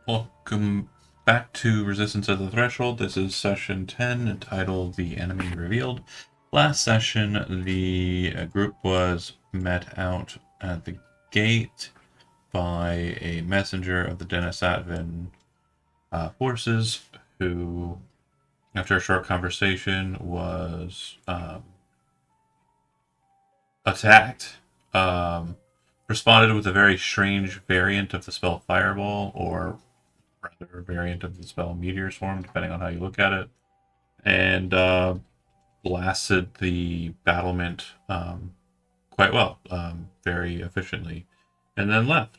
Welcome back to Resistance at the Threshold. This is session 10 entitled The Enemy Revealed. Last session, the group was met out at the gate by a messenger of the Denisatvan forces who, after a short conversation, was attacked. Responded with a very strange variant of the spell Fireball, or rather variant of the spell Meteor Swarm, depending on how you look at it, and blasted the battlement quite well, very efficiently, and then left,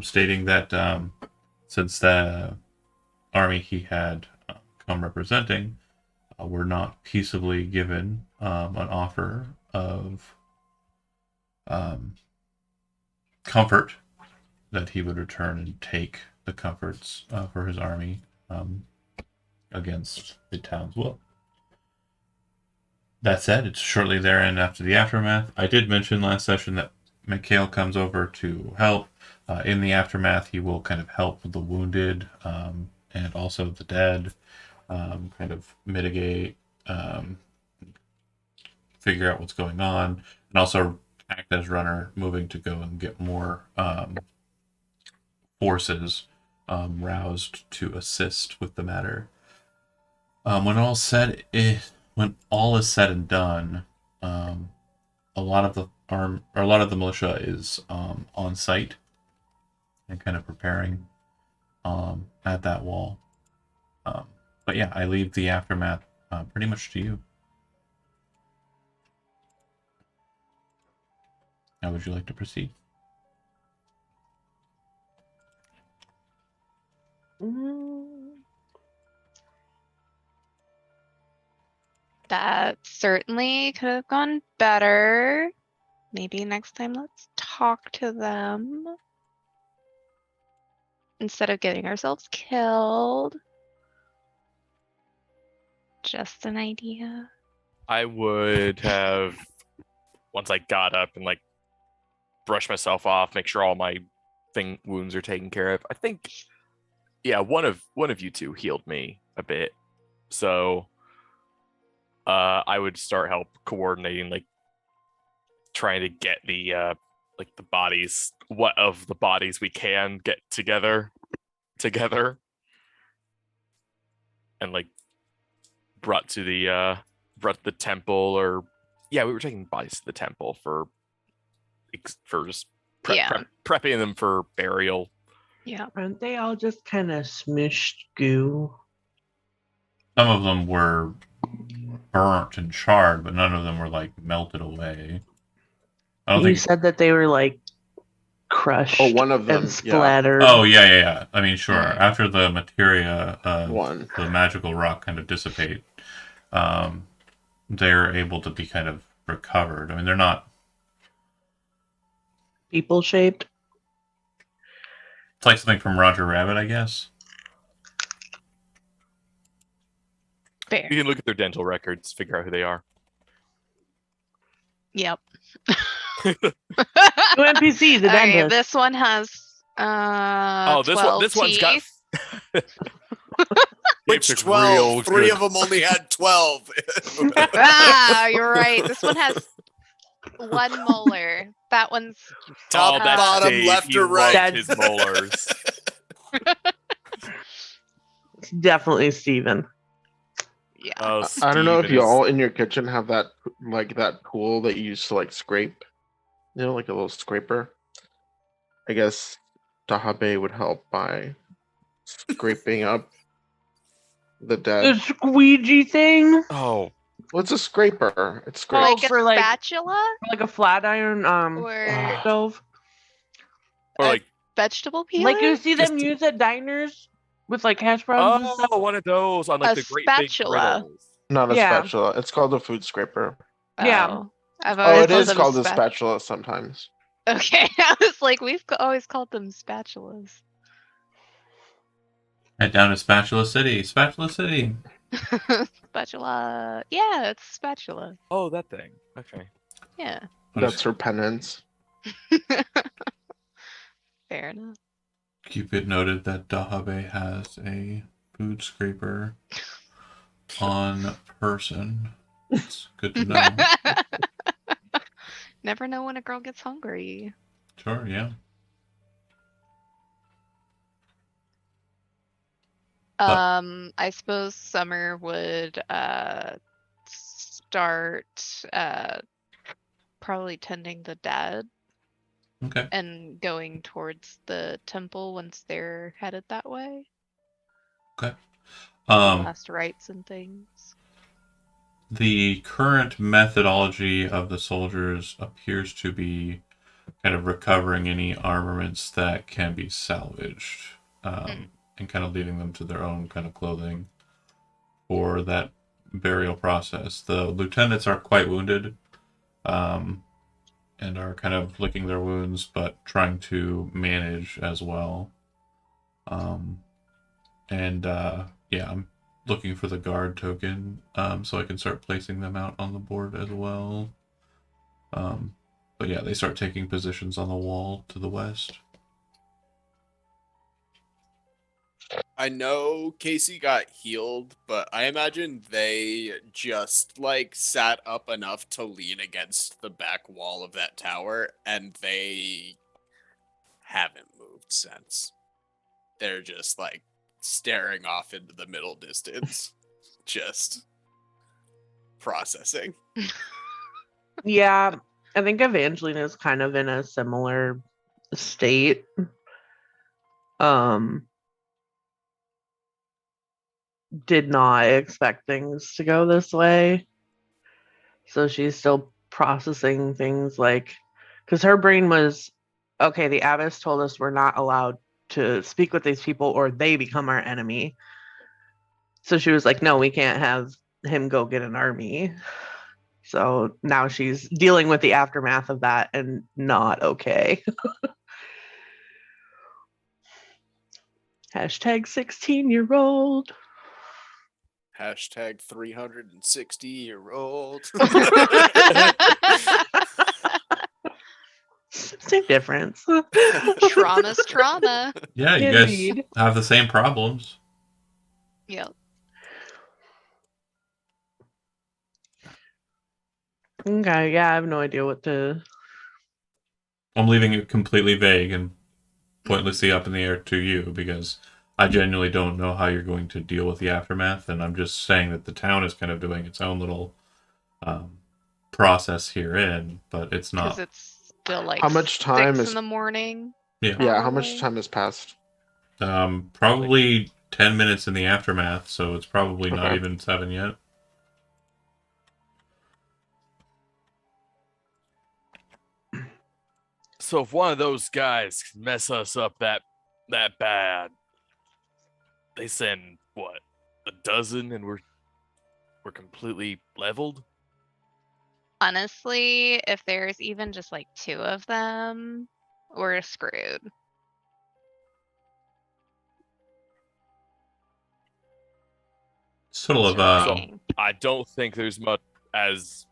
stating that since the army he had come representing were not peaceably given an offer of um, comfort, that he would return and take the comforts for his army against the town's will. That said, it's shortly therein after the aftermath. I did mention last session that Mikhail comes over to help. In the aftermath, he will kind of help the wounded and also the dead, kind of mitigate, figure out what's going on, and also act as runner, moving to go and get more forces roused to assist with the matter. When when all is said and done, a lot of a lot of the militia is on site and kind of preparing at that wall. But yeah, I leave the aftermath pretty much to you. How would you like to proceed? That certainly could have gone better. Maybe next time let's talk to them instead of getting ourselves killed. Just an idea. I would have, once I got up and like brushed myself off, make sure all my wounds are taken care of. I think, yeah, one of you two healed me a bit, so I would start help coordinating, like trying to get the like the bodies, what of the bodies we can get together, and like brought to the temple, or yeah, we were taking bodies to the temple for just prepping them for burial. Yeah. Aren't they all just kind of smushed goo? Some of them were burnt and charred, but none of them were like melted away. You said that they were like crushed. Oh, one of them, and splattered. Oh yeah. I mean, sure. After the materia, One. the magical rock kind of dissipate, they're able to be kind of recovered. I mean, they're not people shaped. It's like something from Roger Rabbit, I guess. Fair. You can look at their dental records, figure out who they are. Yep. NPC, the Okay, dentist. this one has this one's got Which 12? Three of them only had 12. You're right. This one has one molar. That one's top, bottom, Dave. left, He or right. loved his molars. It's definitely Steven. Yeah. I don't know if you all in your kitchen have that tool that you use to like scrape, like a little scraper. I guess Tahabe would help by scraping up the dead. The squeegee thing? Oh, what's a scraper? It's scrape. Like a for like spatula? like a flat iron Or stove. or like vegetable peeler? Like you see them Just- use at diners with like hash browns and stuff. one of those on like A the great spatula. big griddles. Not a Yeah. spatula. It's called a food scraper. Yeah. Oh, I've Oh, always it is them called a spatula sometimes. Okay, I was like, we've always called them spatulas. Head down to Spatula City. Spatula City. Spatula. Yeah, it's spatula. Oh, that thing. Okay. Yeah. That's her penance. Fair enough. Keep it noted that Dahabe has a food scraper on person. It's good to know. Never know when a girl gets hungry. Sure, yeah. But I suppose Summer would start probably tending the dead okay. and going towards the temple once they're headed that way. Okay. The Um, last rites and things. the current methodology of the soldiers appears to be kind of recovering any armaments that can be salvaged, and kind of leaving them to their own kind of clothing for that burial process. The lieutenants are quite wounded, um, and are kind of licking their wounds, but trying to manage as well. Um, and yeah, I'm looking for the guard token, so I can start placing them out on the board as well. But yeah, they start taking positions on the wall to the west. I know Casey got healed, but I imagine they just like sat up enough to lean against the back wall of that tower, and they haven't moved since. They're just like staring off into the middle distance, just processing. Yeah, I think Evangeline is kind of in a similar state. Did not expect things to go this way. So she's still processing things like, because her brain was, okay, the abbess told us we're not allowed to speak with these people or they become our enemy. So she was like, no, we can't have him go get an army. So now she's dealing with the aftermath of that and not okay. Hashtag 16-year-old. Hashtag 360-year-old. Same difference. Trauma's trauma. Yeah, you Indeed. guys have the same problems. Yep. Okay, yeah, I have no idea what to. I'm leaving it completely vague and pointlessly up in the air to you because I genuinely don't know how you're going to deal with the aftermath, and I'm just saying that the town is kind of doing its own little process herein, but it's Because not. it's still like How much time 6 is- in the morning. Yeah. Yeah, how much Probably. time has passed? Probably 10 minutes in the aftermath, so it's probably not Okay. even 7 yet. So if one of those guys mess us up that bad, they send what, a dozen, and we're completely leveled. Honestly, if there's even just like 2 of them, we're screwed. Sort of, Just So saying. I don't think there's much as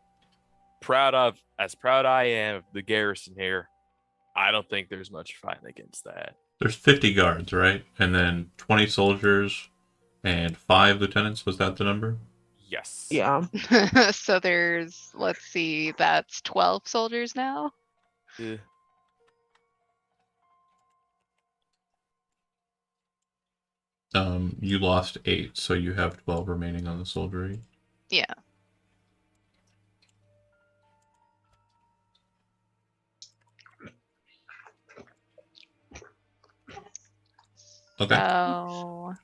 proud I am of the garrison here. I don't think there's much fighting against that. there's 50 guards, right? And then 20 soldiers and 5 lieutenants. Was that the number? Yes. Yeah. So there's, let's see, that's 12 soldiers now. Yeah. You lost 8, so you have 12 remaining on the soldiery. Yeah. Okay. So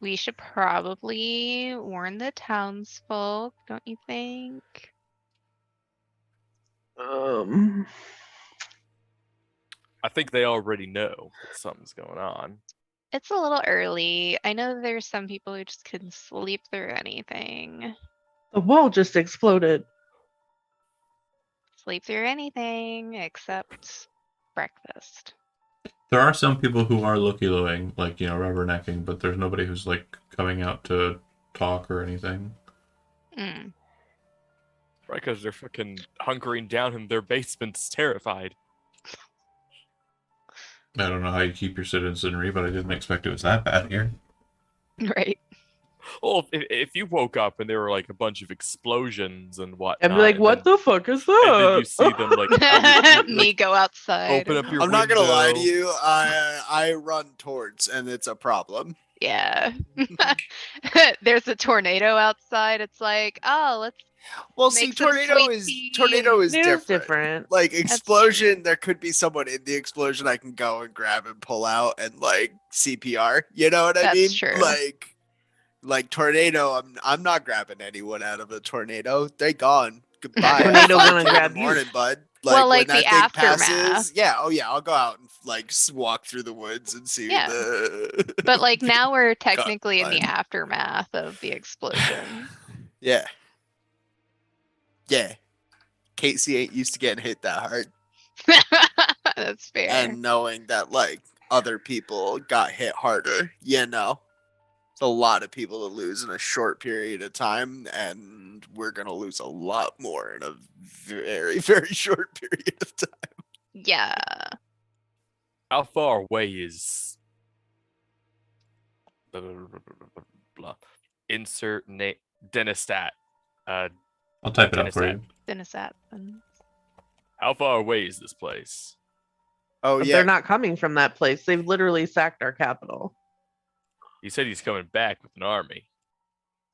we should probably warn the townsfolk, don't you think? I think they already know that something's going on. It's a little early. I know there's some people who just couldn't sleep through anything. The wall just exploded. Sleep through anything except breakfast. There are some people who are looky-looing, like, rubbernecking, but there's nobody who's, like, coming out to talk or anything. Mm. Right, because they're fucking hunkering down in their basements, terrified. I don't know how you keep your citizenry, but I didn't expect it was that bad here. Right. Well, if you woke up and there were like a bunch of explosions and whatnot, I'd be like, and what then, the fuck is and that? then you see them like, out your- Me like, go outside. open up your I'm not gonna lie to window. you. I run towards, and it's a problem. Yeah. There's a tornado outside. It's like, oh, let's Well, Make see, some tornado sweet is tea tornado and- is It is different. different. Like true. explosion, there could be someone in the explosion I can go and grab and pull out and like CPR. You know what I That's mean? true. Like tornado, I'm not grabbing anyone out of a tornado. They gone. Goodbye. Tornado I'll gonna find you in grab the you. morning, bud. Well, when like the that thing aftermath. passes, yeah, oh yeah, I'll go out and like walk through the woods and see Yeah. the. But like now we're technically in the fine. aftermath of the explosion. Yeah. Yeah. Casey ain't used to getting hit that hard. That's fair. And knowing that like other people got hit harder, you know. It's a lot of people to lose in a short period of time, and we're gonna lose a lot more in a very, very short period of time. Yeah. How far away is blah, blah, blah, blah, blah, blah. Insert name Denistat. I'll type it up for you. Denisat. How far away is this place? Oh But yeah, they're not coming from that place. They've literally sacked our capital. He said he's coming back with an army.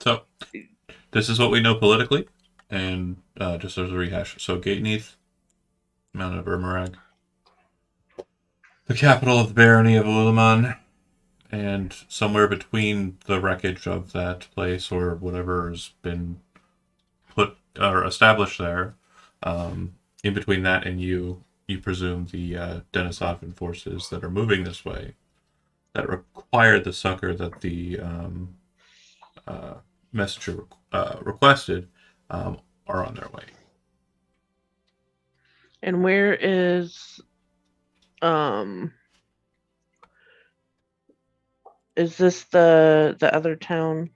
So, this is what we know politically, and just as a rehash. So, Gateneath, Mount of Urmarag, the capital of the barony of Ulaman, and somewhere between the wreckage of that place or whatever has been put or established there, in between that and you presume the Denisovin forces that are moving this way, that required the succor that the messenger requested, are on their way. And where is this the other town?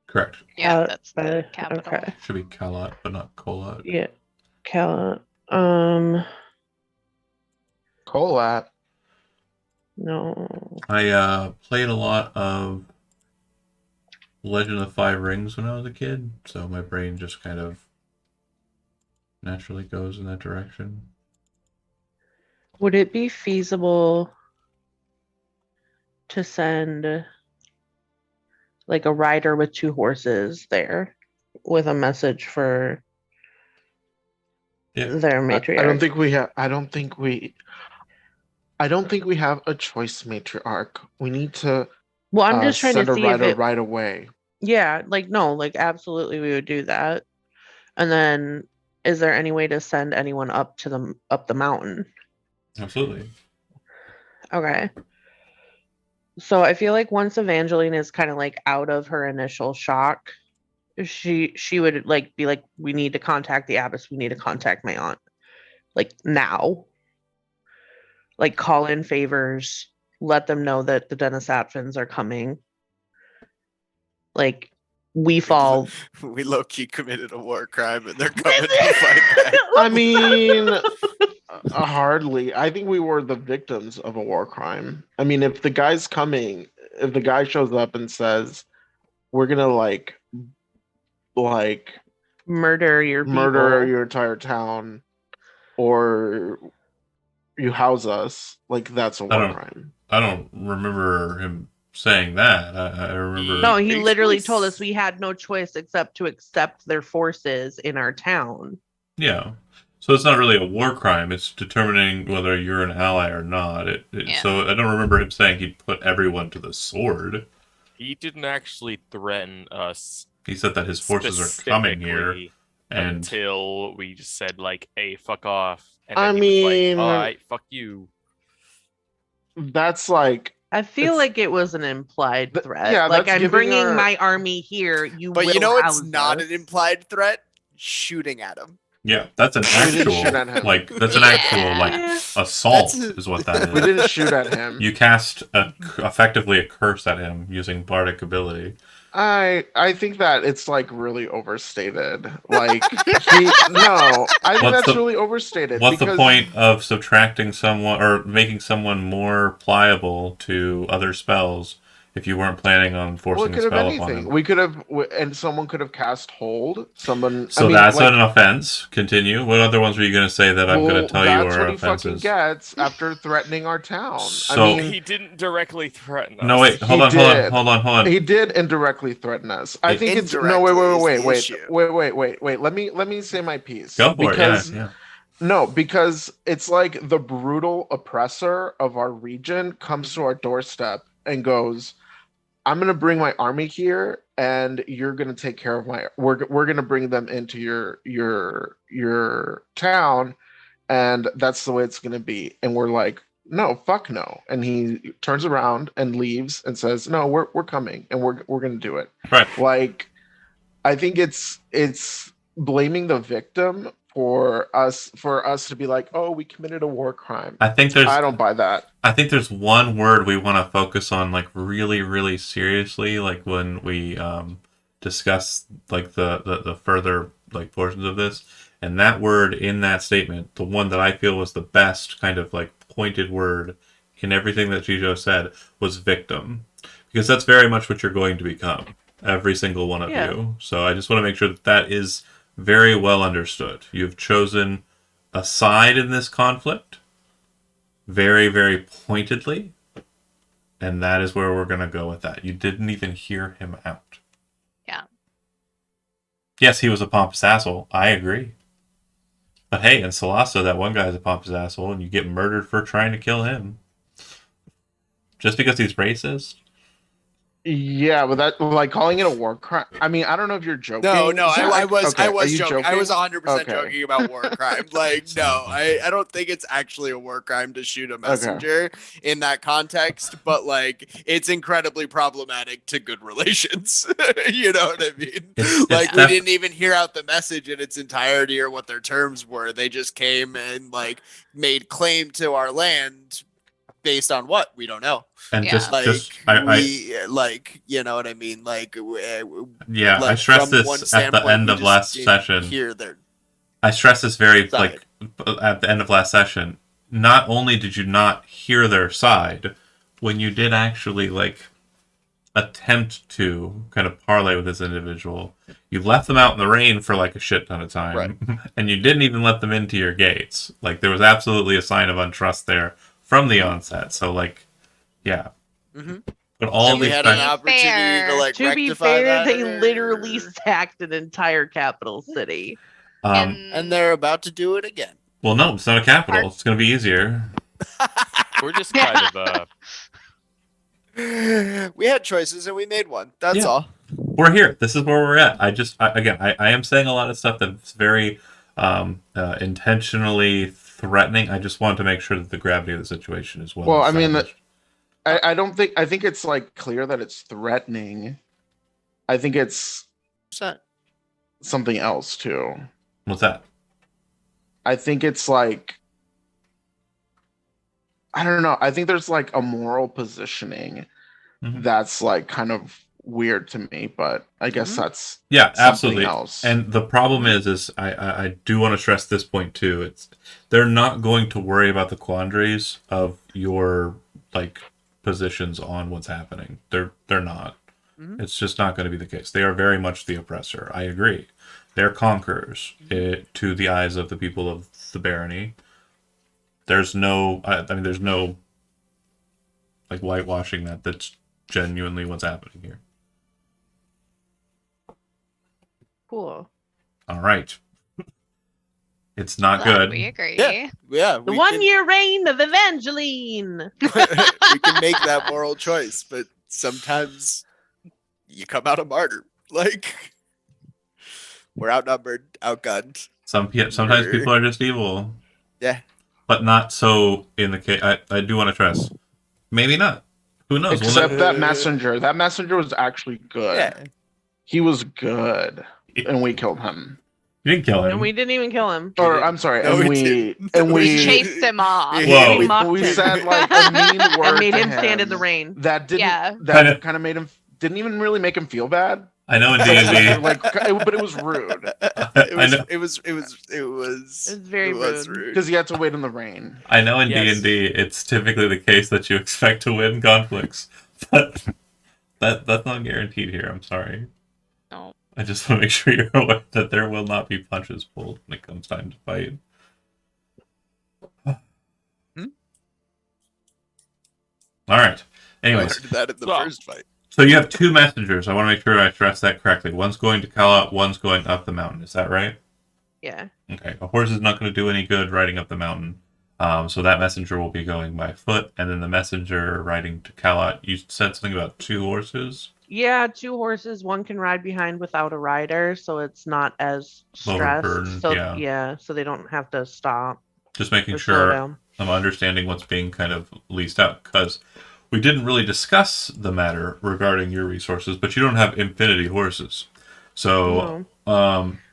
Correct. Yeah, that's the Uh, capital. Okay. Should be Kalat, but not Kolat. Yeah. Cala. Colat. No. I played a lot of Legend of the Five Rings when I was a kid, so my brain just kind of naturally goes in that direction. Would it be feasible to send like a rider with 2 horses there with a message for Yeah. their matriarch? I don't think we have. I don't think we have a choice, matriarch. We need to Well, I'm just trying send to a see if rider it. right away. Yeah, like no, like absolutely we would do that. And then is there any way to send anyone up the mountain? Absolutely. Okay. So I feel like once Evangeline is kind of like out of her initial shock, she would like be like, we need to contact the abbess, we need to contact my aunt. Like now. Like call in favors, let them know that the Denisatfins are coming. Like we fall. we low key committed a war crime, and they're coming to fight back. I mean, hardly. I think we were the victims of a war crime. I mean, if the guy shows up and says, "We're gonna like Murder your murder people. your entire town," or you house us, like that's a war don't- crime. I don't remember him saying that. I remember. No, he Basically literally told us we had no choice except to accept their forces in our town. Yeah. So it's not really a war crime. It's determining whether you're an ally or not. Yeah. So I don't remember him saying he'd put everyone to the sword. He didn't actually threaten us. He said that his forces are coming here, specifically and until we just said like, "Hey, fuck off." And I then he was mean- like, "All right, fuck you." That's like, I feel It's- like it was an implied Th- threat. yeah, like that's I'm giving bringing our- my army here. You But will you know, it's house not us. an implied threat. Shooting at him. yeah, that's an We didn't actual shoot at him. like that's an actual like Yeah. assault That's- is what that we is. didn't shoot at him. You cast effectively a curse at him using bardic ability. I think that it's like really overstated. Like no, I think What's that's the- really overstated. What's the because point of subtracting someone or making someone more pliable to other spells if you weren't planning on Well, forcing it a could have spell upon anything. him? We could have, and someone could have cast hold. Someone. So I mean, that's like, an offense. Continue. What other ones were you going to say that I'm going well, to tell you that's are what he fucking offenses? gets after threatening our town. So- I mean, He didn't directly threaten us. No, wait. He Hold on. did. Hold on. he did indirectly threaten us. I It- think it's no. Wait, Indirectly is the issue. wait. Let me say my piece. Go for because it. Yeah. No, because it's like the brutal oppressor of our region comes to our doorstep and goes, "I'm going to bring my army here, and you're going to take care of my. We're going to bring them into your town, and that's the way it's going to be." And we're like, "No, fuck no!" And he turns around and leaves and says, "No, we're coming, and we're going to do it." Right. Like, I think it's blaming the victim for us to be like, "Oh, we committed a war crime." I think there's I don't buy that. I think there's one word we want to focus on, like really, really seriously, like when we discuss like the further like portions of this, and that word in that statement, the one that I feel was the best kind of like pointed word in everything that Jijo said was victim, because that's very much what you're going to become, every single one of Yeah. you. So I just want to make sure that that is very well understood. You've chosen a side in this conflict very, very pointedly, and that is where we're going to go with that. You didn't even hear him out. Yeah. Yes, he was a pompous asshole. I agree. But hey, in Salasa, that one guy's a pompous asshole, and you get murdered for trying to kill him. Just because he's racist? Yeah, but that, like, calling it a war crime. I mean, I don't know if you're joking. No, I Zach. was Okay, I are was you joking. I was 100% Okay. joking about war crime. Like, no, I don't think it's actually a war crime to shoot a messenger in that context, but like it's incredibly problematic to good relations. You know what I mean? It's Like we def- didn't even hear out the message in its entirety or what their terms were. They just came and like made claim to our land based on what? We don't know. And Yeah. just, Like I like, you know what I mean? Like yeah, I like, stressed from one this at the standpoint, end we of just last didn't session. hear their I stressed this very, side. like, at the end of last session. Not only did you not hear their side, when you did actually, like, attempt to kind of parlay with this individual, you left them out in the rain for, like, a shit ton of time. Right. And you didn't even let them into your gates. Like, there was absolutely a sign of untrust there from the onset. So, like, yeah. Mhm. But all And we these had an factors- opportunity to Fair. like To be rectify fair, that, they or- literally sacked an entire capital city. and they're about to do it again. well, no, it's not a capital. It's going to be easier. We're just kind of We had choices and we made one. That's Yeah. all. We're here. This is where we're at. I am saying a lot of stuff that's very intentionally threatening. I just want to make sure that the gravity of the situation is well. Well, I mean, established. I don't think. I think it's like clear that it's threatening. I think it's something else too. What's that? I think it's like, I don't know. I think there's like a moral positioning Mhm. that's like kind of weird to me, but I guess Mhm. that's Yeah, something absolutely. else. And the problem is I do want to stress this point too. It's they're not going to worry about the quandaries of your like positions on what's happening. They're not. Mhm. It's just not going to be the case. They are very much the oppressor. I agree. They're conquerors to the eyes of the people of the barony. There's no, I mean, there's no like whitewashing that. That's genuinely what's happening here. Cool. All right. It's not Glad good. We agree. Yeah. The 1 year reign of Evangeline. we can make that moral choice, but sometimes you come out a martyr. Like we're outnumbered, outgunned. Sometimes people are just evil. Yeah. But not so in the case. I do want to trust. Maybe not. Who knows? We'll Except never- that messenger. That messenger was actually good. Yeah. He was good, and we killed him. you didn't kill him. And we didn't even kill him. Or I'm sorry, No, and we we didn't. and We we Chased him off. Whoa. We mocked we him said like a mean word and made to him stand in the him rain. that didn't Yeah. that kind of made him didn't even really make him feel bad. I know in But it D&D. was, but it was rude I know. It was very rude. rude. because he had to wait in the rain. I know in Yes. D&D it's typically the case that you expect to win conflicts, but that's not guaranteed here. I'm sorry. No. I just want to make sure you're aware that there will not be punches pulled when it comes time to fight. All right. I Anyways, learned that in the So- first fight. so you have two messengers. I want to make sure I stress that correctly. One's going to Kala, one's going up the mountain. Is that right? Yeah. Okay. A horse is not going to do any good riding up the mountain. So that messenger will be going by foot, and then the messenger riding to Kalat. You said something about 2 horses. Yeah, 2 horses. One can ride behind without a rider, so it's not as stressed. Overburdened, So yeah. so they don't have to stop Just making or slow sure down. I'm understanding what's being kind of leased out, because we didn't really discuss the matter regarding your resources, but you don't have infinity horses. So,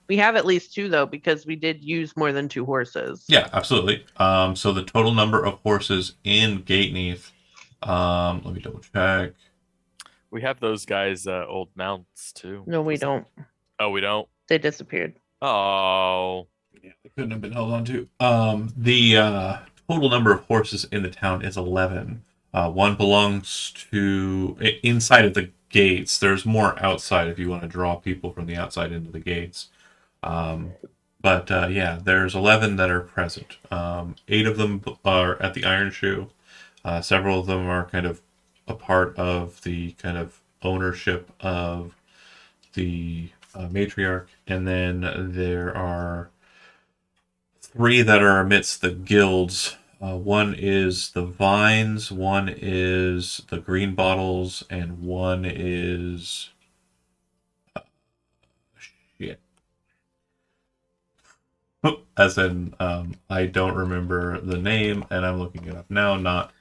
We have at least 2 though, because we did use more than 2 horses. yeah, absolutely. So the total number of horses in Gateneath, let me double check. We have those guys' old mounts too. No, we don't. Oh, we don't. They disappeared. Oh, Yeah, they couldn't have been held on to. The total number of horses in the town is 11. One belongs to inside of the gates. There's more outside if you want to draw people from the outside into the gates. But yeah, there's 11 that are present. 8 of them are at the Iron Shoe. Several of them are kind of a part of the kind of ownership of the matriarch, and then there are 3 that are amidst the guilds. One is the Vines, one is the Green Bottles, and one is shit. As in, I don't remember the name, and I'm looking it up now. Not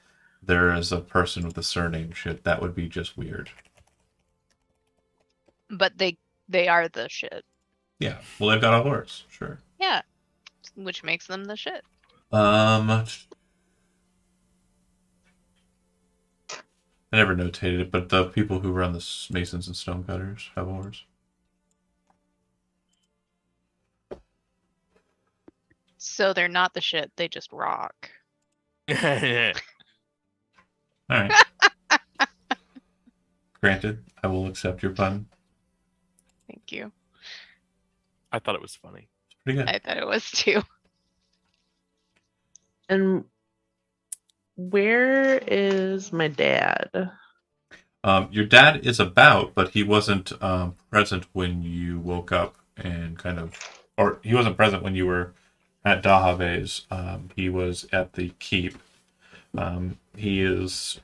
there is a person with a surname. Shit, that would be just weird. But they are the shit. Yeah, well, they've got a horse, sure. Yeah. Which makes them the shit. I never notated it, but the people who run the masons and stonecutters have a horse. So they're not the shit, they just rock. All right. Granted, I will accept your pun. Thank you. I thought it was funny. It's pretty good. I thought it was too. And where is my dad? Your dad is about, but he wasn't present when you woke up and kind of, or he wasn't present when you were at Dahave's. He was at the keep. He is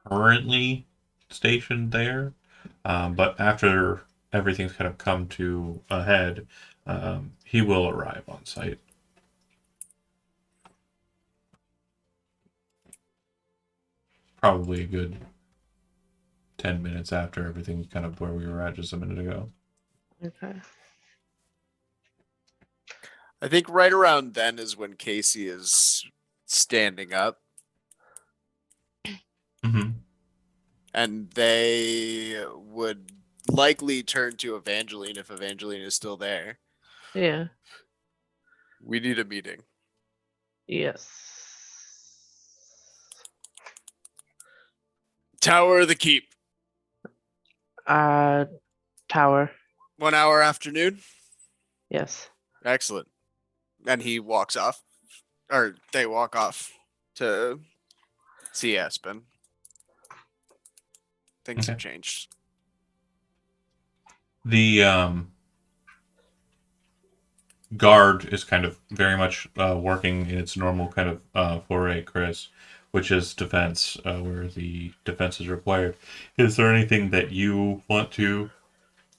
currently stationed there, but after everything's kind of come to a head, he will arrive on site. Probably a good 10 minutes after everything's kind of where we were at just a minute ago. Okay. I think right around then is when Casey is standing up, Mm-hmm. and they would likely turn to Evangeline if Evangeline is still there. Yeah. We need a meeting. Yes. Tower of the Keep. Tower. 1 hour afternoon. Yes. Excellent. And he walks off, or they walk off to see Aspen. Things have changed. The guard is kind of very much working in its normal kind of foray, Chris, which is defense, where the defense is required. Is there anything that you want to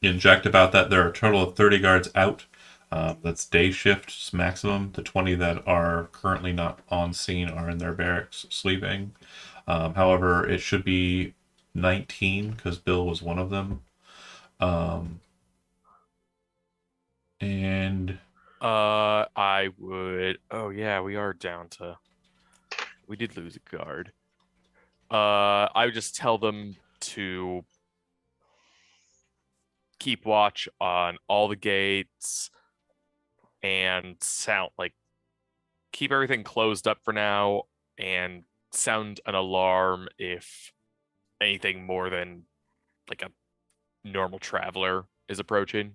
inject about that? There are a total of 30 guards out. That's day shifts maximum. The 20 that are currently not on scene are in their barracks sleeping. However, it should be 19 because Bill was one of them. And I would. Oh yeah, we are down to. We did lose a guard. I would just tell them to keep watch on all the gates and keep everything closed up for now and sound an alarm if anything more than like a normal traveler is approaching.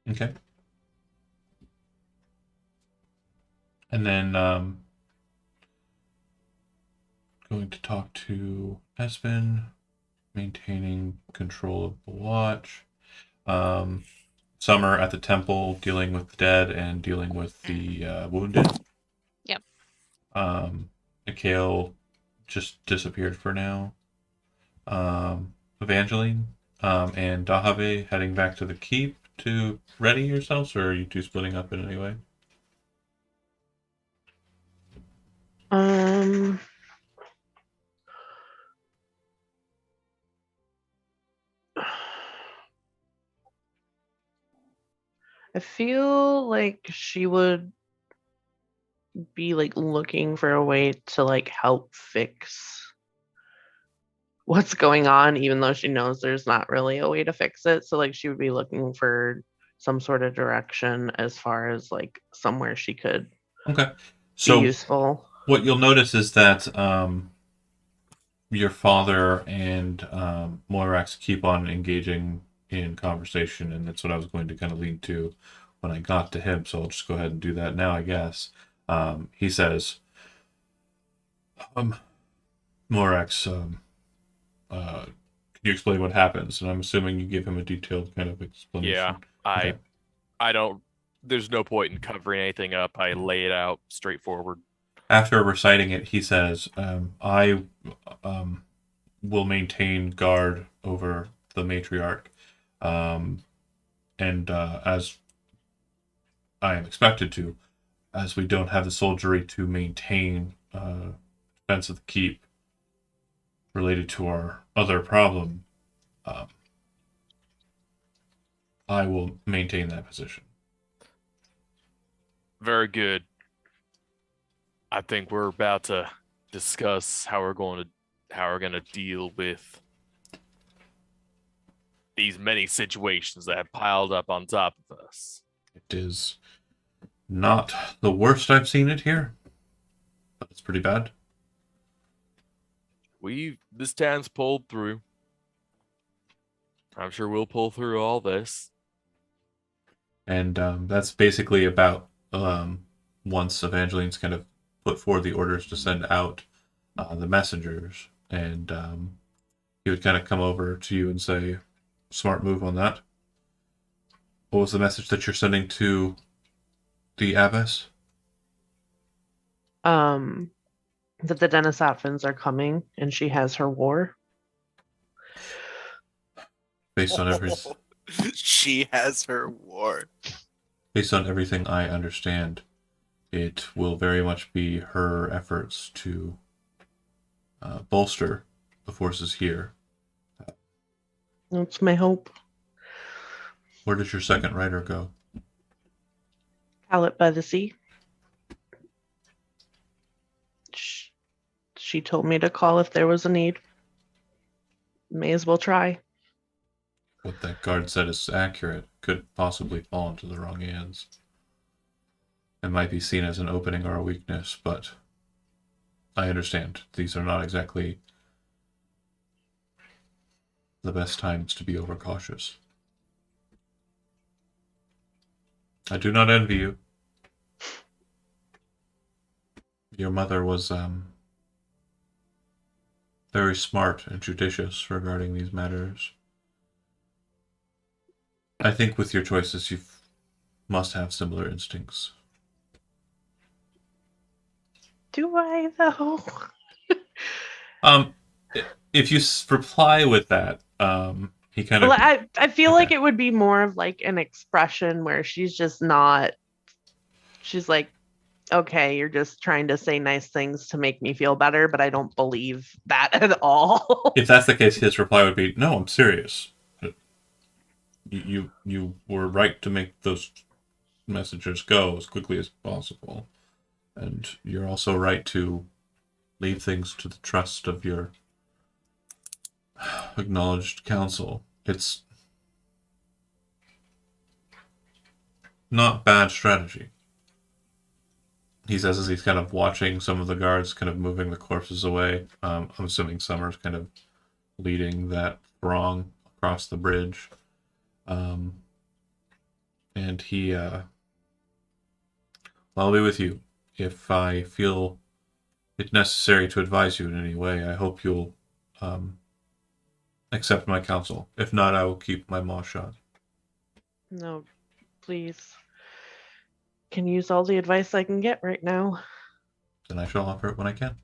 Okay. And then going to talk to Espen, maintaining control of the watch. Summer at the temple, dealing with the dead and dealing with the wounded. Yep. Mikhail just disappeared for now. Evangeline and Dahave heading back to the keep to ready yourselves, or are you two splitting up in any way? I feel like she would be like looking for a way to like help fix what's going on, even though she knows there's not really a way to fix it. So like she would be looking for some sort of direction as far as like somewhere she could Okay. be So useful. what you'll notice is that your father and Moirax keep on engaging in conversation, and that's what I was going to kind of lean to when I got to him. So I'll just go ahead and do that now, I guess. He says, Moirax, can you explain what happens? And I'm assuming you give him a detailed kind of explanation. Yeah, Okay. I don't. There's no point in covering anything up. I lay it out straightforward. After reciting it, he says, I will maintain guard over the matriarch. And as I am expected to, as we don't have the soldiery to maintain defense of the keep related to our other problem, I will maintain that position. Very good. I think we're about to discuss how we're going to deal with these many situations that have piled up on top of us. It is not the worst I've seen it here, but it's pretty bad. This town's pulled through. I'm sure we'll pull through all this. And that's basically about once Evangeline's kind of put forward the orders to send out the messengers, and he would kind of come over to you and say, smart move on that. What was the message that you're sending to the abbess? That the Denisovans are coming and she has her war. Based on She has her war. based on everything I understand, it will very much be her efforts to bolster the forces here. That's my hope. Where does your second rider go? Pallet by the sea. She told me to call if there was a need. May as well try. What that guard said is accurate. Could possibly fall into the wrong hands. It might be seen as an opening or a weakness, but I understand. These are not exactly the best times to be overcautious. I do not envy you. Your mother was very smart and judicious regarding these matters. I think with your choices, you must have similar instincts. Do I though? If you reply with that, he kind of. Well, I feel like Okay. it would be more of like an expression where she's just not. She's like, okay, you're just trying to say nice things to make me feel better, but I don't believe that at all. If that's the case, his reply would be, "No, I'm serious. You were right to make those messengers go as quickly as possible, and you're also right to leave things to the trust of your acknowledged counsel. It's not bad strategy. He says as he's kind of watching some of the guards kind of moving the corpses away. I'm assuming Summer's kind of leading that throng across the bridge. And he, well, I'll be with you. If I feel it necessary to advise you in any way, I hope you'll accept my counsel. If not, I will keep my mouth shut. No, please. Can use all the advice I can get right now. Then I shall offer it when I can.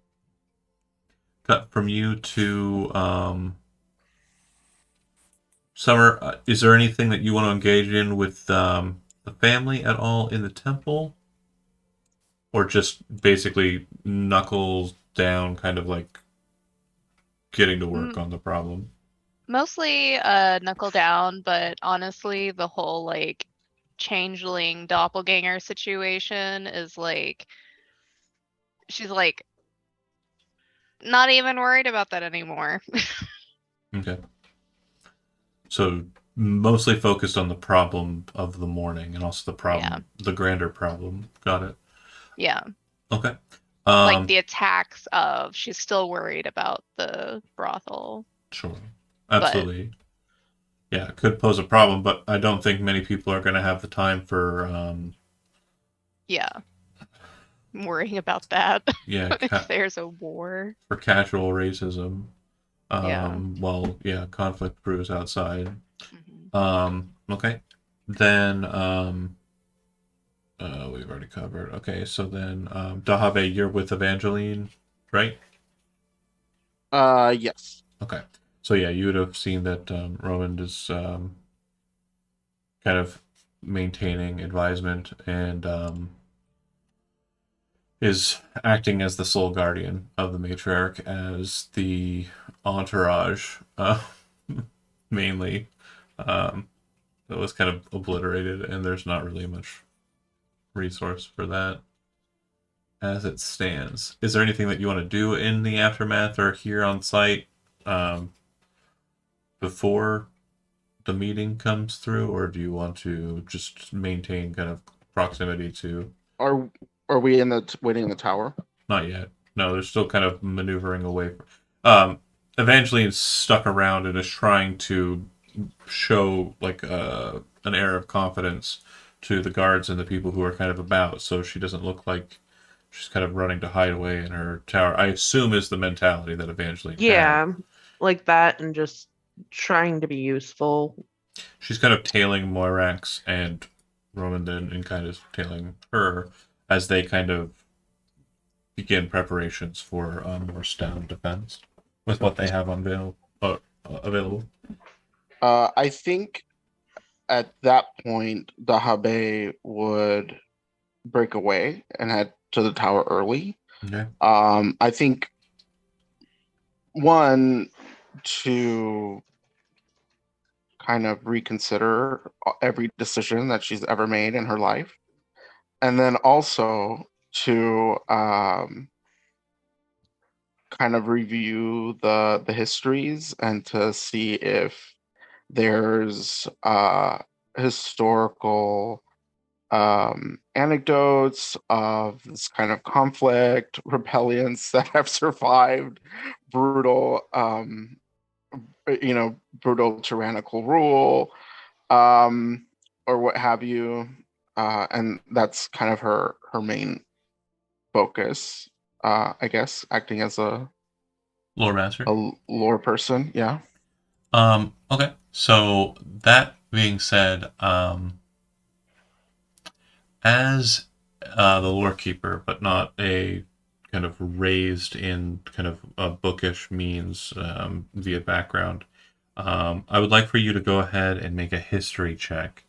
Cut from you to Summer. Is there anything that you want to engage in with the family at all in the temple? Or just basically knuckles down, kind of like getting to work on the problem? Mostly knuckle down, but honestly, the whole like changeling doppelganger situation is like she's like not even worried about that anymore. Okay. So mostly focused on the problem of the morning and also the problem, the grander problem. Got it. Yeah. Okay. Like the attacks of she's still worried about the brothel. Sure. Absolutely. Yeah, it could pose a problem, but I don't think many people are going to have the time for Yeah. Worrying about that. yeah, If there's a war. for casual racism. Yeah. Well, yeah, conflict brews outside. Mhm. Okay. Then we've already covered. Okay, so then Dahabe, you're with Evangeline, right? Yes. Okay. So yeah, you would have seen that Roman is kind of maintaining advisement and is acting as the sole guardian of the matriarch, as the entourage mainly that was kind of obliterated, and there's not really much resource for that as it stands. Is there anything that you want to do in the aftermath or here on site before the meeting comes through, or do you want to just maintain kind of proximity to? Are we in the waiting in the tower? Not yet. No, they're still kind of maneuvering away. Evangeline's stuck around and is trying to show like an air of confidence to the guards and the people who are kind of about, so she doesn't look like she's kind of running to hide away in her tower. I assume is the mentality that Evangeline had. Yeah, like that, and just trying to be useful. She's kind of tailing Moirax and Roman then, and kind of tailing her as they kind of begin preparations for more stone defense with what they have available. I think at that point, Dahabe would break away and head to the tower early. Okay. I think one, to kind of reconsider every decision that she's ever made in her life, and then also to kind of review the histories and to see if there's historical anecdotes of this kind of conflict, rebellions that have survived brutal brutal tyrannical rule, or what have you, and that's kind of her main focus, I guess, acting as a Lore master. lore person. Yeah. Okay. So that being said, as the lore keeper, but not a kind of raised in kind of a bookish means via background, I would like for you to go ahead and make a history check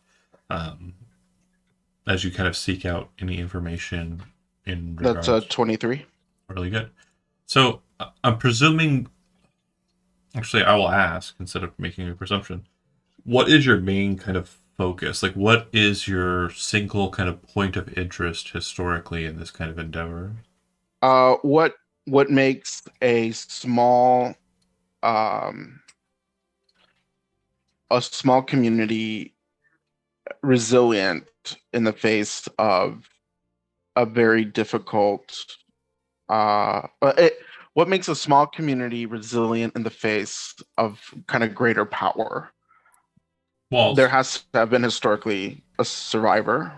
as you kind of seek out any information in regards. That's 23. Really good. So I'm presuming. Actually, I will ask instead of making a presumption. What is your main kind of focus? Like, what is your single kind of point of interest historically in this kind of endeavor? What makes a small community resilient in the face of a very difficult what makes a small community resilient in the face of kind of greater power? Walls. There has to have been historically a survivor,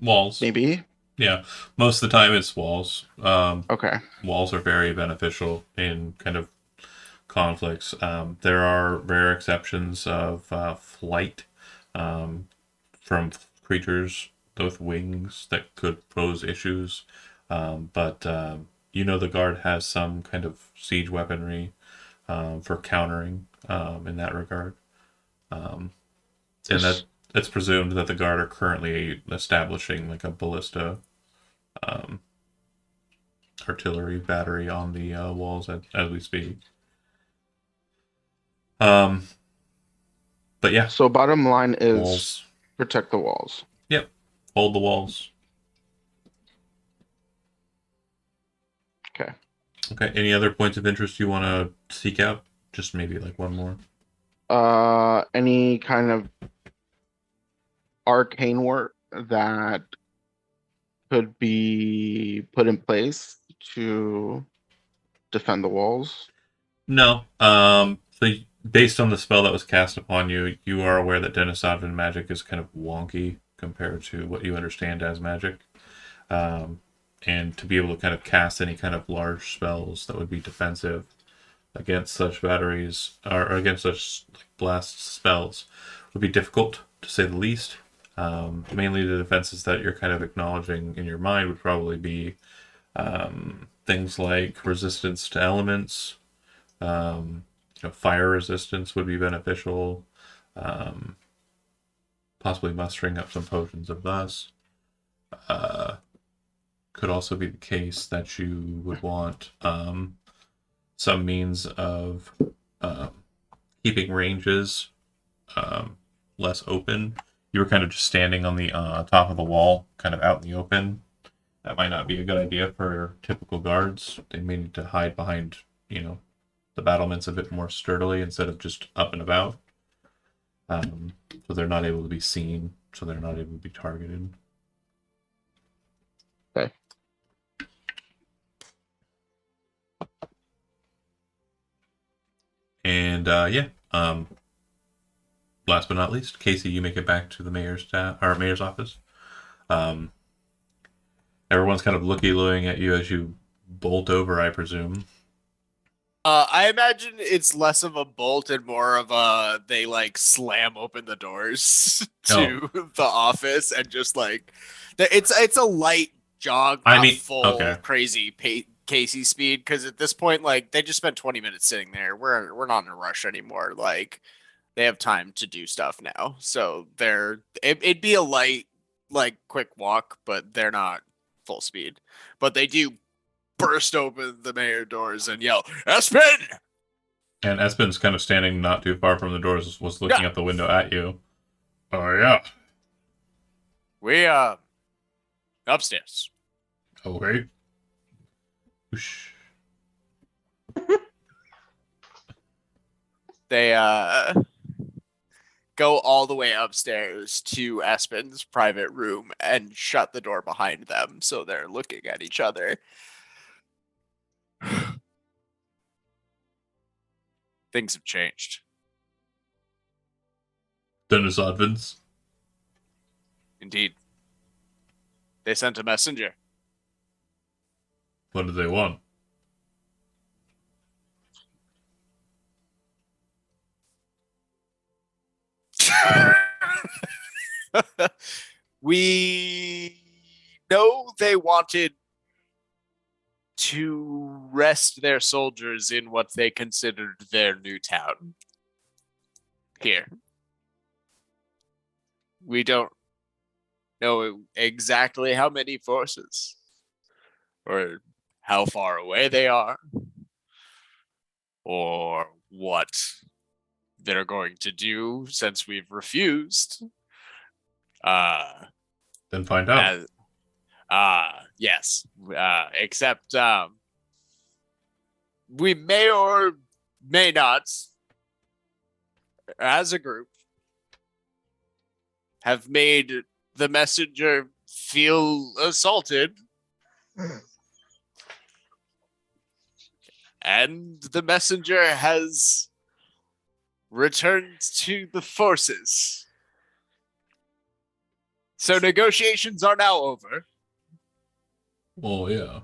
Walls. maybe. Yeah. Most of the time it's walls. Okay. Walls are very beneficial in kind of conflicts. There are rare exceptions of flight from creatures with wings that could pose issues. But the guard has some kind of siege weaponry for countering in that regard. And it's presumed that the guard are currently establishing like a ballista artillery battery on the walls as we speak. But yeah, So bottom line is walls. protect the walls. Yep, hold the walls. Okay. Okay. Any other points of interest you want to seek out? Just maybe like one more. Any kind of arcane work that could be put in place to defend the walls? No. So based on the spell that was cast upon you, you are aware that Denisovran magic is kind of wonky compared to what you understand as magic. And to be able to kind of cast any kind of large spells that would be defensive against such batteries or against such like blast spells would be difficult, to say the least. Mainly the defenses that you're kind of acknowledging in your mind would probably be things like resistance to elements. Fire resistance would be beneficial. Possibly mustering up some potions of thus. Could also be the case that you would want some means of keeping ranges less open. You were kind of just standing on the top of the wall, kind of out in the open. That might not be a good idea for typical guards. They may need to hide behind, the battlements a bit more sturdily instead of just up and about. So they're not able to be seen, so they're not able to be targeted. Okay. And last but not least, Casey, you make it back to the mayor's office. Everyone's kind of looking at you as you bolt over, I presume. I imagine it's less of a bolt and more of a they like slam open the doors to the office and just like it's a light jog, not full okay. crazy Casey speed, because at this point like they just spent 20 minutes sitting there. We're not in a rush anymore. Like they have time to do stuff now, so it'd be a light like quick walk, but they're not full speed. But they do burst open the mayor doors and yell, "Espen!" And Espen's kind of standing not too far from the doors, was looking out the window at you. Oh, yeah. We, upstairs. Okay. Whoosh. They, go all the way upstairs to Espen's private room and shut the door behind them, so they're looking at each other. Things have changed. Denisovran. Indeed. They sent a messenger. What do they want? We know they wanted to rest their soldiers in what they considered their new town. Here. We don't know exactly how many forces or how far away they are or what they're going to do since we've refused. Then find out. Yes. Except we may or may not, as a group, have made the messenger feel assaulted. And the messenger has returned to the forces. So negotiations are now over. Oh yeah.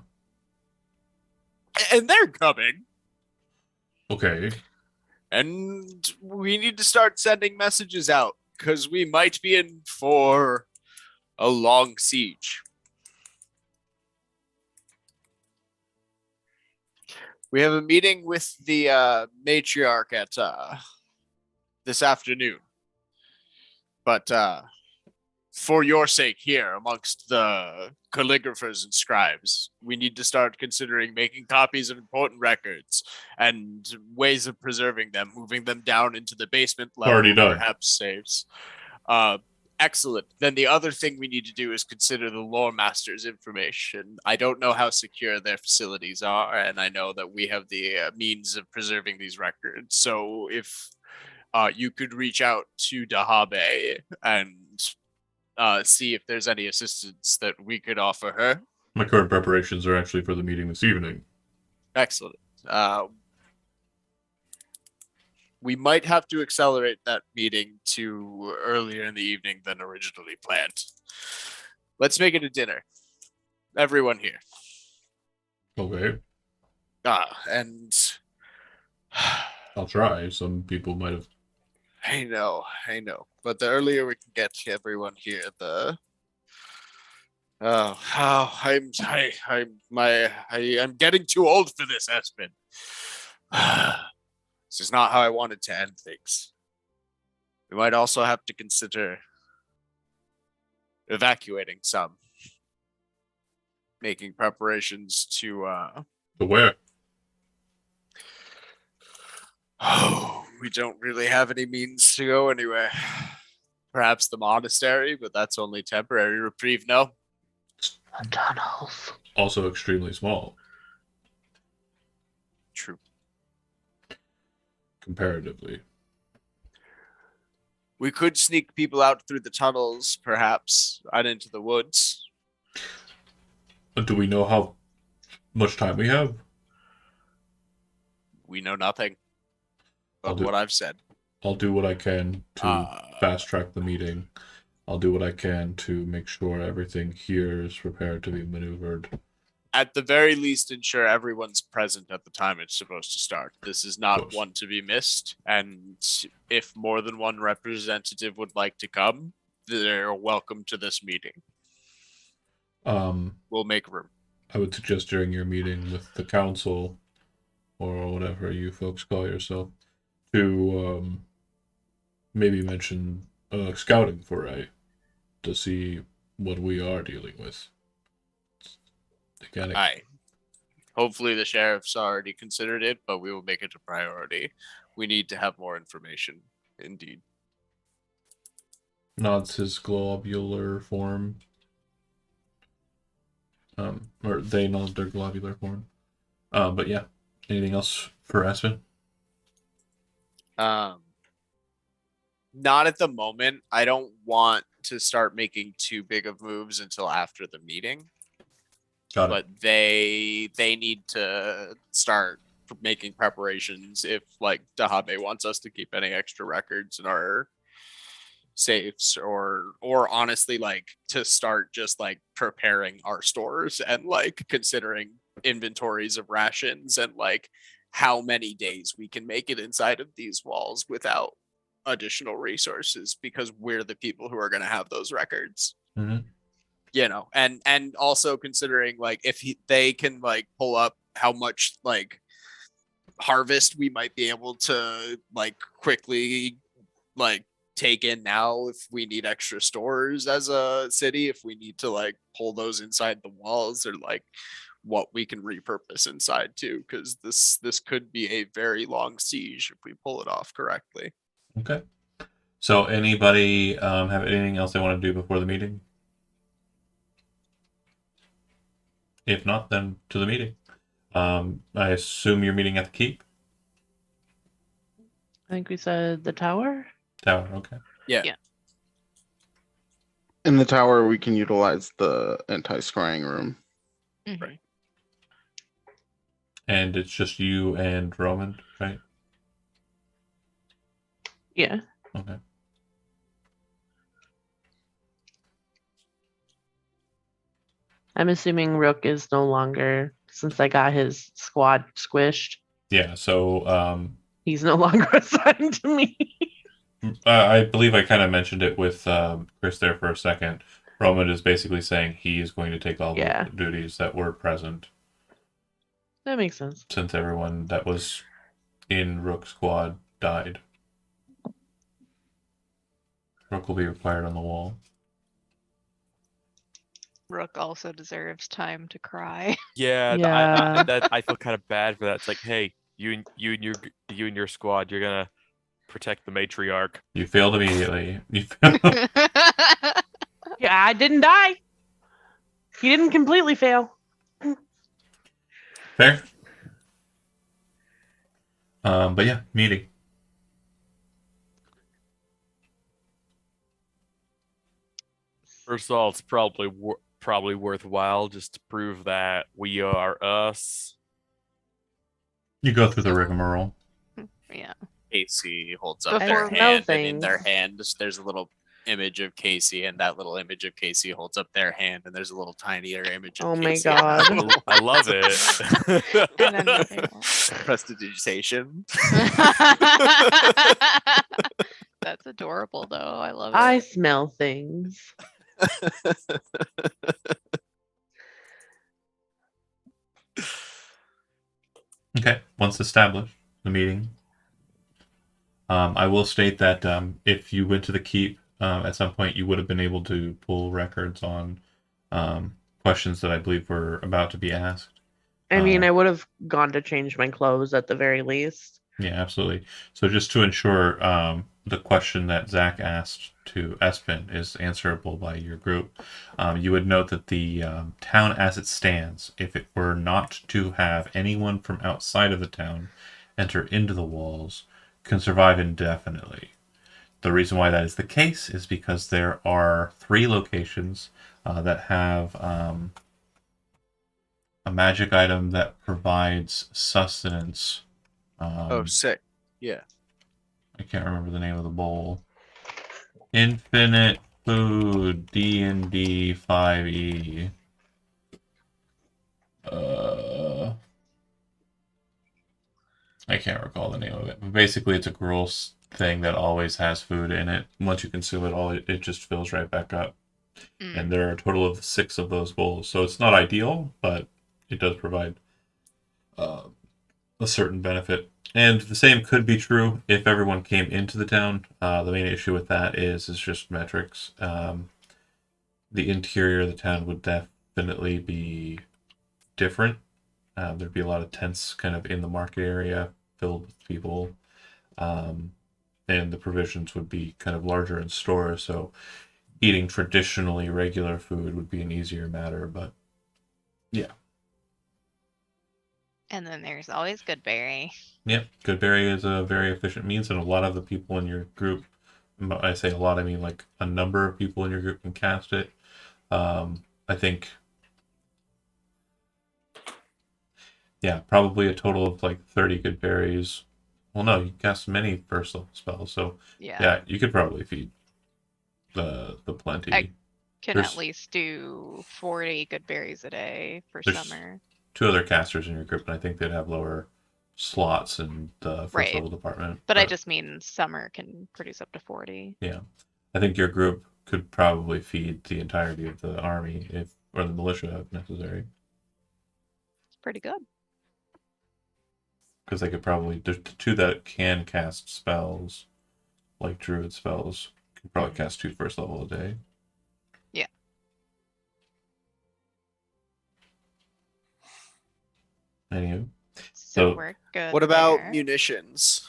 And they're coming. Okay. And we need to start sending messages out because we might be in for a long siege. We have a meeting with the matriarch at this afternoon. But for your sake here, amongst the calligraphers and scribes, we need to start considering making copies of important records and ways of preserving them, moving them down into the basement level, Already done. perhaps saves. Excellent. Then the other thing we need to do is consider the lore master's information. I don't know how secure their facilities are, and I know that we have the means of preserving these records. So if you could reach out to Dahabe and see if there's any assistance that we could offer her. My current preparations are actually for the meeting this evening. Excellent. We might have to accelerate that meeting to earlier in the evening than originally planned. Let's make it a dinner. Everyone here. Okay. And I'll try. Some people might have. I know. But the earlier we can get everyone here, I'm getting too old for this, Espen. This is not how I wanted to end things. We might also have to consider evacuating some, making preparations to To where? Oh, we don't really have any means to go anywhere. Perhaps the monastery, but that's only temporary reprieve, no? The tunnels. Also extremely small, True. comparatively. We could sneak people out through the tunnels, perhaps, out into the woods. But do we know how much time we have? We know nothing I'll but do- what I've said. I'll do what I can to fast track the meeting. I'll do what I can to make sure everything here is prepared to be maneuvered. At the very least, ensure everyone's present at the time it's supposed to start. This is not course. one to be missed, and if more than one representative would like to come, they're welcome to this meeting. We'll make room. I would suggest during your meeting with the council, or whatever you folks call yourself, to maybe mention scouting foray to see what we are dealing with. Again, Aye. Hopefully the sheriff's already considered it, but we will make it a priority. We need to have more information. Indeed. nods his globular form. Or they nod their globular form. But yeah. Anything else for Aspen? Not at the moment. I don't want to start making too big of moves until after the meeting. Got it. But they need to start making preparations if like Dahabe wants us to keep any extra records in our safes or honestly like to start just like preparing our stores and like considering inventories of rations and like how many days we can make it inside of these walls without additional resources because we're the people who are going to have those records. Mhm. You know, and also considering like if they can like pull up how much like harvest we might be able to like quickly like take in now if we need extra stores as a city, if we need to like pull those inside the walls or like what we can repurpose inside too, because this could be a very long siege if we pull it off correctly. Okay. So anybody have anything else they want to do before the meeting? If not, then to the meeting. I assume you're meeting at the keep? I think we said the tower. Tower, okay. Yeah. Yeah. In the tower, we can utilize the anti-scrying room. Mhm. Right. And it's just you and Roman, right? Yeah. Okay. I'm assuming Rook is no longer, since I got his squad squished, Yeah, so he's no longer assigned to me. I believe I kind of mentioned it with Chris there for a second. Roman is basically saying he is going to take all Yeah. the duties that were present That makes sense. since everyone that was in Rook's squad died. Rook will be required on the wall. Rook also deserves time to cry. Yeah, Yeah. I feel kind of bad for that. It's like, hey, you and your squad, you're gonna protect the matriarch. You failed immediately. You failed. Yeah, I didn't die. He didn't completely fail. Fair. But yeah, meeting. First of all, it's probably worthwhile just to prove that we are us. You go through the So- rigmarole. Yeah. Casey holds up Before their no hand, and in their things. hand, there's a little image of Casey, and that little image of Casey holds up their hand, and there's a little tinier image of Oh my Casey. God. I love it. And another one. Prestidigitation. That's adorable, though. I love I it. smell things. Okay, once established, the meeting. I will state that if you went to the keep at some point, you would have been able to pull records on questions that I believe were about to be asked. I mean, Uh, I would have gone to change my clothes at the very least. Yeah, absolutely. So just to ensure the question that Zach asked to Espen is answerable by your group, you would note that the town as it stands, if it were not to have anyone from outside of the town enter into the walls, can survive indefinitely. The reason why that is the case is because there are 3 locations that have a magic item that provides sustenance. Oh, sick. Yeah. I can't remember the name of the bowl. Infinite Food D&D 5e. I can't recall the name of it. But basically, it's a gross thing that always has food in it. Once you consume it, it just fills right back up. Mm. And there are a total of 6 of those bowls. So it's not ideal, but it does provide a certain benefit. And the same could be true if everyone came into the town. The main issue with that is just metrics. The interior of the town would definitely be different. There'd be a lot of tents kind of in the market area filled with people. And the provisions would be kind of larger in stores. So eating traditionally regular food would be an easier matter. But yeah. And then there's always Goodberry. Yep, Goodberry is a very efficient means, and a lot of the people in your group, I say a lot, I mean like a number of people in your group can cast it. I think, yeah, probably a total of like 30 Goodberries. Well, no, you cast many first level spells, so yeah, you could probably feed the plenty. I can There's- at least do 40 Goodberries a day for There's- summer. 2 other casters in your group, and I think they'd have lower slots in the first Right. level department. But I just mean summer can produce up to 40. I think your group could probably feed the entirety of the army or the militia if necessary, It's pretty good. because they could probably there's the 2 that can cast spells, like druid spells, could probably cast 2 first level a day. Yeah. Anywho, So So- we're good. What about there. munitions?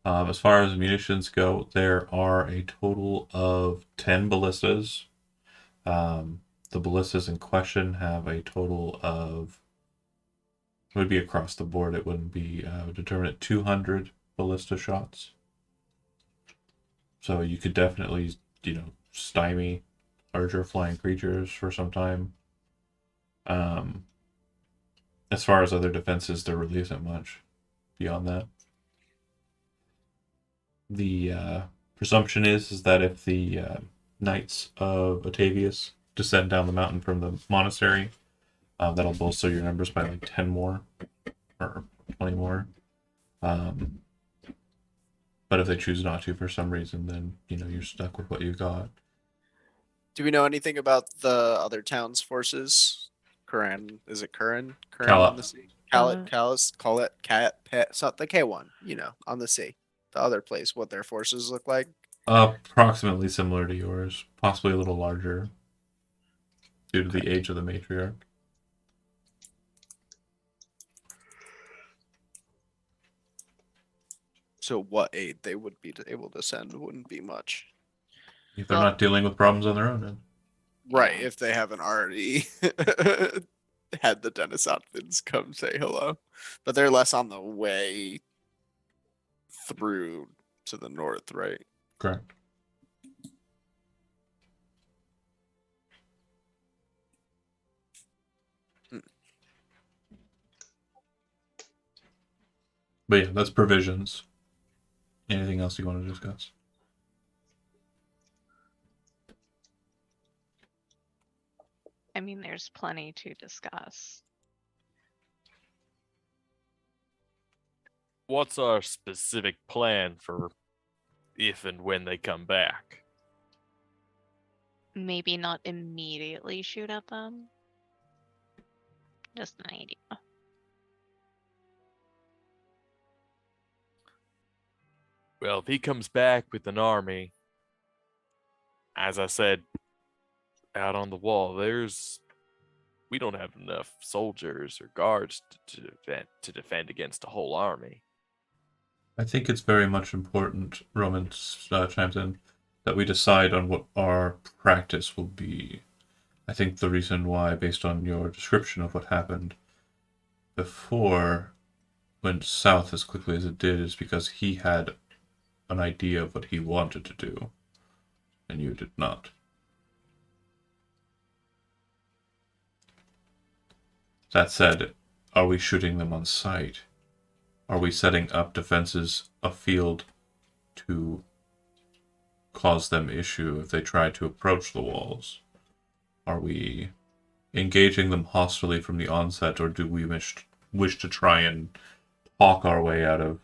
as far as munitions go, there are a total of 10 ballistas. The ballistas in question have a total of, it would be across the board, it wouldn't be determined at 200 ballista shots. So you could definitely, stymie larger flying creatures for some time. As far as other defenses, there really isn't much beyond that. The presumption is that if the Knights of Atavius descend down the mountain from the monastery, that'll bolster your numbers by like 10 more or 20 more. But if they choose not to for some reason, then you're stuck with what you got. Do we know anything about the other town's forces? Curran, is it Curran? Curran Calla. on the sea. Callus, call it Cat, Pet, so the K1, on the sea. The other place, what their forces look like. Approximately similar to yours, possibly a little larger due to the age of the matriarch. So what aid they would be able to send wouldn't be much. If they're Well- not dealing with problems on their own end. Right, Yeah. if they haven't already had the Denisothians come say hello. But they're less on the way through to the north, right? Correct. But yeah, that's provisions. Anything else you want to discuss? I mean, there's plenty to discuss. What's our specific plan for if and when they come back? Maybe not immediately shoot at them. Just an idea. Well, if he comes back with an army, as I said, out on the wall, we don't have enough soldiers or guards to defend against a whole army. I think it's very much important, Roman chimes in, that we decide on what our practice will be. I think the reason why, based on your description of what happened before, went south as quickly as it did, is because he had an idea of what he wanted to do, and you did not. That said, are we shooting them on sight? Are we setting up defenses afield to cause them issue if they try to approach the walls? Are we engaging them hostilely from the onset, or do we wish to try and talk our way out of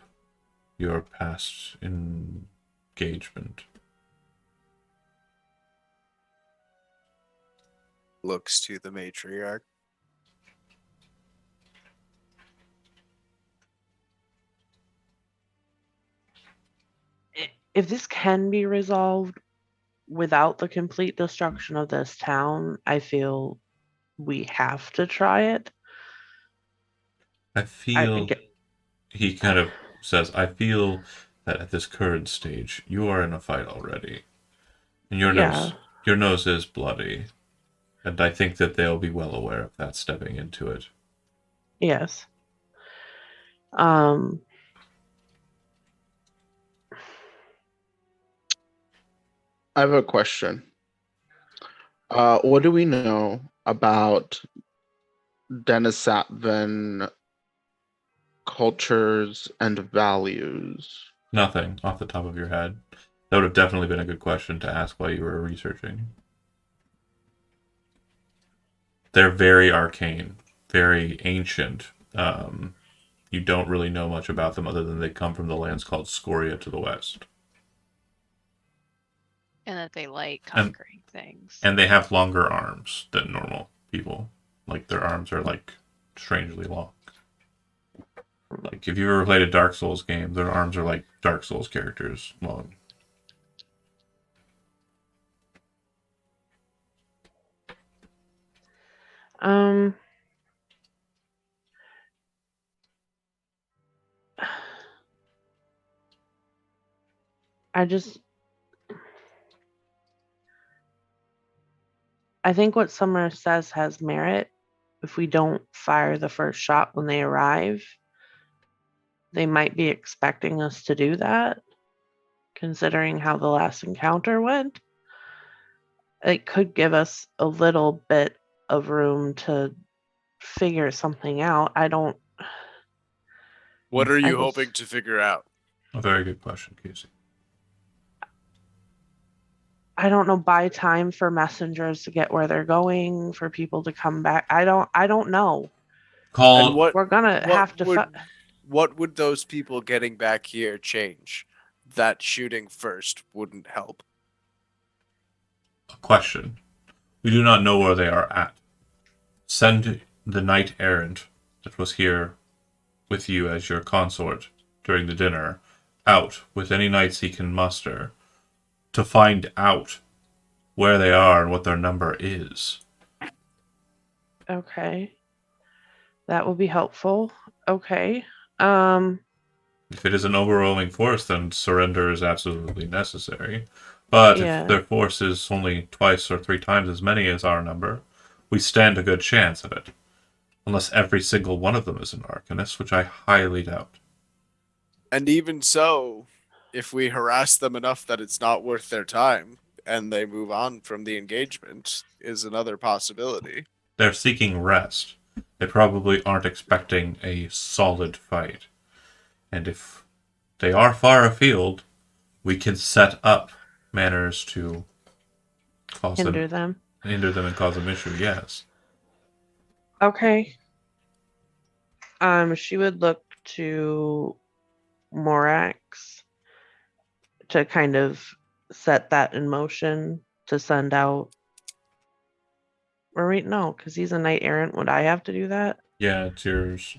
your past engagement? Looks to the matriarch. If this can be resolved without the complete destruction of this town, I feel we have to try it. I I feel think he kind of says, I feel that at this current stage, you are in a fight already. And your nose is bloody. And I think that they'll be well aware of that stepping into it. Yes. I have a question. What do we know about Denisotvan cultures and values? Nothing off the top of your head. That would have definitely been a good question to ask while you were researching. They're very arcane, very ancient. You don't really know much about them other than they come from the lands called Scoria to the west. And that they like conquering things. And they have longer arms than normal people. Like, their arms are, like, strangely long. Like, if you ever played a Dark Souls game, their arms are like Dark Souls characters long. I think what Summer says has merit. If we don't fire the first shot when they arrive, they might be expecting us to do that, considering how the last encounter went. it could give us a little bit of room to figure something out. I don't. What are I you just- hoping to figure out? A very good question, Casey. I don't know. Buy time for messengers to get where they're going, for people to come back. I don't know. Call. And what We're gonna what have to. would what would those people getting back here change? That shooting first wouldn't help. A question. We do not know where they are at. Send the knight errant that was here with you as your consort during the dinner out with any knights he can muster to find out where they are and what their number is. Okay. That will be helpful. Okay. If it is an overwhelming force, then surrender is absolutely necessary. But Yeah. if their force is only twice or three times as many as our number, we stand a good chance of it. Unless every single one of them is an Arcanist, which I highly doubt. And even so, if we harass them enough that it's not worth their time and they move on from the engagement, is another possibility. They're seeking rest. They probably aren't expecting a solid fight. And if they are far afield, we can set up manners to cause Hinder them. hinder them and cause them issue, yes. Okay. She would look to Morax to kind of set that in motion to send out. Or wait, no, because he's a knight errant. Would I have to do that? Yeah, it's yours.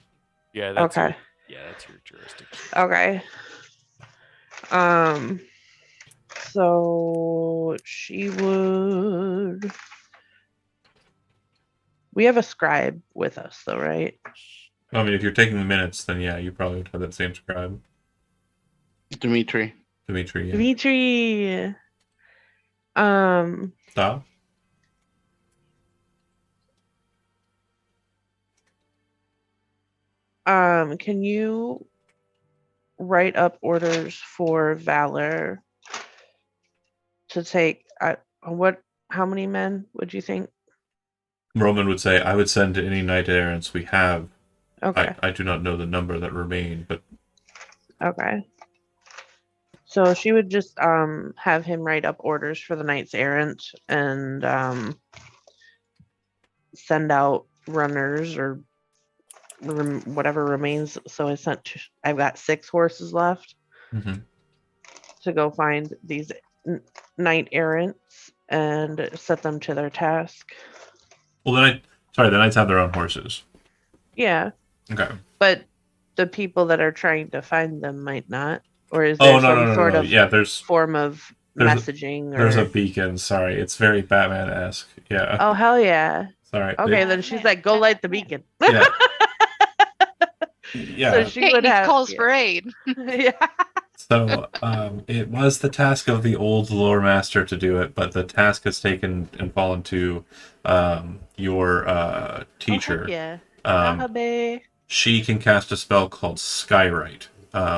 Yeah, that's Okay. that's your jurisdiction. Okay. So she would. We have a scribe with us, though, right? I mean, if you're taking the minutes, then yeah, you probably would have that same scribe. Dimitri. Dimitri, yeah. Dimitri. Stop. Can you write up orders for Valor to take how many men would you think? Roman would say, I would send any knight errants we have. Okay. I do not know the number that remain, but Okay. So she would just have him write up orders for the knights errant and send out runners or whatever remains. So I've got 6 horses left to go find these knight errants and set them to their task. well, the knights have their own horses. Yeah, Okay. but the people that are trying to find them might not. Or is there some sort of Yeah, there's form of there's messaging? there's or... a beacon. Sorry, it's very Batman-esque. Yeah. Oh, hell yeah. Sorry. Okay, then she's like, go light the beacon. Yeah. Yeah. So she would Katniss have. calls yeah. for aid. Yeah. So it was the task of the old lore master to do it, but the task has taken and fallen to your teacher. Oh, yeah. Um, Dahabe. she can cast a spell called Skywrite,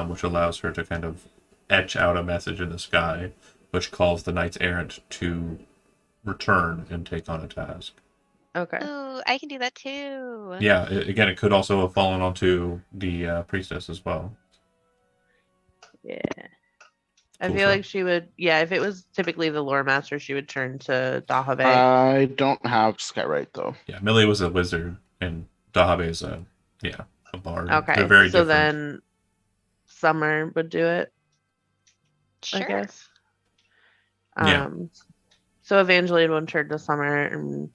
which allows her to kind of etch out a message in the sky, which calls the knights errant to return and take on a task. Okay. Ooh, I can do that too. Yeah, again, it could also have fallen onto the priestess as well. Yeah. I Cool feel show. like she would. Yeah, if it was typically the lore master, she would turn to Dahabe. I don't have Skywrite though. Yeah, Millie was a wizard, and Dahabe is a bard. okay. They're very so different. then Summer would do it, Sure. I guess. Yeah. So Evangeline would turn to Summer and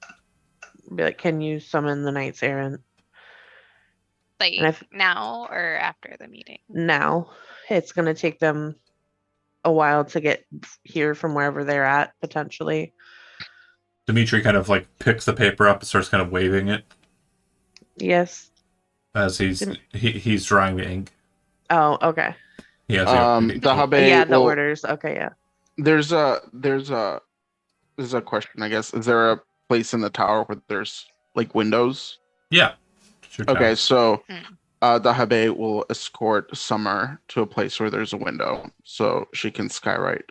be like, "Can you summon the knights errant Like And if- now or after the meeting? now?" It's gonna take them a while to get here from wherever they're at, potentially. Dimitri kind of like picks the paper up and starts kind of waving it Yes. as he's drying the ink. Oh, okay. He has Dahabe. Yeah, the will- orders. Okay, yeah. There's a question, I guess. Is there a place in the tower where there's like windows? yeah. It's your Okay, task. so Hmm. Dahabe will escort Summer to a place where there's a window, so she can skywrite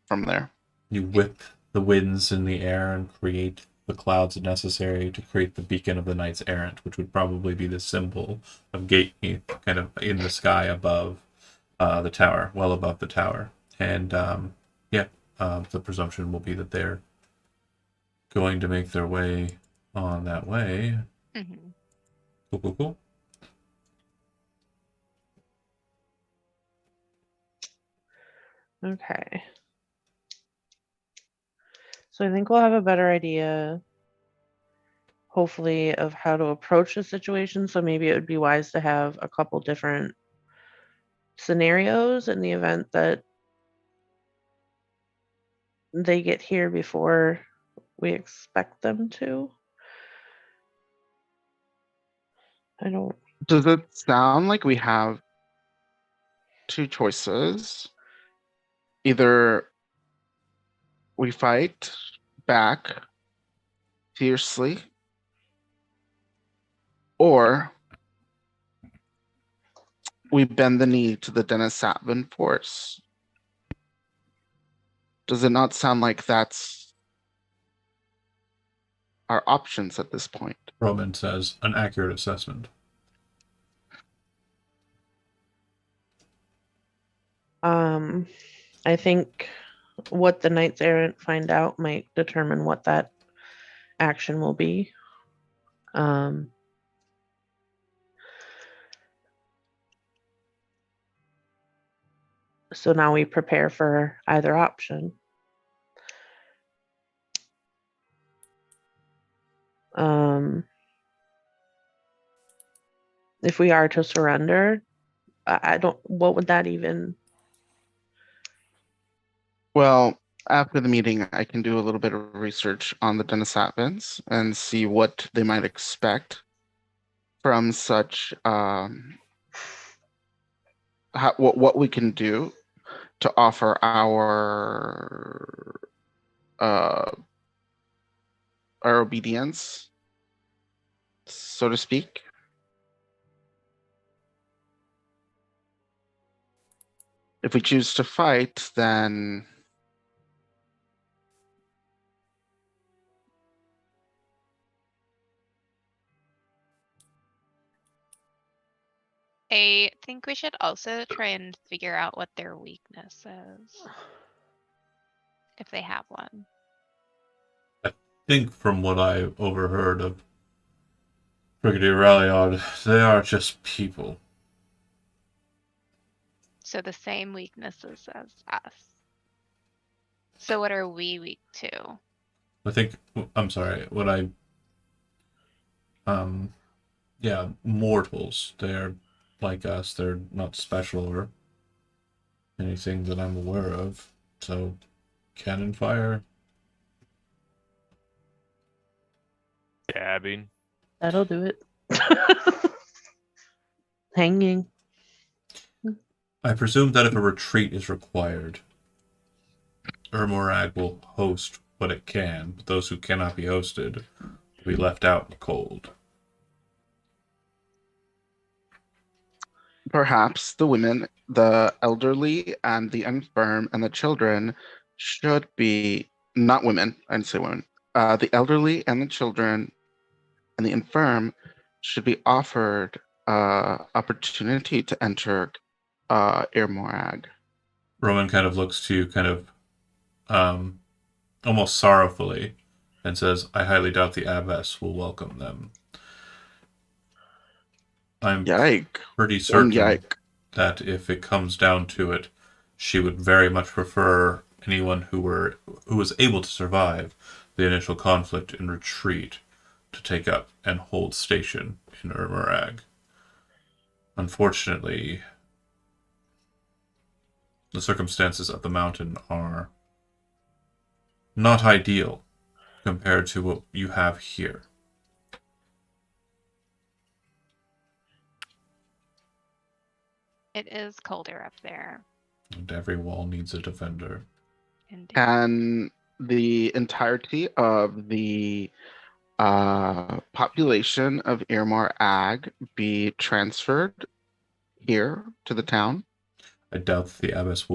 from there. You whip the winds in the air and create the clouds necessary to create the beacon of the Knights Errant, which would probably be the symbol of Gateheath, kind of in the sky above the tower, well above the tower. And the presumption will be that they're going to make their way on that way. Hmm. Cool. Okay. So I think we'll have a better idea, hopefully, of how to approach the situation. So maybe it would be wise to have a couple different scenarios in the event that they get here before we expect them to. I don't. Does it sound like we have two choices? Either we fight back fiercely, or we bend the knee to the Denisatvan force. Does it not sound like that's our options at this point? Roman says, an accurate assessment. I think what the Knights Errant find out might determine what that action will be. So now we prepare for either option. If we are to surrender, I don't. What would that even? Well, after the meeting, I can do a little bit of research on the Denisatvans and see what they might expect from such what we can do to offer our obedience, so to speak. If we choose to fight, then I think we should also try and figure out what their weakness is. If they have one. I think from what I overheard of Brigadier Ralliard, they are just people. So the same weaknesses as us. So what are we weak to? I think, I'm sorry, what I, mortals. They're like us. They're not special or anything that I'm aware of. So, cannon fire. Dabbing. That'll do it. Hanging. I presume that if a retreat is required, Ermorag will host what it can, but those who cannot be hosted will be left out in the cold. perhaps the women, the elderly, and the infirm, and the children should be not women. I didn't say women. The elderly and the children and the infirm should be offered opportunity to enter Irmorag. Roman kind of looks to you, kind of almost sorrowfully, and says, I highly doubt the abbess will welcome them. I'm Yike. pretty certain Yike. that if it comes down to it, she would very much prefer anyone who was able to survive the initial conflict and retreat to take up and hold station in Urmurag. Unfortunately, the circumstances of the mountain are not ideal compared to what you have here. It is colder up there. And every wall needs a defender. Indeed. Can the entirety of the population of Irmar Ag be transferred here to the town? I doubt the abbess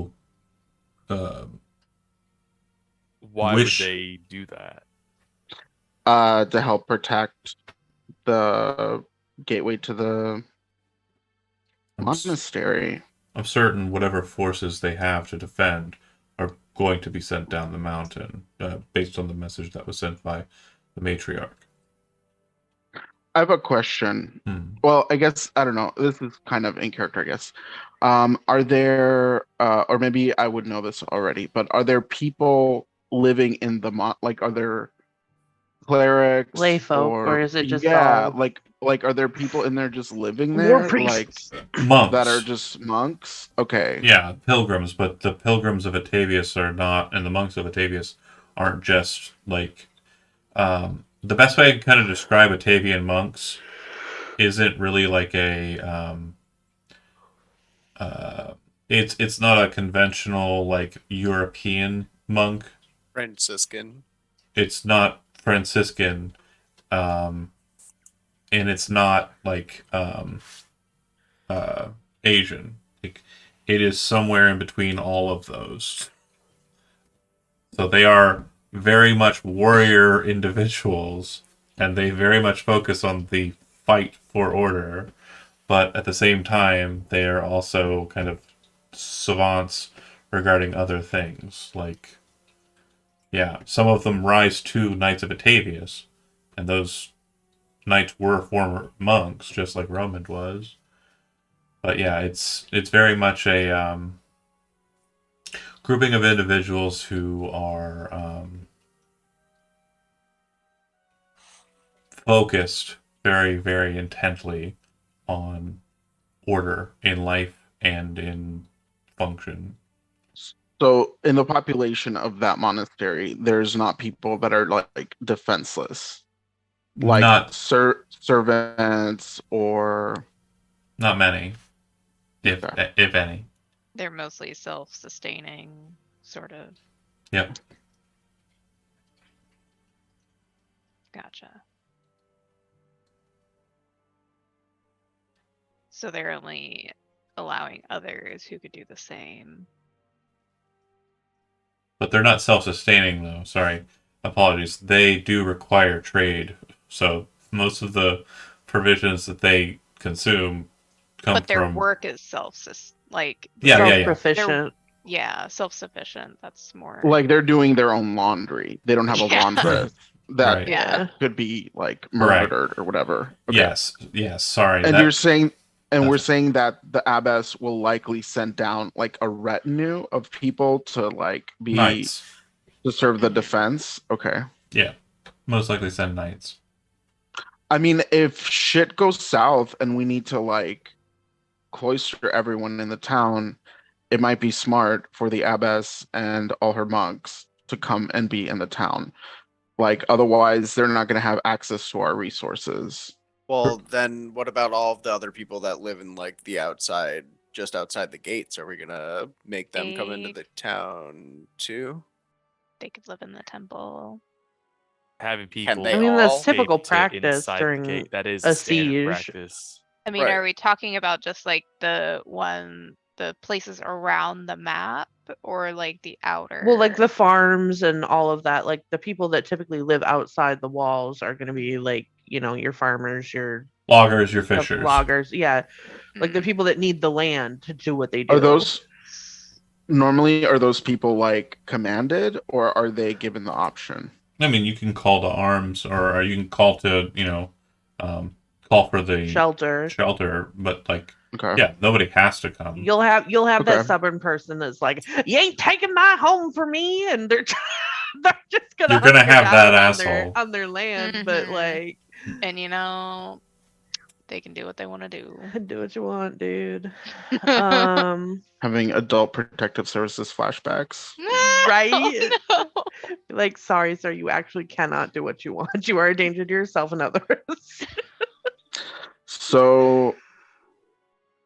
Why Wish- would they do that? To help protect the gateway to the I'm, s- monastery. I'm certain whatever forces they have to defend are going to be sent down the mountain, based on the message that was sent by the matriarch. I have a question. Hmm. Well, I guess I don't know. This is kind of in character, I guess. Are there, or maybe I would know this already, but are there people living in the like, are there clerics Lay folk, or is it just yeah, all like, are there people in there just living war there, like priests? Monks. that are just monks? Okay. Yeah, pilgrims, but the pilgrims of Atavius are not, and the monks of Atavius aren't just like. The best way I can kind of describe Atavian monks isn't really like a. It's not a conventional like European monk. Franciscan. It's not Franciscan, um, and it's not like Asian. Like, it is somewhere in between all of those. So they are very much warrior individuals, and they very much focus on the fight for order. But at the same time, they are also kind of savants regarding other things. Like, yeah, some of them rise to Knights of Atavius, and those knights were former monks, just like Romand was. But yeah, it's very much a grouping of individuals who are focused very, very intently on order in life and in function. So in the population of that monastery, there's not people that are like defenseless, like Not servants or not many, if Okay. if any. They're mostly self-sustaining, sort of. Yep. Gotcha. So they're only allowing others who could do the same. But they're not self-sustaining though. Sorry, apologies. They do require trade, so most of the provisions that they consume come But their from. work is like Yeah, yeah, yeah. Self-proficient. yeah, self-sufficient. That's more like they're doing their own laundry. They don't have a Yeah. laundress that Right. Yeah. could be like Right. murdered or whatever. Okay. Yes, yes. Sorry. And that- you're saying, and we're that's- saying that the abbess will likely send down like a retinue of people to like be knights. to serve the Mhm. defense. Okay. Yeah, most likely send knights. I mean, if shit goes south and we need to like cloister everyone in the town, it might be smart for the abbess and all her monks to come and be in the town. Like, otherwise, they're not going to have access to our resources. Well, then what about all of the other people that live in like the outside, just outside the gates? Are we gonna make them come into They- the town too? they could live in the temple. Having people. they I mean, that's all typical escape to practice inside the during gate. That is a standard siege. practice. I mean, Right. are we talking about just like the places around the map or like the outer? Well, like the farms and all of that, like the people that typically live outside the walls are going to be like, your farmers, your Loggers, your fishers. loggers. Yeah. Like the Mm. people that need the land to do what they do. Are those people like commanded or are they given the option? I mean, you can call to arms, or you can call to, call for the shelter? shelter, but like, Okay. yeah, nobody has to come. You'll have Okay. that stubborn person that's like, you ain't taking my home for me, and they're they're just gonna You're gonna hunker have that down asshole. on their land, but Mhm. like, And they can do what they want to do. do what you want, dude. Um, Having adult protective services flashbacks. Right? Oh, no. like, sorry, sir, you actually cannot do what you want. You are a danger to yourself and others. So,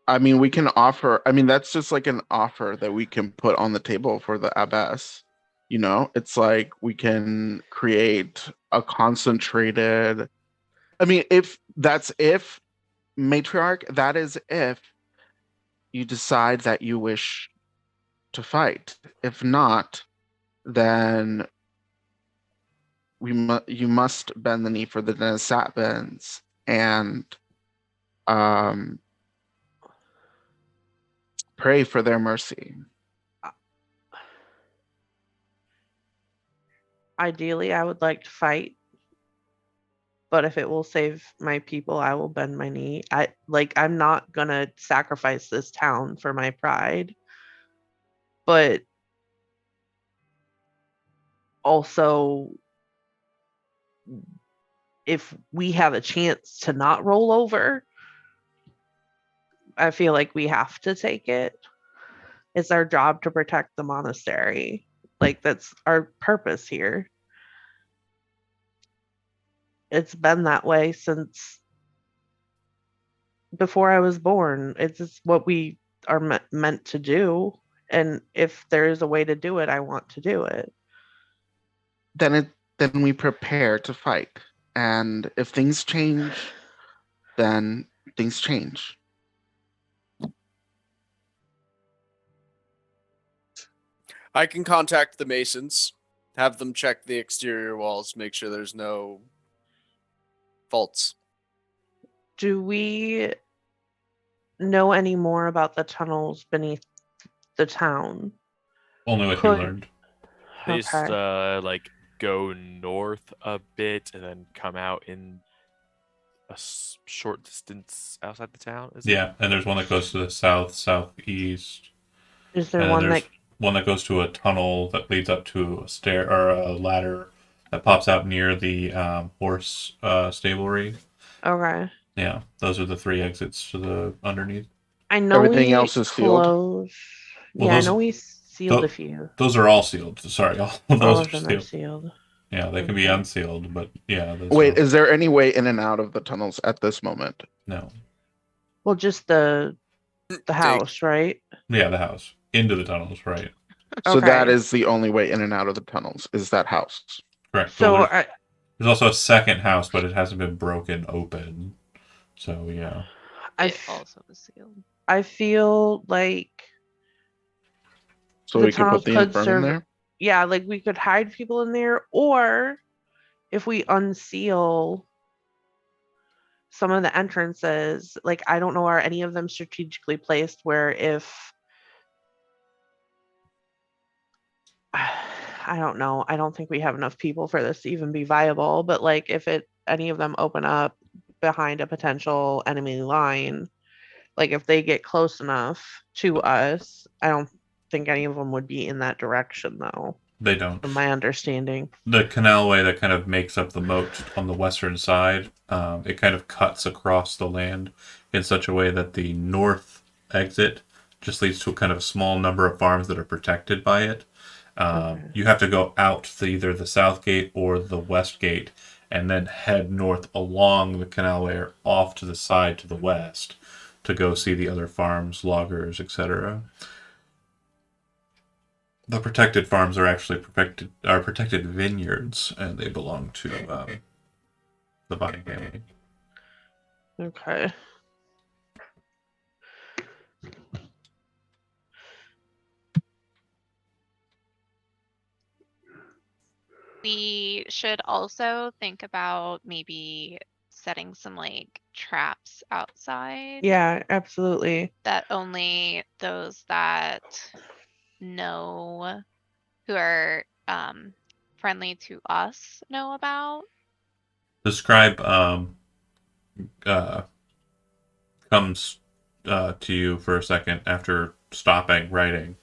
I mean, we can offer, that's just like an offer that we can put on the table for the abbess. It's like we can create a concentrated, if matriarch, that is if you decide that you wish to fight. If not, then you must bend the knee for the Nesat bends and pray for their mercy. Ideally, I would like to fight, but if it will save my people, I will bend my knee. I'm not gonna sacrifice this town for my pride, but also if we have a chance to not roll over, I feel like we have to take it. It's our job to protect the monastery. Like, that's our purpose here. It's been that way since before I was born. It's just what we are meant to do. And if there is a way to do it, I want to do it. Then we prepare to fight. And if things change, then things change. I can contact the masons, have them check the exterior walls, make sure there's no faults. Do we know any more about the tunnels beneath the town? Only what you Could- learned. They just Okay. like go north a bit and then come out in a short distance outside the town. Is it? Yeah, and there's one that goes to the south, southeast. Is there And then one there's that one that goes to a tunnel that leads up to a stair or a ladder that pops out near the horse stablery. okay? Yeah, those are the 3 exits to the underneath. I know Everything we else is sealed? closed. Well, Yeah, those- I know we sealed tho- a few. Those are all sealed. Sorry, all of All those of are them are sealed. sealed. Yeah, they can be Okay. unsealed, but yeah. Those Wait, are, is there any way in and out of the tunnels at this moment? no. Well, just the house, right? Yeah, the house into the tunnels, right? So that Okay. is the only way in and out of the tunnels, is that house. Correct. So Well, there's also a second house, but it hasn't been broken open. So yeah. It also was sealed. I feel like So The we could put tunnels the could infirm in serve- there. yeah, like we could hide people in there, or if we unseal some of the entrances, like I don't know, are any of them strategically placed where if I don't know, I don't think we have enough people for this to even be viable, but like if any of them open up behind a potential enemy line, like if they get close enough to us, I don't think any of them would be in that direction though, They don't. from my understanding. The canalway that kind of makes up the moat on the western side, it kind of cuts across the land in such a way that the north exit just leads to a kind of small number of farms that are protected by it. Okay. You have to go out to either the south gate or the west gate and then head north along the canalway or off to the side to the west to go see the other farms, loggers, etc. The protected farms are actually protected vineyards, and they belong to the Body family. Okay. We should also think about maybe setting some like traps outside Yeah, absolutely. that only those that know who are friendly to us know about. The scribe comes to you for a second after stopping writing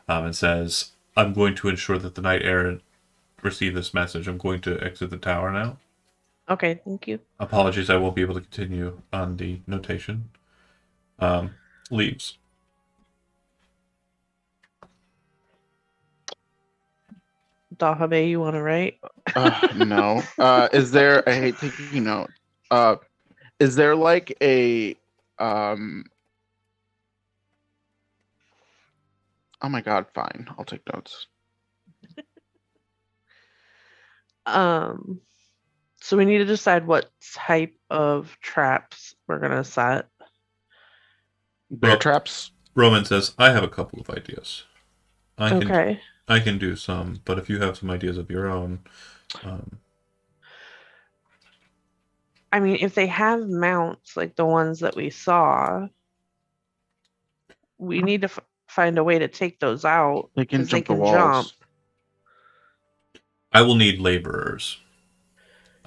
and says, "I'm going to ensure that the knight errant receive this message. I'm going to exit the tower now. Okay, thank you. Apologies, I won't be able to continue on the notation." Leaves. Dahabe, you want to write? No. Is there? I hate taking notes. Is there like a Oh my god! Fine, I'll take notes. So we need to decide what type of traps we're gonna set. Bear Well- traps. Roman says, "I have a couple of ideas. I Okay. can do some, but if you have some ideas of your own, I mean, if they have mounts like the ones that we saw, we need to find a way to take those out They can because they jump the can walls. jump. I will need laborers.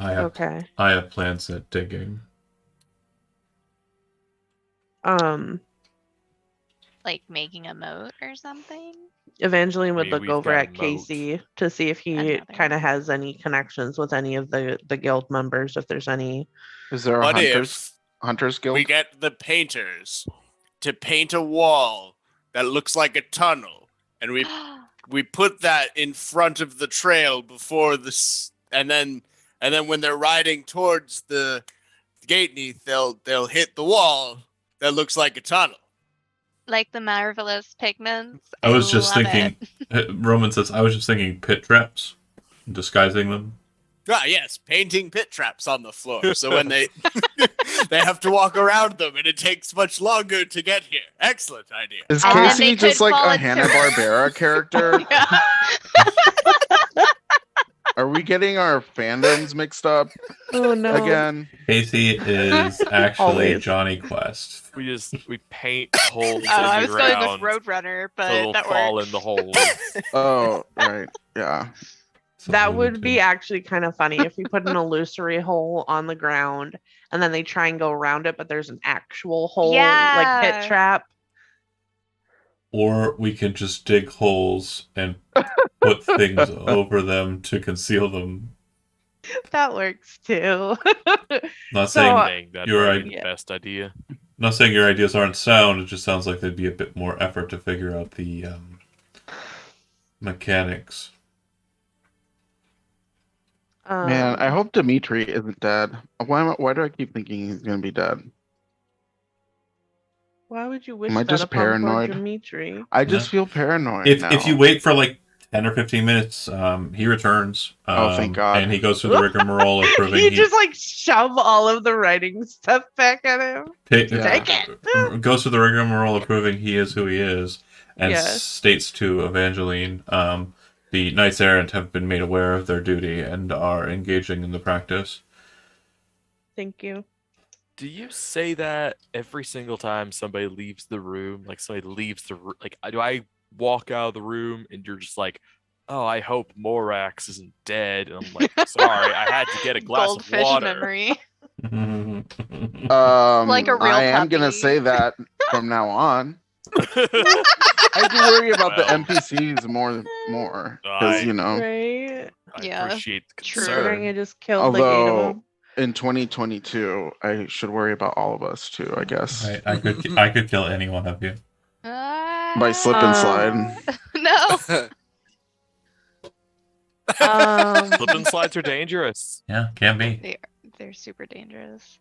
Okay. I have plans at digging. Like making a moat or something. Evangeline would mean, look we've over got a at moat. Casey to see if he Another. kind of has any connections with any of the guild members, if there's any. Is there a What hunters if guild? we get the painters to paint a wall that looks like a tunnel, and we put that in front of the trail before this, and then when they're riding towards the Gateneath, they'll hit the wall that looks like a tunnel. Like the marvelous pigments. I was just love thinking. Roman says, I was just thinking pit traps, disguising them. Ah, yes, painting pit traps on the floor, so when they they have to walk around them, and it takes much longer to get here. Excellent idea. Is And then Casey they just could like fall a into- Hanna-Barbera character? Yeah. Are we getting our fandoms mixed up Oh no! again? Casey is actually Always. Johnny Quest. We paint holes Oh, I in was the going ground with Roadrunner, but so they'll that fall works. in the holes. Oh, right. Yeah. So That we would need be to- actually kind of funny if you put an illusory hole on the ground and then they try and go around it, but there's an actual hole like Yeah. pit trap. Or we can just dig holes and put things over them to conceal them. That works too. Not So, saying Saying that you're might right. be the Yeah. best idea. not saying your ideas aren't sound. It just sounds like there'd be a bit more effort to figure out the mechanics. Man, I Um, hope Dimitri isn't dead. Why do I keep thinking he's gonna be dead? Why would you wish Am I that just upon poor paranoid? Dimitri? I just No. feel paranoid If now. you wait for like 10 or 15 minutes, he returns. Oh, thank God. And he goes through the rigmarole of proving You just like shove all of the writing stuff back at him. Yeah. Take it. goes through the rigmarole of proving he is who he is, and Yes. states to Evangeline, the Knights Errant have been made aware of their duty and are engaging in the practice. Thank you. Do you say that every single time somebody leaves the room? Like somebody leaves the room, like do I walk out of the room and you're just like, oh, I hope Morax isn't dead, and I'm like, sorry, I had to get a glass Goldfish of water. memory. Like a real I am gonna puppy. say that from now on. I do worry about the Well. NPCs more because I- Right? I Yeah, appreciate the true. Considering concern. I just killed the gate of although them. in 2022 I should worry about all of us too, I guess. I could kill any one of you. By slip and slide. No. Slip and slides are dangerous. Yeah, can be. They're super dangerous.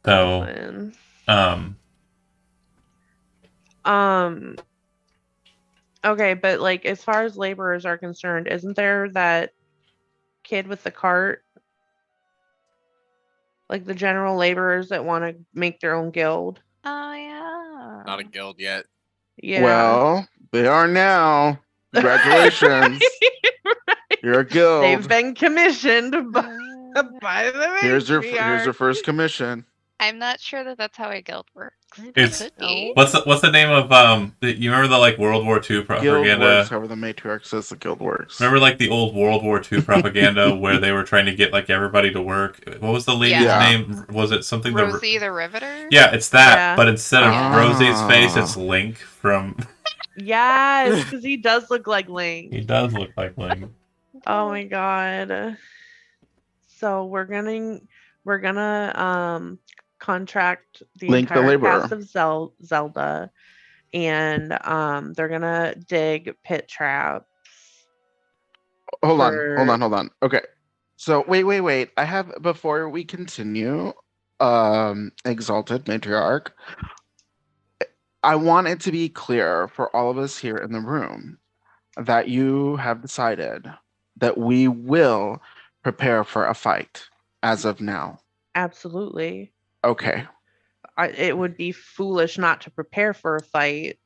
So, Listen. Okay, but like as far as laborers are concerned, isn't there that kid with the cart? Like the general laborers that want to make their own guild? Oh yeah. Not a guild yet. Yeah. Well, they are now. Congratulations. You're a guild. They've been commissioned by the Here's your matriarch. first commission. I'm not sure that that's how a guild works. It's- It could be. what's the name of you remember the like World War II Guild propaganda? works however the matriarch says the guild works. Remember like the old World War II propaganda where they were trying to get like everybody to work? What was the lady's Yeah. name? Was it something Rosie the Riveter? Yeah, it's that, Yeah. but instead of Yeah. Rosie's face, Ah. it's Link from. Yes, because he does look like Link. He does look like Link. Oh my god. So we're gonna contract the Link the entire laborer. cast of Zelda, and they're gonna dig pit traps. Hold for- on. Okay. So wait. I have, before we continue, Exalted Matriarch, I want it to be clear for all of us here in the room that you have decided that we will prepare for a fight as of now. Absolutely. Okay. It would be foolish not to prepare for a fight.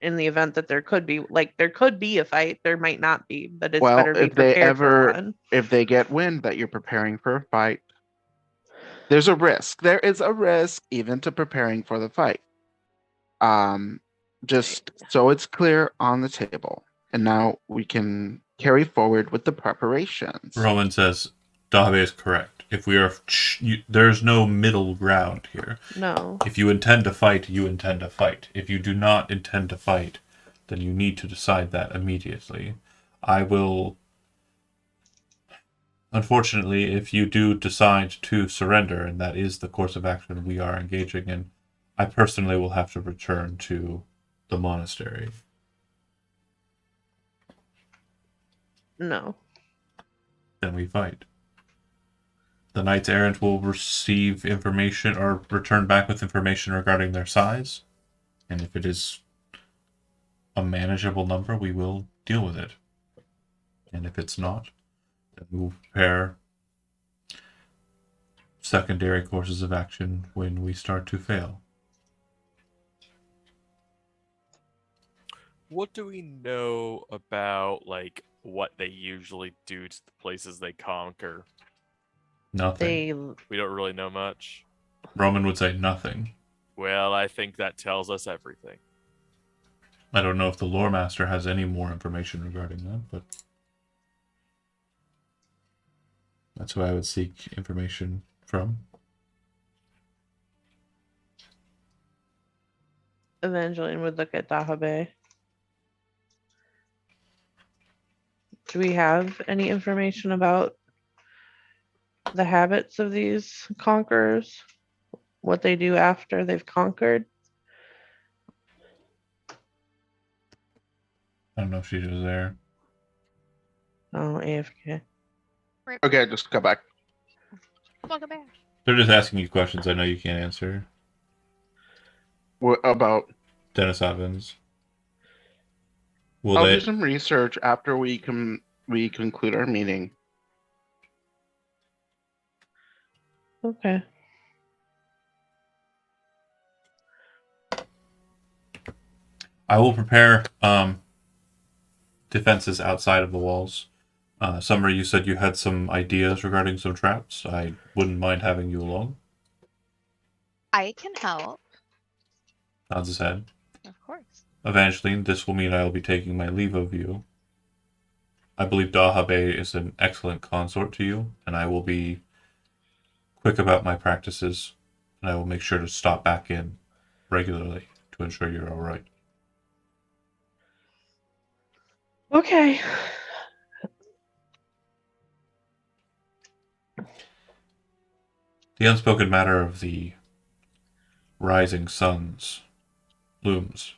in the event that there could be a fight. There might not be, but it's Well, better to be if they prepared for ever, one. if they get wind that you're preparing for a fight, there's a risk. There is a risk even to preparing for the fight. Just so it's clear on the table. And now we can carry forward with the preparations. Roman says, Dahabe is correct. If we are, there's no middle ground here. No. If you intend to fight, you intend to fight. If you do not intend to fight, then you need to decide that immediately. I will. Unfortunately, if you do decide to surrender, and that is the course of action we are engaging in, I personally will have to return to the monastery. No. Then we fight. The Knights Errant will receive information or return back with information regarding their size. And if it is a manageable number, we will deal with it. And if it's not, then we will prepare secondary courses of action when we start to fail. What do we know about, like, what they usually do to the places they conquer? Nothing. We don't really know much. Roman would say nothing. Well, I think that tells us everything. I don't know if the lore master has any more information regarding that, but that's who I would seek information from. Evangeline would look at Dahabe. Do we have any information about the habits of these conquerors? What they do after they've conquered? I don't know if she was there. Oh, AFK. Okay, just go back. Welcome back. They're just asking you questions I know you can't answer. What about? Dennis Evans. Will I'll they? do some research after we conclude our meeting. Okay. I will prepare defenses outside of the walls. Summer, you said you had some ideas regarding some traps. I wouldn't mind having you along. I can help, Nods his head. of course. Evangeline, this will mean I will be taking my leave of you. I believe Dahabe is an excellent consort to you, and I will be quick about my practices, and I will make sure to stop back in regularly to ensure you're all right. Okay. The unspoken matter of the rising suns looms.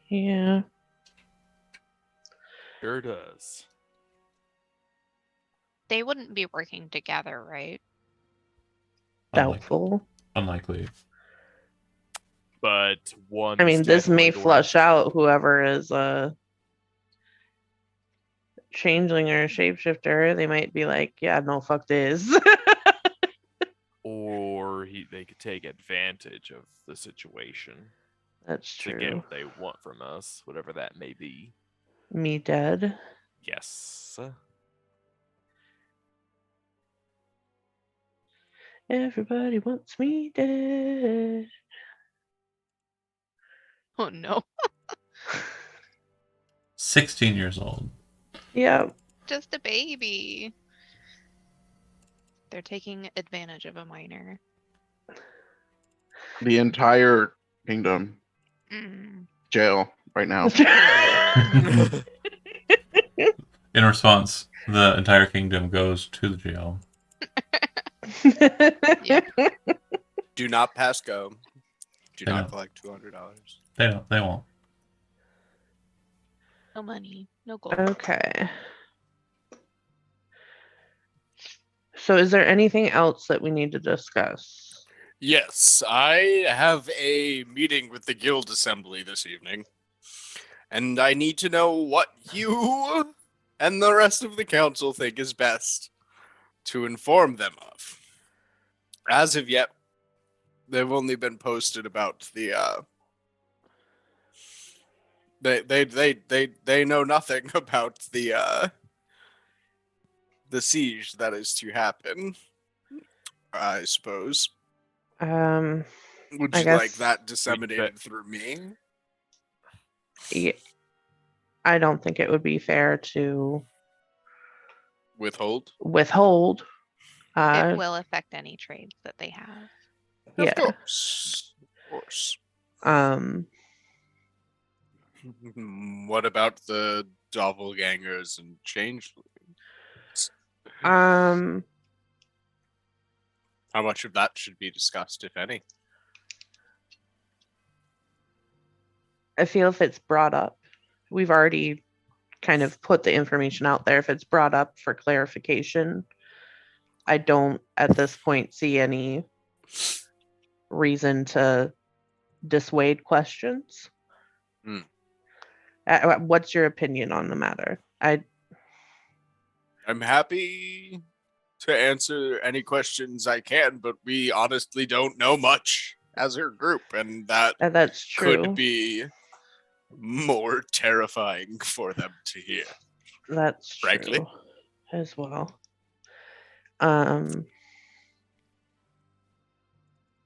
Yeah. Sure does. They wouldn't be working together, right? Doubtful. Unlikely. But one. I mean, this may definitely flush out whoever is a changeling or a shapeshifter. They might be like, yeah, no, fuck this. Or they could take advantage of the situation That's to get true. what they want from us, whatever that may be. Me dead. Yes. Everybody wants me dead. Oh no. 16 years old. Yeah. Just a baby. They're taking advantage of a minor. The entire kingdom Mm. jail right now. In response, the entire kingdom goes to the jail. Do not pass go. Do I not know. collect $200. They won't. No money, no gold. Okay. So is there anything else that we need to discuss? Yes, I have a meeting with the guild assembly this evening. And I need to know what you and the rest of the council think is best to inform them of. As of yet, They've only been posted about the they know nothing about the siege that is to happen, I suppose. Would I you guess like that disseminated through me? yeah, I don't think it would be fair to Withhold? withhold. It will affect any trades that they have. Yeah. Of course. Of course. What about the doppelgangers and changelings? Um, How much of that should be discussed, if any? I feel if it's brought up, we've already kind of put the information out there. If it's brought up for clarification, I don't at this point see any reason to dissuade questions. Hmm. What's your opinion on the matter? I'm happy to answer any questions I can, but we honestly don't know much as a group, and that That's true. could be more terrifying for them to hear. That's frankly. true as well.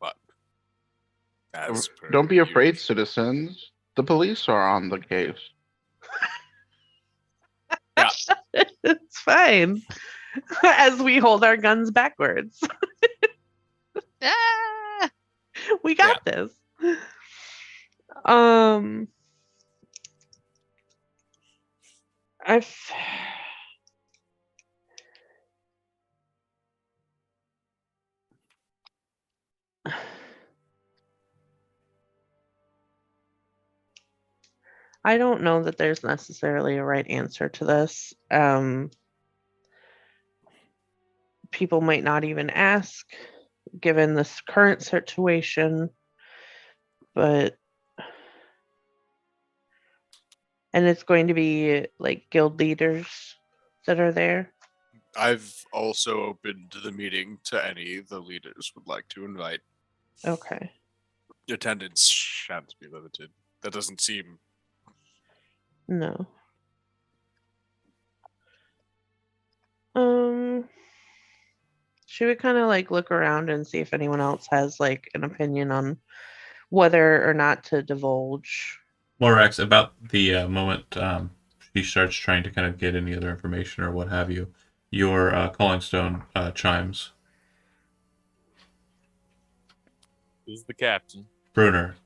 But as per Don't be afraid, usual- citizens. The police are on the case. It's fine. As we hold our guns backwards. Ah! We got this. I've I don't know that there's necessarily a right answer to this. People might not even ask given this current situation, but and it's going to be like guild leaders that are there. I've also opened the meeting to any the leaders would like to invite. Okay. Attendance shan't be limited. That doesn't seem No. Should we kind of like look around and see if anyone else has like an opinion on whether or not to divulge? Lorax, about the moment she starts trying to kind of get any other information or what have you, your calling stone chimes. This is the captain. Bruner,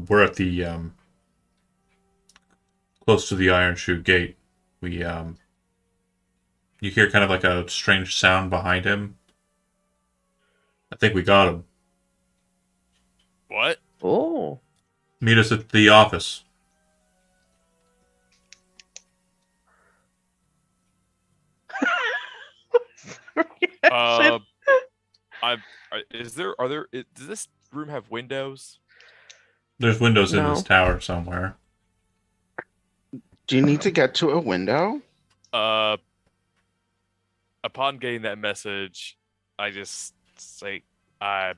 we're at the close to the Iron Shoe gate. We you hear kind of like a strange sound behind him. I think we got him. What? Oh. Meet us at the office. Does this room have windows? There's windows in No. this tower somewhere. Do you need to get to a window? Upon getting that message, I just say I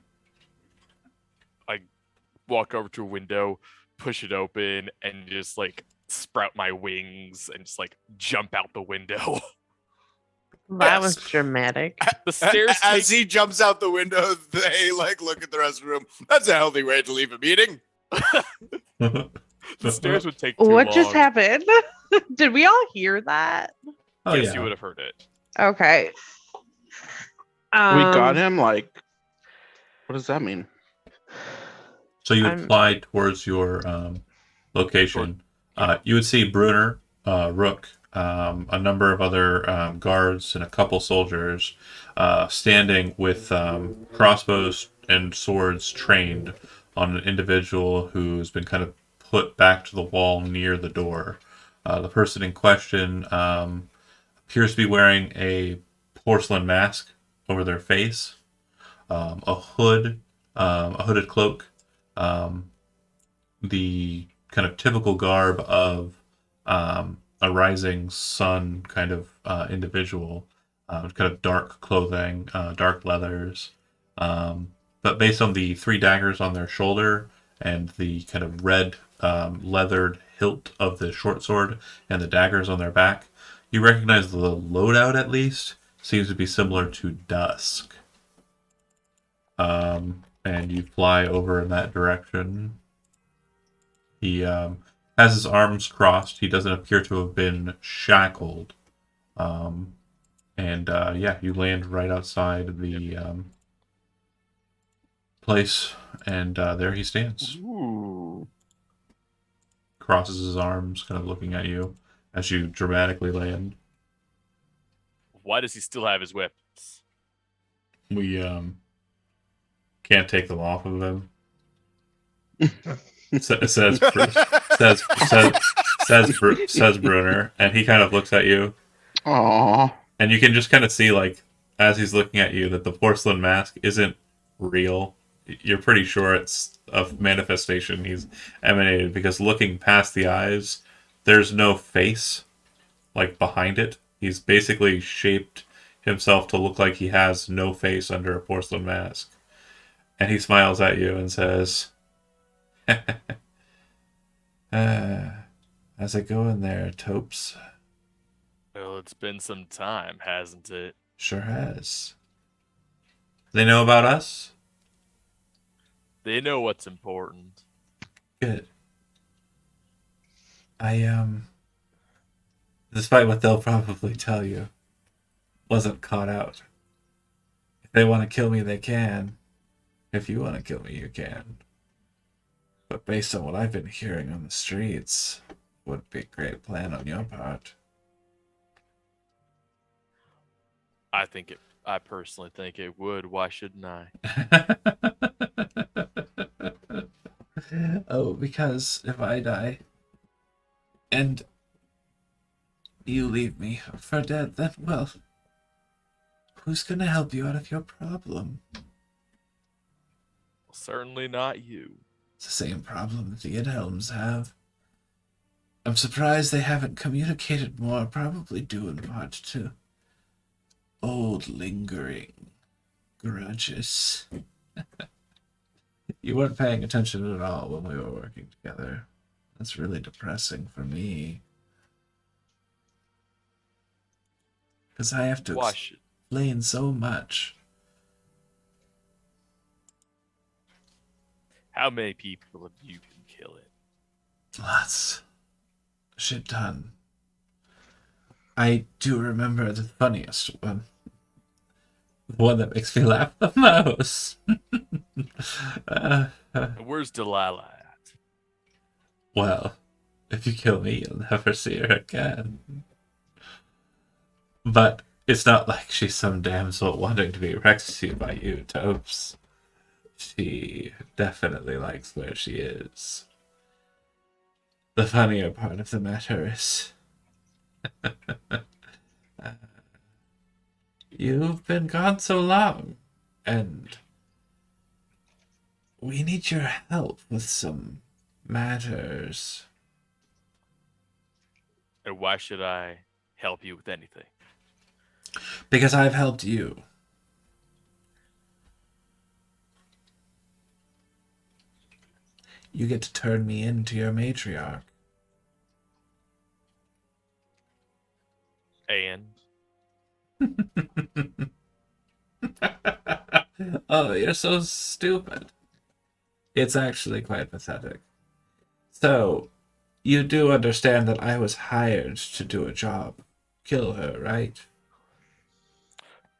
walk over to a window, push it open, and just like sprout my wings and just like jump out the window. That was Yes. dramatic. The stairs as take he jumps out the window, they like look at the rest of the room. That's a healthy way to leave a meeting. the stairs would take too What long. just happened? Did we all hear that? Oh Yes, yeah. you would have heard it. Okay. We got Um, him. Like, what does that mean? So you I'm- would fly towards your location. You would see Bruner, Rook, a number of other guards, and a couple soldiers standing with crossbows and swords trained on an individual who's been kind of put back to the wall near the door. The person in question appears to be wearing a porcelain mask over their face, a hood, a hooded cloak, the kind of typical garb of a rising sun kind of individual, kind of dark clothing, dark leathers, but based on the 3 daggers on their shoulder and the kind of red leathered hilt of the short sword and the daggers on their back, you recognize the loadout at least seems to be similar to Dusk. And you fly over in that direction. He has his arms crossed. He doesn't appear to have been shackled. Yeah, you land right outside the place, and there he stands. Ooh. Crosses his arms, kind of looking at you as you dramatically land. Why does he still have his weapons? We can't take them off of him. Says Bruner, and he kind of looks at you, Aww. and you can just kind of see, like, as he's looking at you, that the porcelain mask isn't real. You're pretty sure it's a manifestation he's emanated, because looking past the eyes, there's no face, like, behind it. He's basically shaped himself to look like he has no face under a porcelain mask. And he smiles at you and says, how's it going there, Topes? Well, it's been some time, hasn't it? Sure has. They know about us? They know what's important. Good. Despite what they'll probably tell you, wasn't caught out. If they want to kill me, they can. If you want to kill me, you can. But based on what I've been hearing on the streets, would be a great plan on your part. I personally think it would. Why shouldn't I? Oh, because if I die and you leave me for dead, then, well, who's gonna help you out of your problem? Certainly not you. It's the same problem that the Edhelms have. I'm surprised they haven't communicated more, probably due in part to old lingering grudges. You weren't paying attention at all when we were working together. That's really depressing for me. Because I have to Why should explain so much. How many people have you been killing? Lots. Shit ton. I do remember the funniest one. The one that makes me laugh the most. And where's Delilah at? Well, if you kill me, you'll never see her again. But it's not like she's some damsel wanting to be rescued by you, Topes. She definitely likes where she is. The funnier part of the matter is... you've been gone so long, and we need your help with some matters. And why should I help you with anything? Because I've helped you. You get to turn me into your matriarch. And Oh, you're so stupid. It's actually quite pathetic. So, you do understand that I was hired to do a job. Kill her, right?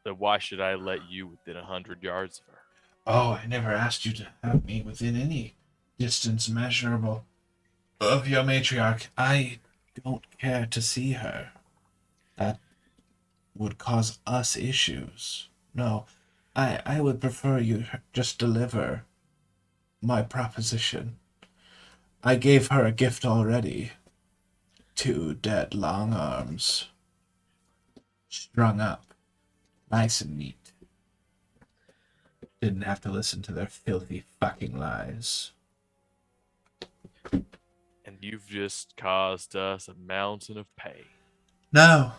then why should I let you within 100 yards of her? Oh, I never asked you to have me within any distance measurable of your matriarch. I don't care to see her. That would cause us issues. No, I would prefer you just deliver my proposition. I gave her a gift already. 2 dead long arms. Strung up. Nice and neat. Didn't have to listen to their filthy fucking lies. And you've just caused us a mountain of pain. No,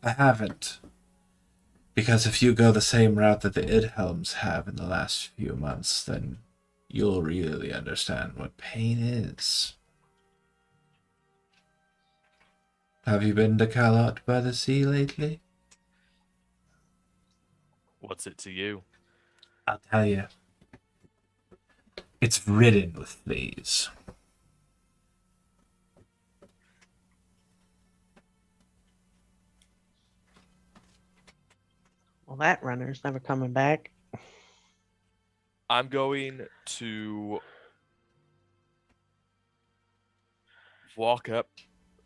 I haven't. Because if you go the same route that the Idhelms have in the last few months, then you'll really understand what pain is. Have you been to Calot by the Sea lately? What's it to you? I'll tell you. It's ridden with fleas. Well, that runner's never coming back. I'm going to walk up,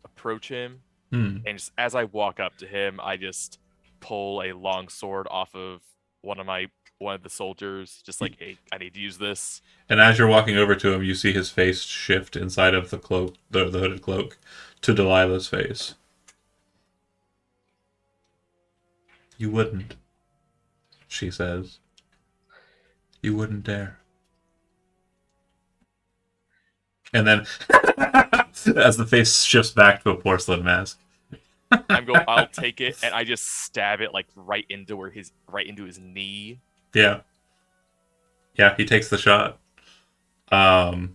approach him, and just as I walk up to him, I just pull a long sword off of one of the soldiers, just like, hey, I need to use this. And as you're walking over to him, you see his face shift inside of the cloak, the hooded cloak, to Delilah's face. You wouldn't, she says. You wouldn't dare. And then, as the face shifts back to a porcelain mask, I'll take it and I just stab it like right into his knee. Yeah. Yeah, he takes the shot. Go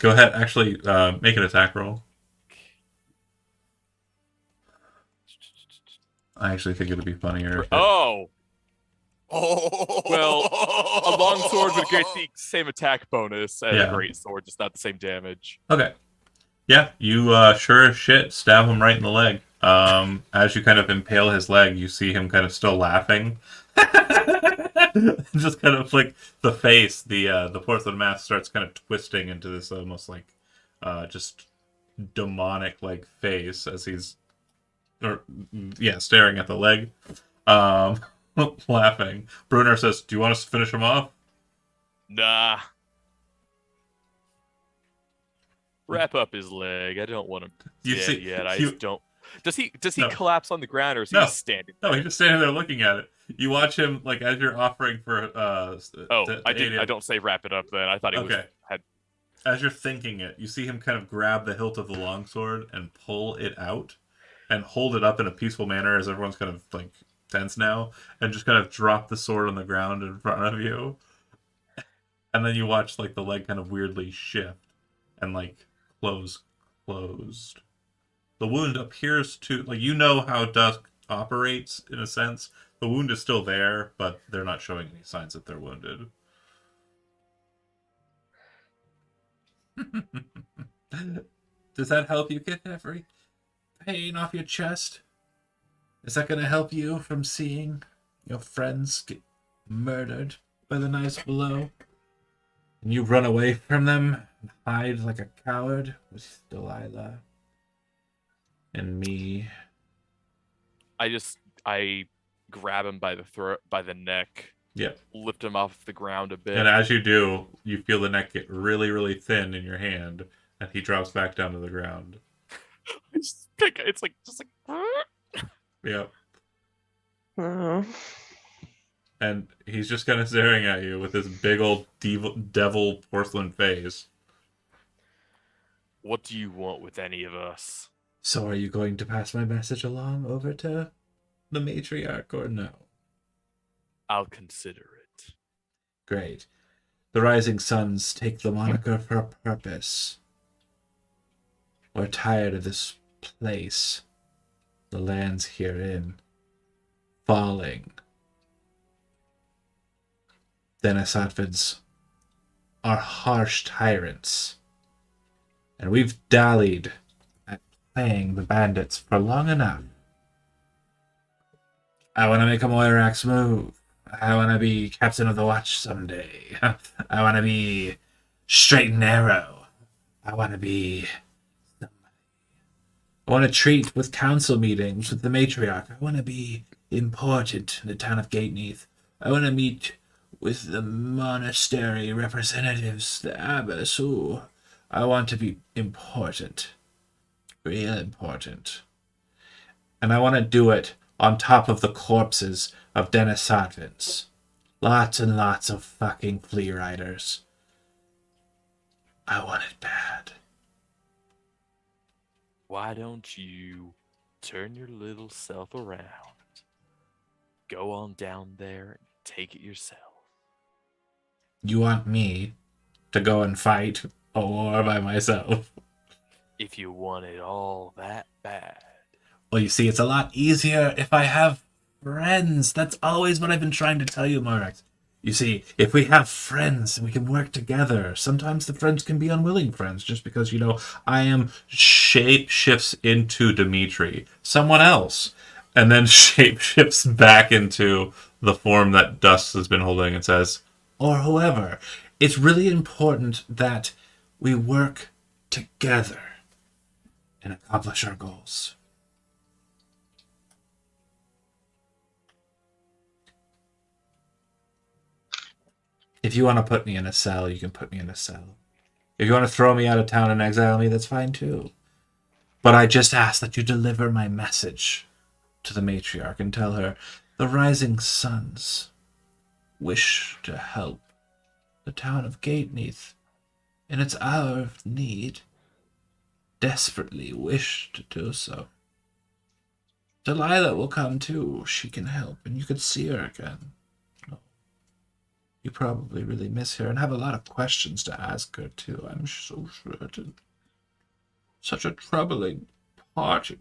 ahead, actually, make an attack roll. I actually think it'd be funnier. If Oh, Oh, well, a long sword would get the same attack bonus as Yeah. a great sword, just not the same damage. Okay. Yeah, you sure as shit stab him right in the leg. As you kind of impale his leg, you see him kind of still laughing. Just kind of like the face, the porcelain mask starts kind of twisting into this almost like just demonic like face as he's staring at the leg. Laughing. Brunner says, "Do you want us to finish him off?" Nah. Wrap up his leg. I don't want him You dead see- yet. I you- just don't. Does he No. collapse on the ground or is he No. just standing? No, he's just standing there looking at it. You watch him like as you're offering for Oh, to I aid did. him. I don't say wrap it up then. I thought he Okay. had. As you're thinking it, you see him kind of grab the hilt of the longsword and pull it out and hold it up in a peaceful manner as everyone's kind of like tense now and just kind of drop the sword on the ground in front of you. And then you watch like the leg kind of weirdly shift and like closed. The wound appears to like how Dusk operates in a sense. The wound is still there, but they're not showing any signs that they're wounded. Does that help you get every pain off your chest? Is that going to help you from seeing your friends get murdered by the knights below? And you run away from them and hide like a coward with Delilah and me. I grab him by the throat, by the neck. Yep. Lift him off the ground a bit. And as you do, you feel the neck get really, really thin in your hand, and he drops back down to the ground. It's like just like. Yep. Oh. And he's just kind of staring at you with his big old devil porcelain face. What do you want with any of us? So are you going to pass my message along over to the matriarch or no? I'll consider it. Great. The Rising Suns take the moniker for a purpose. We're tired of this place, the lands herein, falling. Denisotvids are harsh tyrants, and we've dallied at playing the bandits for long enough. I want to make a Moirax move. I want to be captain of the watch someday. I want to be straight and narrow. I want to be somebody. I want to treat with council meetings with the matriarch. I want to be important in the town of Gateneath. I want to meet with the monastery representatives, the abbess. Ooh, I want to be important. Real important. And I want to do it on top of the corpses of Denisotvids. Lots and lots of fucking flea riders. I want it bad. Why don't you turn your little self around? go on down there and take it yourself. You want me to go and fight a war by myself? If you want it all that bad. Well, you see, it's a lot easier if I have friends. That's always what I've been trying to tell you, Morax. You see, if we have friends, we can work together. Sometimes the friends can be unwilling friends, just because, I am shape-shifts into Dimitri, someone else, and then shape-shifts back into the form that Dust has been holding and says, or whoever. It's really important that we work together and accomplish our goals. If you want to put me in a cell, you can put me in a cell. If you want to throw me out of town and exile me, that's fine too. But I just ask that you deliver my message to the matriarch and tell her the rising suns wish to help the town of Gateneath in its hour of need, desperately wish to do so. Delilah will come too. She can help, and you could see her again. You probably really miss her and have a lot of questions to ask her, too. I'm so certain. Such a troubling parting.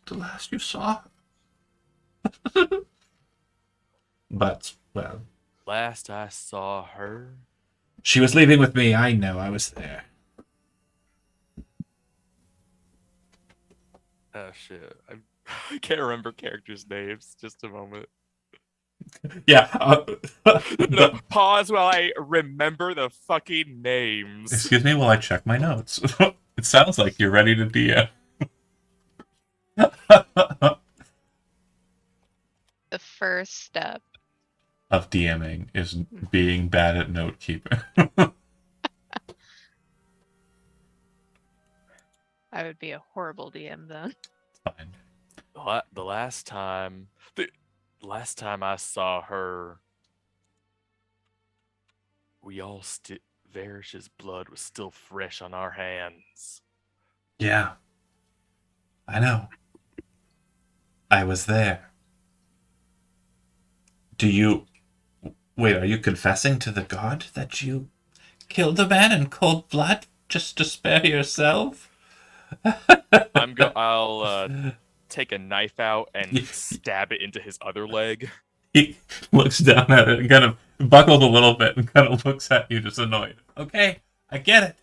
The last you saw her. But, well. Last I saw her. She was leaving with me. I know. I was there. Oh, shit. I can't remember characters' names. Just a moment. Yeah. No, pause while I remember the fucking names. Excuse me while I check my notes. It sounds like you're ready to DM. The first step. Of DMing is being bad at note keeping. I would be a horrible DM then. Fine. The last time I saw her, Varish's blood was still fresh on our hands. Yeah. I know. I was there. Wait, are you confessing to the god that you killed a man in cold blood just to spare yourself? I'll take a knife out and stab it into his other leg. He looks down at it and kind of buckled a little bit and kind of looks at you just annoyed. Okay, I get it.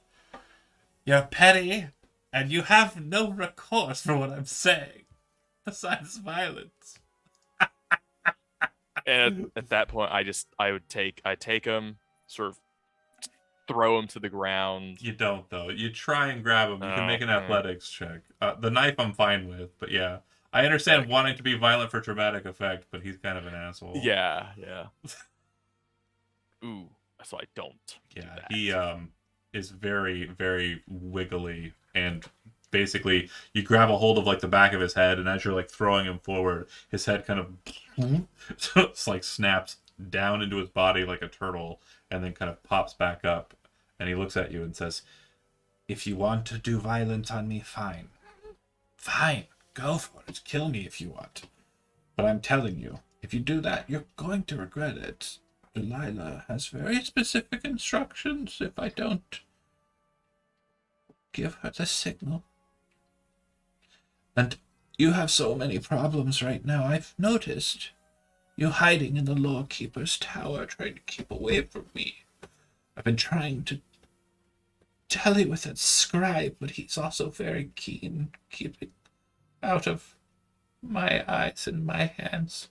You're petty, and you have no recourse for what I'm saying, besides violence. And at that point, I take him, sort of throw him to the ground. You don't, though. You try and grab him. You can make an Okay. athletics check. The knife I'm fine with, but yeah. I understand wanting to be violent for dramatic effect, but he's kind of an asshole. Yeah. Ooh, so I don't. do Yeah, that. he is very, very wiggly, and basically you grab a hold of like the back of his head, and as you're like throwing him forward, his head kind of it's like snaps down into his body like a turtle, and then kind of pops back up, and he looks at you and says, "If you want to do violence on me, fine. Fine, go for it. Kill me if you want. But I'm telling you, if you do that, you're going to regret it. Delilah has very specific instructions if I don't give her the signal. And you have so many problems right now. I've noticed you hiding in the Lawkeeper's tower, trying to keep away from me. I've been trying to tally with that scribe, but he's also very keen keeping out of my eyes and my hands.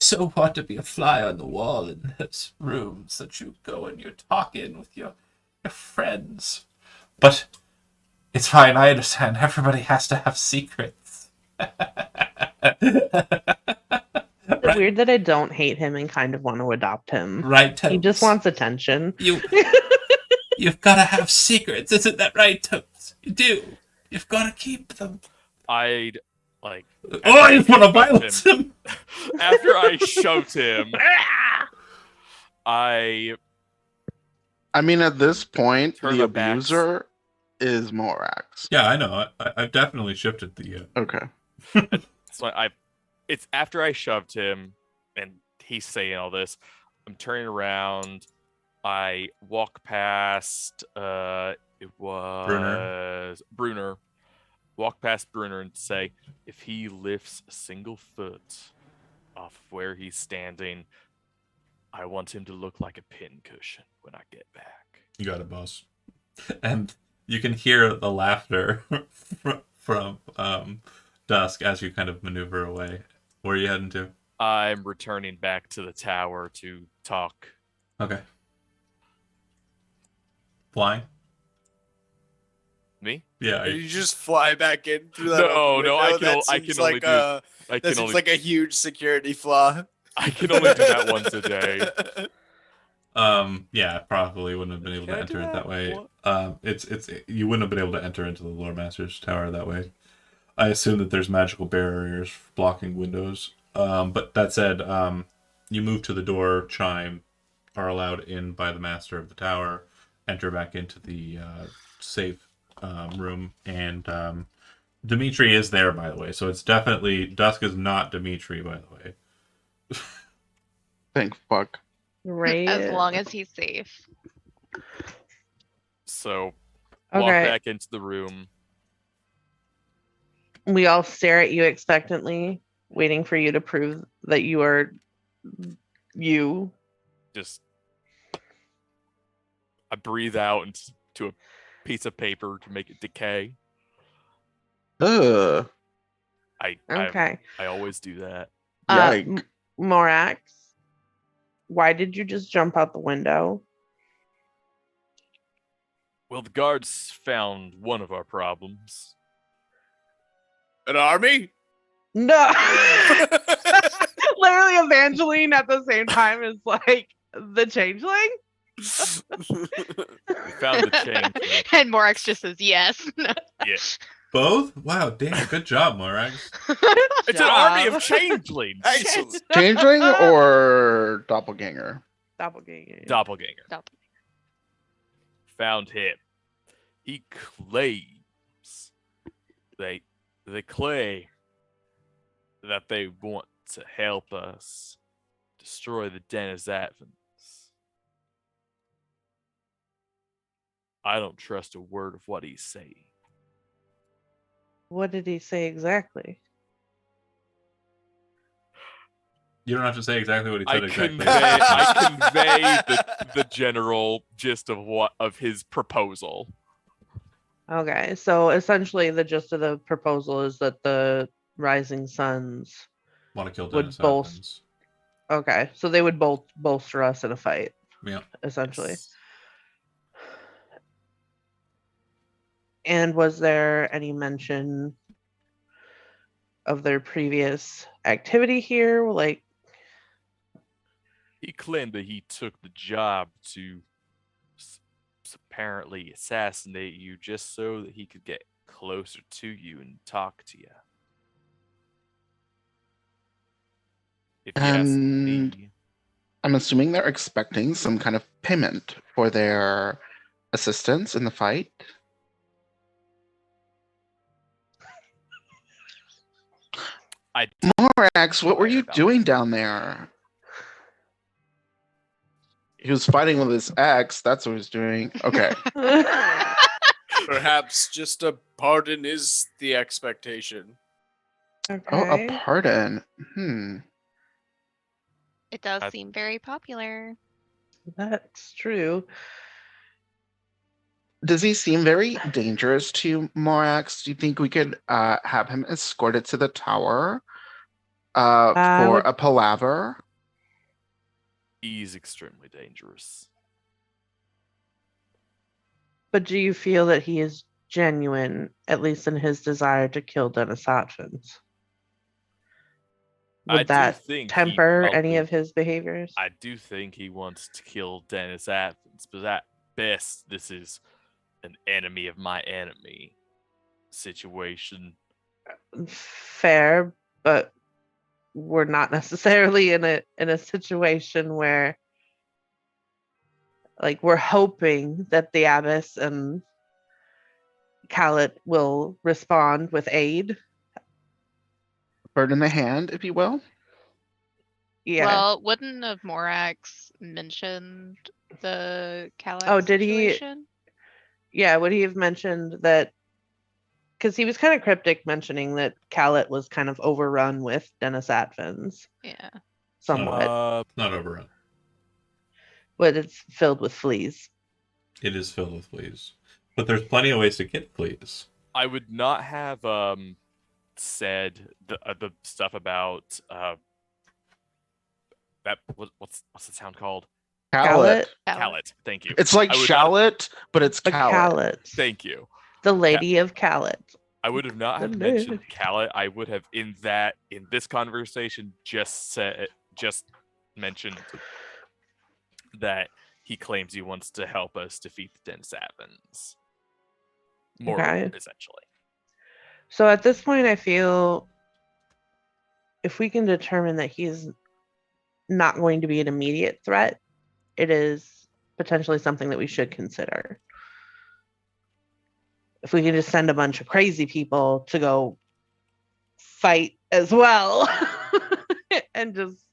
So want to be a fly on the wall in those rooms that you go and you talk in with your friends. But it's fine, I understand. Everybody has to have secrets. It's weird that I don't hate him and kind of want to adopt him. Right, He just Totes? wants attention. You've got to have secrets, isn't that right, Totes? You do. You've got to keep them. I'd like. Oh, I just want to shoved violence him. After I shoved him, I mean, at this point, Turn the my backs. abuser is Morax. Yeah, I know. I've definitely shifted the... Okay. so I it's after I shoved him and he's saying all this. I'm turning around. I walk past it was Brunner. Walk past Brunner and say, if he lifts a single foot off of where he's standing, I want him to look like a pincushion when I get back. You got it, boss. And you can hear the laughter from Dusk as you kind of maneuver away. Where are you heading to? I'm returning back to the tower to talk. Okay. Flying? Me? Yeah. You just fly back in through that. No, open no, I window? can That I seems can only like do- a- I That can seems only like a huge security flaw. I can only do that once a day. Yeah, probably wouldn't have been able Can to I do enter it that that? way. What? It's you wouldn't have been able to enter into the Lore Master's tower that way. I assume that there's magical barriers blocking windows. But that said, you move to the door, chime, are allowed in by the master of the tower, enter back into the safe room, and Dimitri is there, by the way. So it's definitely Dusk is not Dimitri, by the way. Thank fuck. Right. As long as he's safe. So walk Okay. back into the room. We all stare at you expectantly, waiting for you to prove that you are you. Just I breathe out into a piece of paper to make it decay. Ugh. Okay. I always do that. Yike. Morax, why did you just jump out the window? Well, the guards found one of our problems. An army? No. Literally Evangeline at the same time is like the changeling. We found the change. And Morax just says yes. Yeah. Both? Wow, damn, good job, Morax. It's an army of changelings. Excellent. Changeling or doppelganger? Doppelganger. Doppelganger. Doppelganger. Found him. He claims they claim that they want to help us destroy the Denizatvans. I don't trust a word of what he's saying. What did he say exactly? You don't have to say exactly what he said exactly. I convey the general gist of his proposal. Okay, so essentially the gist of the proposal is that the Rising Suns Want to kill would Dennis both- Atkins. okay, so they would both bolster us in a fight, Yeah. essentially. Yes. And was there any mention of their previous activity here? Like, He claimed that he took the job to apparently assassinate you just so that he could get closer to you and talk to you. If you ask And- me, I'm assuming they're expecting some kind of payment for their assistance in the fight. I Morax, what were you About doing down there? He was fighting with his ex. That's what he was doing. Okay. Perhaps just a pardon is the expectation. Oh, okay. a pardon. It does I- seem very popular. That's true. Does he seem very dangerous to you, Morax? Do you think we could have him escorted to the tower for would- a palaver? he's extremely dangerous. But do you feel that he is genuine, at least in his desire to kill Dennis Hopkins? I Would do that think he temper any probably- of his behaviors? I do think he wants to kill Dennis Athens, but at best, this is an enemy of my enemy situation. Fair, but we're not necessarily in a situation where, like, we're hoping that the abbess and Khaled will respond with aid. bird in the hand, if you will. Yeah. Well, wouldn't have Morax mentioned the Calax Oh, did he? situation? Yeah, would he have mentioned that? Because he was kind of cryptic mentioning that Callet was kind of overrun with Dennis Atvins, Yeah. somewhat, Not overrun. but it's filled with fleas. It is filled with fleas, but there's plenty of ways to get fleas. I would not have said the stuff about that. What's the sound called? Callet. Callet. Thank you. It's like I would not- shallot, but it's But Callet. Callet, Thank you. the Lady of Callet. I would have not The have mentioned lady. Callet. I would have in this conversation just mentioned that he claims he wants to help us defeat the Dennis Atvins. More Okay. essentially. So at this point, I feel if we can determine that he's not going to be an immediate threat, it is potentially something that we should consider. If we can just send a bunch of crazy people to go fight as well and just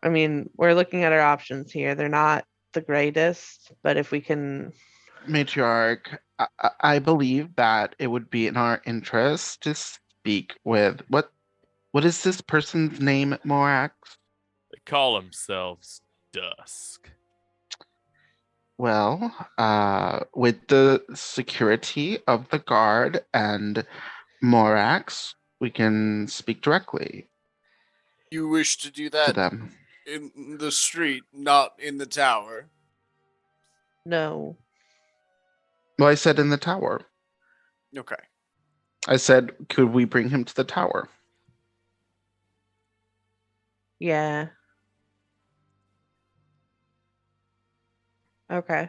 I mean, we're looking at our options here. They're not the greatest, but if we can Matriarch, I believe that it would be in our interest to speak with what is this person's name, Morax? They call themselves Dusk. Well, with the security of the guard and Morax, we can speak directly You wish to do to that them. in the street, not in the tower. no. Well, I said in the tower. Okay. I said, could we bring him to the tower? Yeah. Okay.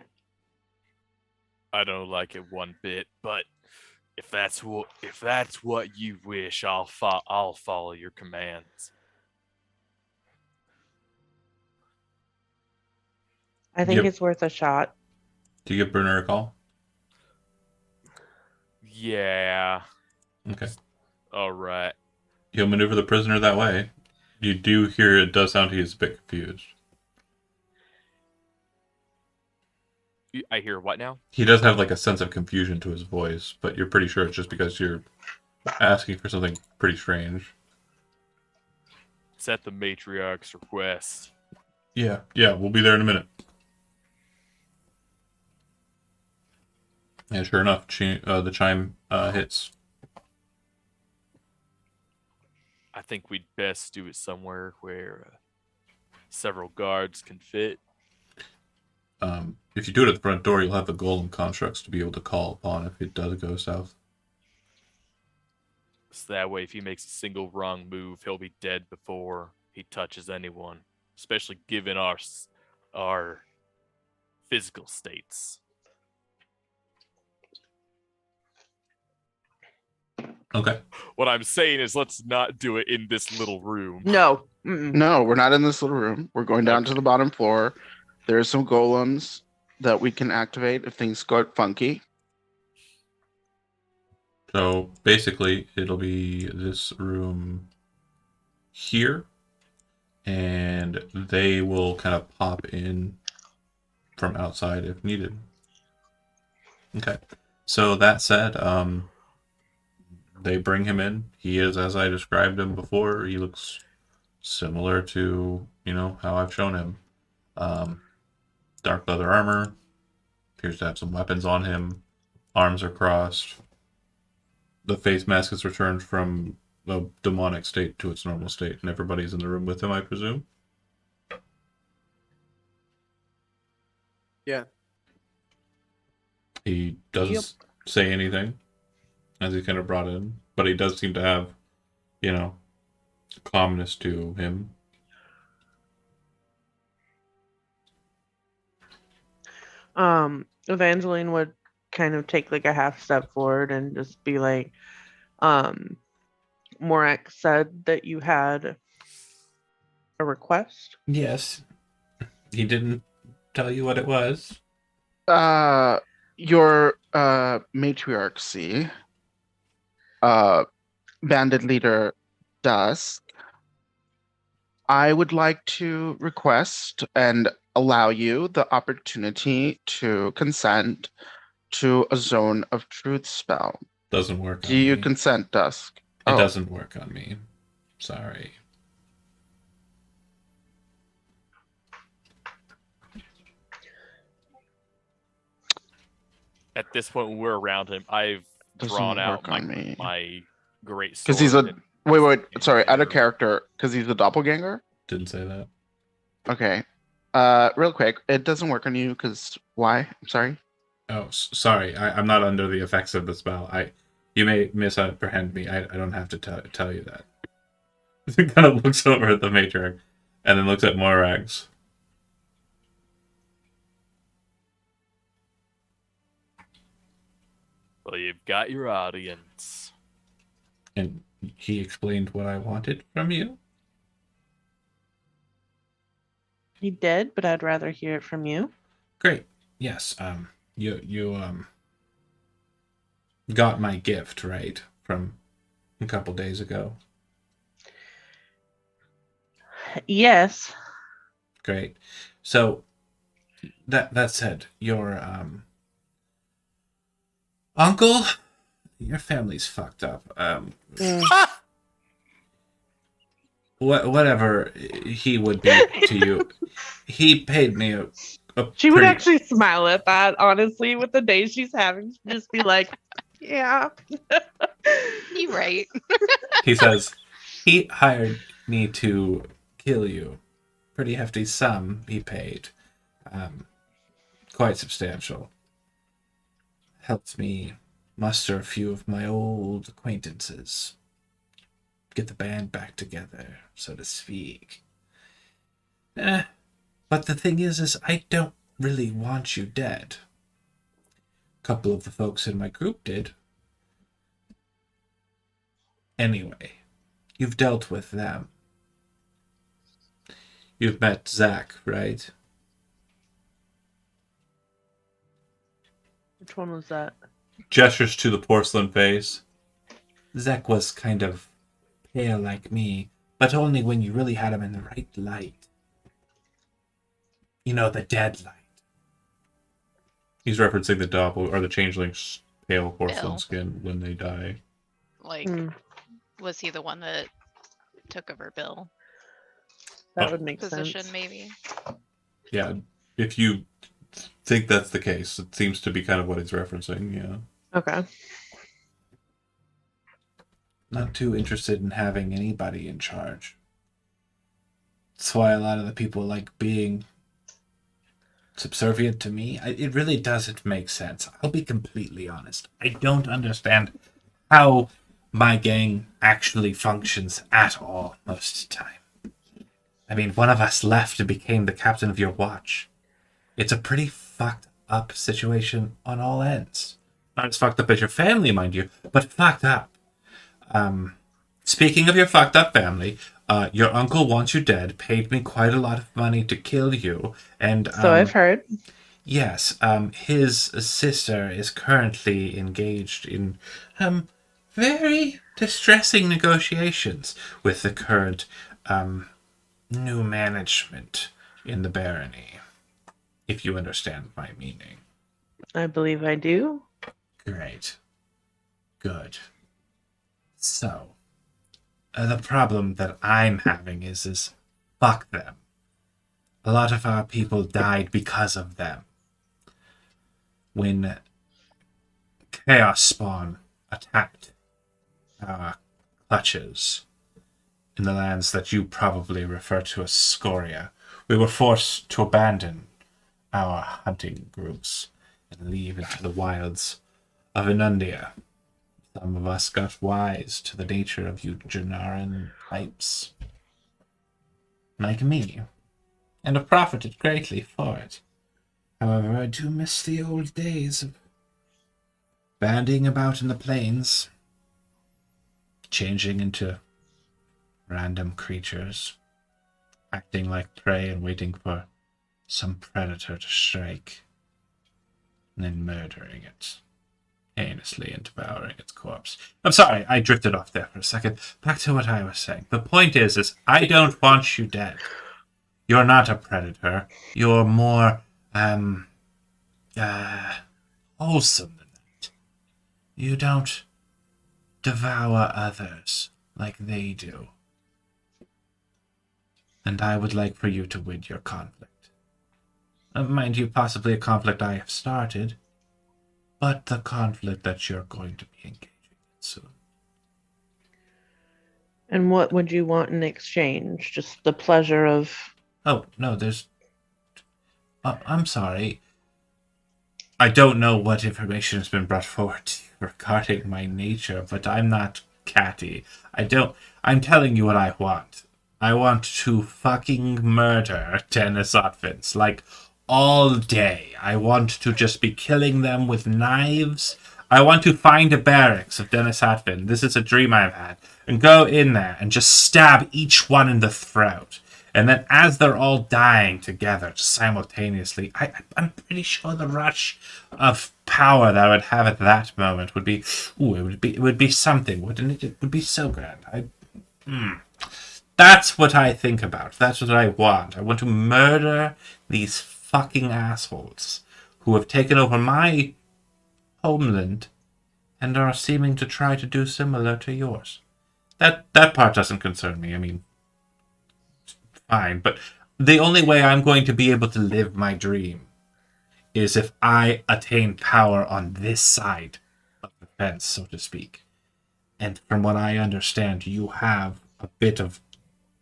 I don't like it one bit, but if that's what you wish, I'll follow your commands. I think Yep. it's worth a shot. Do you give Bruner a call? Yeah. Okay. All right. He'll maneuver the prisoner that way. You do hear it does sound he's a bit confused. I hear what now? He does have like a sense of confusion to his voice, but you're pretty sure it's just because you're asking for something pretty strange. It's at the matriarch's request. Yeah, we'll be there in a minute. And sure enough, the chime hits. I think we'd best do it somewhere where several guards can fit. If you do it at the front door, you'll have the golem constructs to be able to call upon if it does go south. So that way, if he makes a single wrong move, he'll be dead before he touches anyone. Especially given our physical states. Okay. What I'm saying is, let's not do it in this little room. No. Mm-mm. No, we're not in this little room. We're going down to Okay. the bottom floor. There's some golems that we can activate if things go funky. So basically, it'll be this room here, and they will kind of pop in from outside if needed. Okay. So that said, they bring him in. He is, as I described him before, he looks similar to, how I've shown him. Dark leather armor, appears to have some weapons on him, arms are crossed. The face mask has returned from a demonic state to its normal state, and everybody's in the room with him, I presume? Yeah. He doesn't say anything as he's kind of brought in, but he does seem to have, calmness to him. Evangeline would kind of take like a half step forward and just be like, Morak said that you had a request. Yes. He didn't tell you what it was. Your matriarchy bandit leader Dusk, I would like to request and allow you the opportunity to consent to a zone of truth spell. Doesn't work Do on you me. consent, Dusk? It Oh, doesn't work on me. Sorry. At this point, when we're around him, I've doesn't drawn out work on me. my great sword. Because he's a and wait, in sorry, out of air. character. Because he's a doppelganger. Didn't say that. Okay. Real quick, it doesn't work on you because why? I'm sorry. Oh, sorry. I'm not under the effects of the spell. You may misapprehend me. I don't have to tell you that. He kind of looks over at the matriarch and then looks at Morax. Well, you've got your audience. And he explained what I wanted from you. He did, but I'd rather hear it from you. Great. Yes. You got my gift, right? From a couple days ago. Yes. Great. So that said, your uncle, your family's fucked up. Whatever he would be to you, he paid me a She would pretty- actually smile at that, honestly, with the day she's having. She'd just be like, yeah. You right. He says he hired me to kill you. Pretty hefty sum he paid. Quite substantial. Helped me muster a few of my old acquaintances. Get the band back together, so to speak. But the thing is I don't really want you dead. A couple of the folks in my group did. Anyway, you've dealt with them. You've met Zach, right? Which one was that? Gestures to the porcelain face. Zach was kind of pale like me, but only when you really had him in the right light. You know, the dead light. He's referencing the doppel or the changeling's pale porcelain Pale. skin when they die. Like, Mm, was he the one that took over Bill that Oh. would make position, sense. maybe? Yeah, if you think that's the case, it seems to be kind of what he's referencing, yeah. Okay. Not too interested in having anybody in charge. That's why a lot of the people like being subservient to me. It really doesn't make sense. I'll be completely honest. I don't understand how my gang actually functions at all most of the time. I mean, one of us left and became the captain of your watch. It's a pretty fucked up situation on all ends. Not as fucked up as your family, mind you, but fucked up. Speaking of your fucked up family, your uncle wants you dead, paid me quite a lot of money to kill you, and So I've heard. yes, his sister is currently engaged in very distressing negotiations with the current new management in the barony, if you understand my meaning. I believe I do. Great. Good. So, the problem that I'm having is fuck them. A lot of our people died because of them. When Chaos Spawn attacked our clutches in the lands that you probably refer to as Scoria, we were forced to abandon our hunting groups and leave into the wilds of Inundia. Some of us got wise to the nature of you Janaran pipes, like me, and have profited greatly for it. However, I do miss the old days of bandying about in the plains, changing into random creatures, acting like prey and waiting for some predator to strike, and then murdering it. heinously and devouring its corpse. I'm sorry, I drifted off there for a second. Back to what I was saying. The point is I don't want you dead. You're not a predator. You're more, wholesome than that. You don't devour others like they do. And I would like for you to win your conflict. Mind you, possibly a conflict I have started, but the conflict that you're going to be engaging in soon. And what would you want in exchange? Just the pleasure of. Oh, no, there's... I'm sorry. I don't know what information has been brought forward regarding my nature, but I'm not catty. I'm telling you what I want. I want to fucking murder Dennis Otvins, like, all day. I want to just be killing them with knives. I want to find a barracks of Dennis Otvin. This is a dream I've had. And go in there and just stab each one in the throat. And then as they're all dying together, just simultaneously, I'm pretty sure the rush of power that I would have at that moment would be, it would be something, wouldn't it? It would be so grand. That's what I think about. That's what I want. I want to murder these fucking assholes who have taken over my homeland and are seeming to try to do similar to yours. That part doesn't concern me. I mean, fine, but the only way I'm going to be able to live my dream is if I attain power on this side of the fence, so to speak. And from what I understand, you have a bit of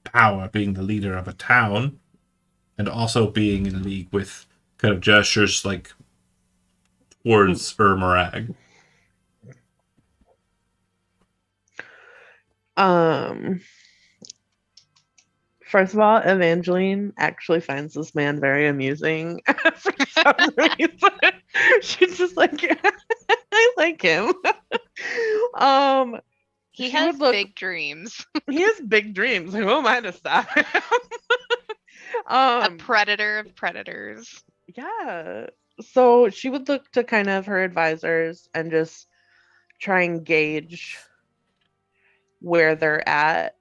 power being the leader of a town and also being in league with kind of gestures like towards Ermerag. First of all, Evangeline actually finds this man very amusing for some reason. She's just like, I like him. He She has would look- big dreams. He has big dreams. Who am I to stop him? A predator of predators. Yeah. So she would look to kind of her advisors and just try and gauge where they're at.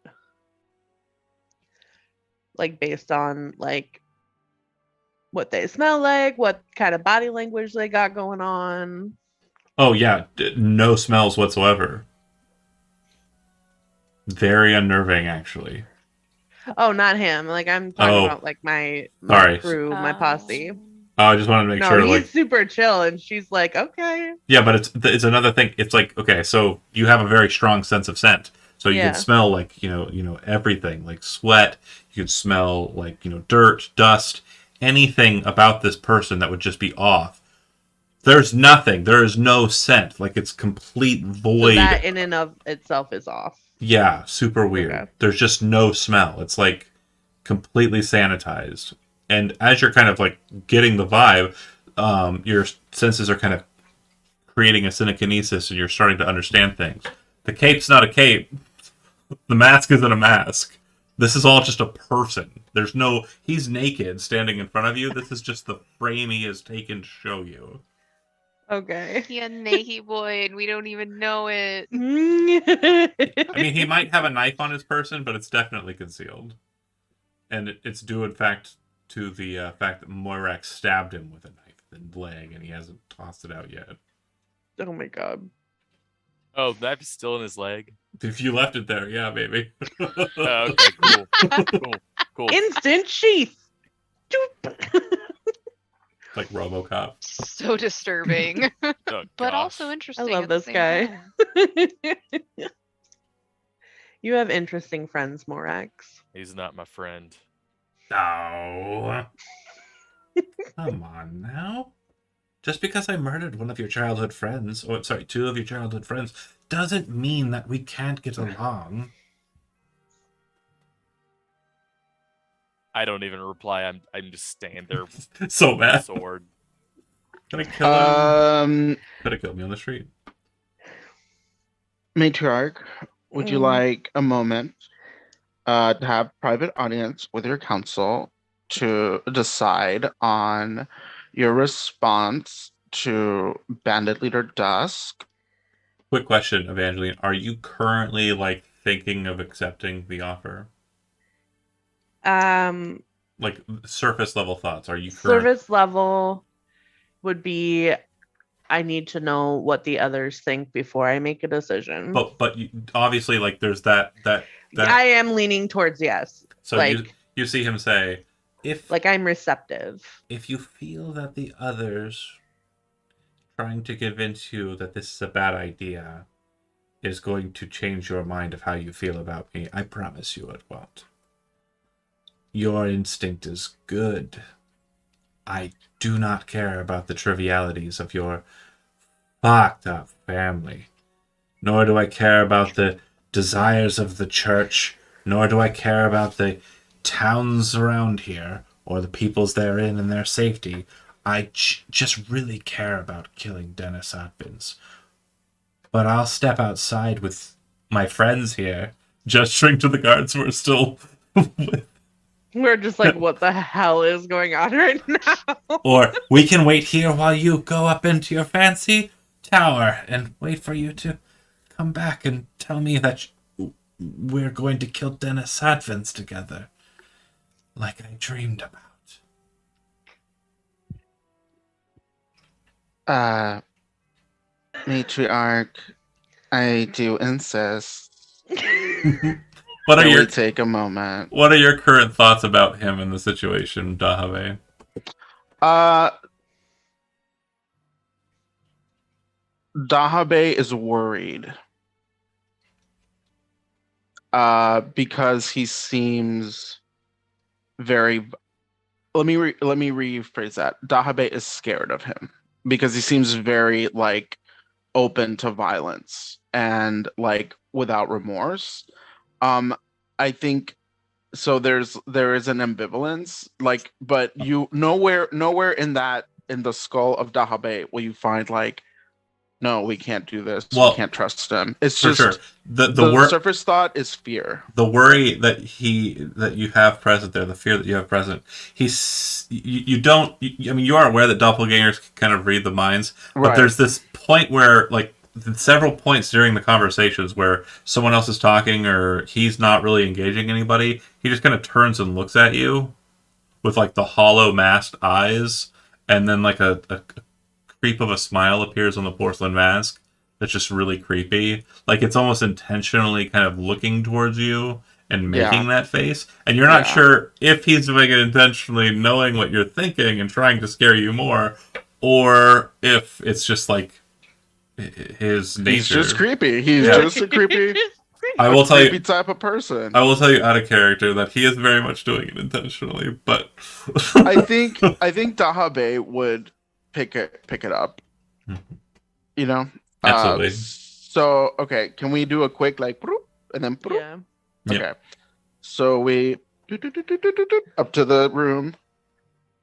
Like based on like what they smell like, what kind of body language they got going on. Oh yeah, no smells whatsoever. Very unnerving, actually. Oh, not him. Like I'm talking Oh. about like my Sorry. crew, my posse. I just wanted to make No, sure, he's like, super chill, and she's like, okay. yeah, but it's another thing. It's like, okay, so you have a very strong sense of scent, so you Yeah. can smell like you know everything, like sweat. You can smell like dirt, dust, anything about this person that would just be off. There's nothing. There is no scent. Like it's complete So void. that in and of itself is off. Yeah, super weird. Okay. There's just no smell. It's like completely sanitized. And as you're kind of like getting the vibe, your senses are kind of creating a synekinesis and you're starting to understand things. The cape's not a cape. The mask isn't a mask. This is all just a person. He's naked standing in front of you. This is just the frame he has taken to show you. Okay. He a naked boy and we don't even know it. I mean, he might have a knife on his person, but it's definitely concealed. And it's due, in fact, to the fact that Moirax stabbed him with a knife in the leg, and he hasn't tossed it out yet. Oh my god. Oh, the knife is still in his leg. If you left it there, yeah, maybe. Oh, okay, cool. Instant sheath. Doop. Like RoboCop. So disturbing. Oh, But gosh. also interesting. love at the this same guy. time. You have interesting friends, Morax. He's not my friend. Oh. Come on now. Just because I murdered one of your childhood friends, or sorry, two of your childhood friends, doesn't mean that we can't get along. I don't even reply. I'm just standing there with So a mad. sword. Gonna kill him. Um, Could have killed me on the street. Matriarch, would you Mm. like a moment to have private audience with your council to decide on your response to Bandit Leader Dusk. Quick question, Evangeline. Are you currently like thinking of accepting the offer? Like surface level thoughts. Are you current? Service level would be I need to know what the others think before I make a decision. But you, obviously like there's that. I am leaning towards yes. So like you see him say, if I'm receptive. if you feel that the others trying to convince you that this is a bad idea is going to change your mind of how you feel about me, I promise you it won't. Your instinct is good. I do not care about the trivialities of your fucked up family. Nor do I care about the desires of the church. Nor do I care about the towns around here or the peoples therein and their safety. I just really care about killing Dennis Atkins. But I'll step outside with my friends here, gesturing to the guards who are still with. We're just like, what the hell is going on right now? Or we can wait here while you go up into your fancy tower and wait for you to come back and tell me that we're going to kill Dennis Advins together. Like I dreamed about. Matriarch, I do insist. What are Can your we take a moment? What are your current thoughts about him in the situation, Dahave? Dahabe is worried. Because he seems very. Let me rephrase that. Dahabe is scared of him because he seems very like open to violence and like without remorse. I think so. There is an ambivalence, like, but you nowhere in the skull of Dahabe will you find like, no, we can't do this. Well, we can't trust him. It's For just sure. the surface thought is fear. The worry that you have present there, the fear that you have present, you don't. I mean, you are aware that doppelgangers can kind of read the minds, but Right. there's this point where, like, several points during the conversations where someone else is talking or he's not really engaging anybody, he just kind of turns and looks at you with like the hollow masked eyes, and then like a creep of a smile appears on the porcelain mask. That's just really creepy. Like it's almost intentionally kind of looking towards you and making that face. And you're not sure if he's doing it intentionally, knowing what you're thinking and trying to scare you more, or if it's just like his nature. He's just creepy. He's just a creepy. I will tell you, type of person. I will tell you out of character that he is very much doing it intentionally. But I think Dahabe would pick it up. You know. Absolutely. So okay, can we do a quick like and then Yeah. Okay. So we up to the room.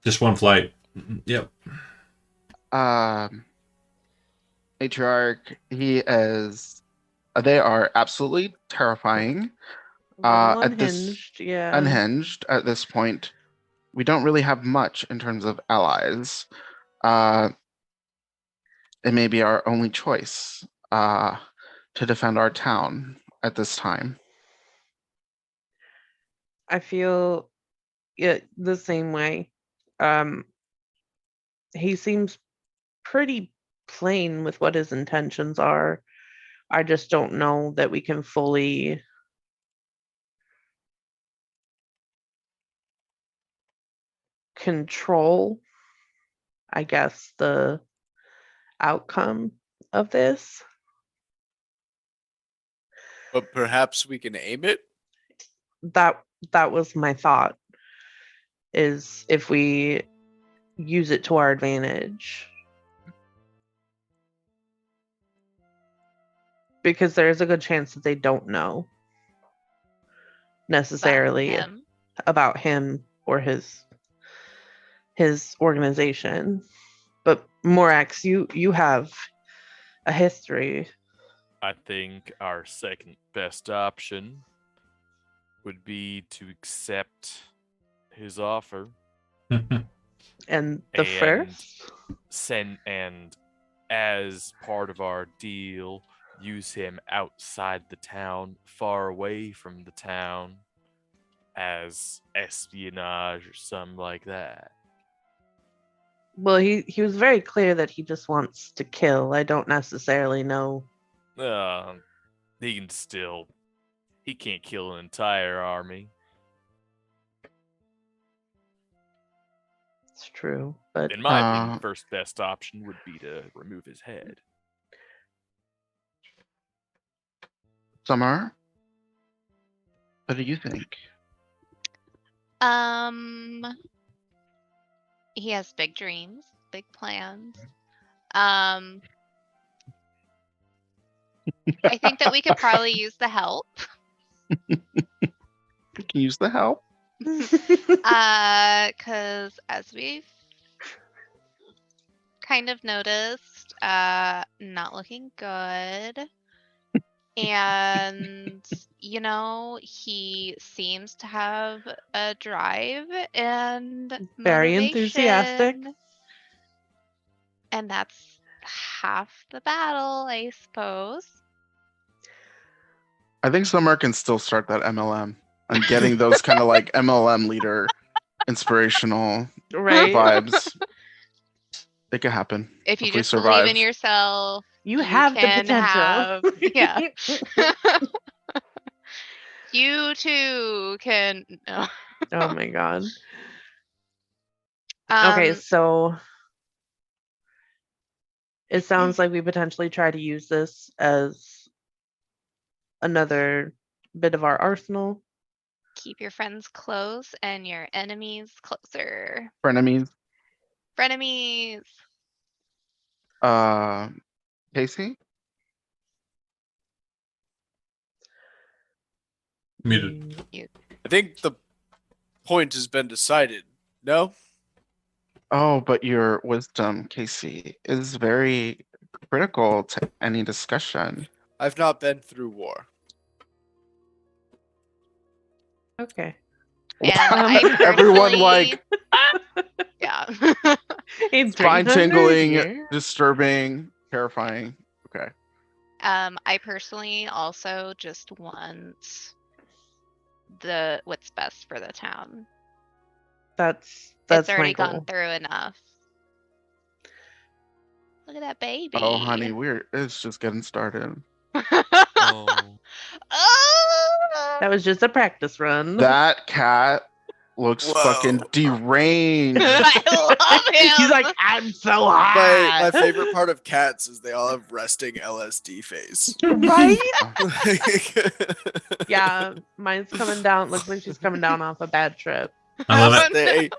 Just one flight. Yep. Matriarch, he is. They are absolutely terrifying. Unhinged, Unhinged at this point. We don't really have much in terms of allies. It may be our only choice to defend our town at this time. I feel it the same way. He seems pretty plain with what his intentions are. I just don't know that we can fully control, I guess, the outcome of this. But perhaps we can aim it. That was my thought, is if we use it to our advantage. Because there's a good chance that they don't know necessarily about him or his organization. But Morax, you have a history. I think our second best option would be to accept his offer. And the first? as part of our deal, use him outside the town, far away from the town, as espionage or something like that. Well, he was very clear that he just wants to kill. I don't necessarily know. He can still. He can't kill an entire army. It's true, but In my opinion, first best option would be to remove his head. Summer, what do you think? He has big dreams, big plans. I think that we could probably use the help. We can use the help. Cause as we've kind of noticed, not looking good. And, you know, he seems to have a drive and Very enthusiastic. motivation. And that's half the battle, I suppose. I think Summer can still start that MLM. I'm getting those kind of like MLM leader inspirational right? vibes. It could happen. If you If we just believe in survive. yourself, You have the can potential. yeah. You too can. No. Oh my god. Okay, so it sounds like we potentially try to use this as another bit of our arsenal. Keep your friends close and your enemies closer. Frenemies. Frenemies. Casey? Muted. I think the point has been decided. No? Oh, but your wisdom, Casey, is very critical to any discussion. I've not been through war. Okay. And I Everyone personally- like Yeah. It's spine 300 tingling, years. disturbing, terrifying. Okay. I personally also just want what's best for the town. That's It's my already goal. gone through enough. Look at that baby. Oh, honey, it's just getting started. Oh. Oh! That was just a practice run. That cat looks Whoa. fucking deranged. I love him. He's like, I'm so hot. My favorite part of cats is they all have resting LSD face. Right? Like- Yeah, mine's coming down. Looks like she's coming down off a bad trip. I love it.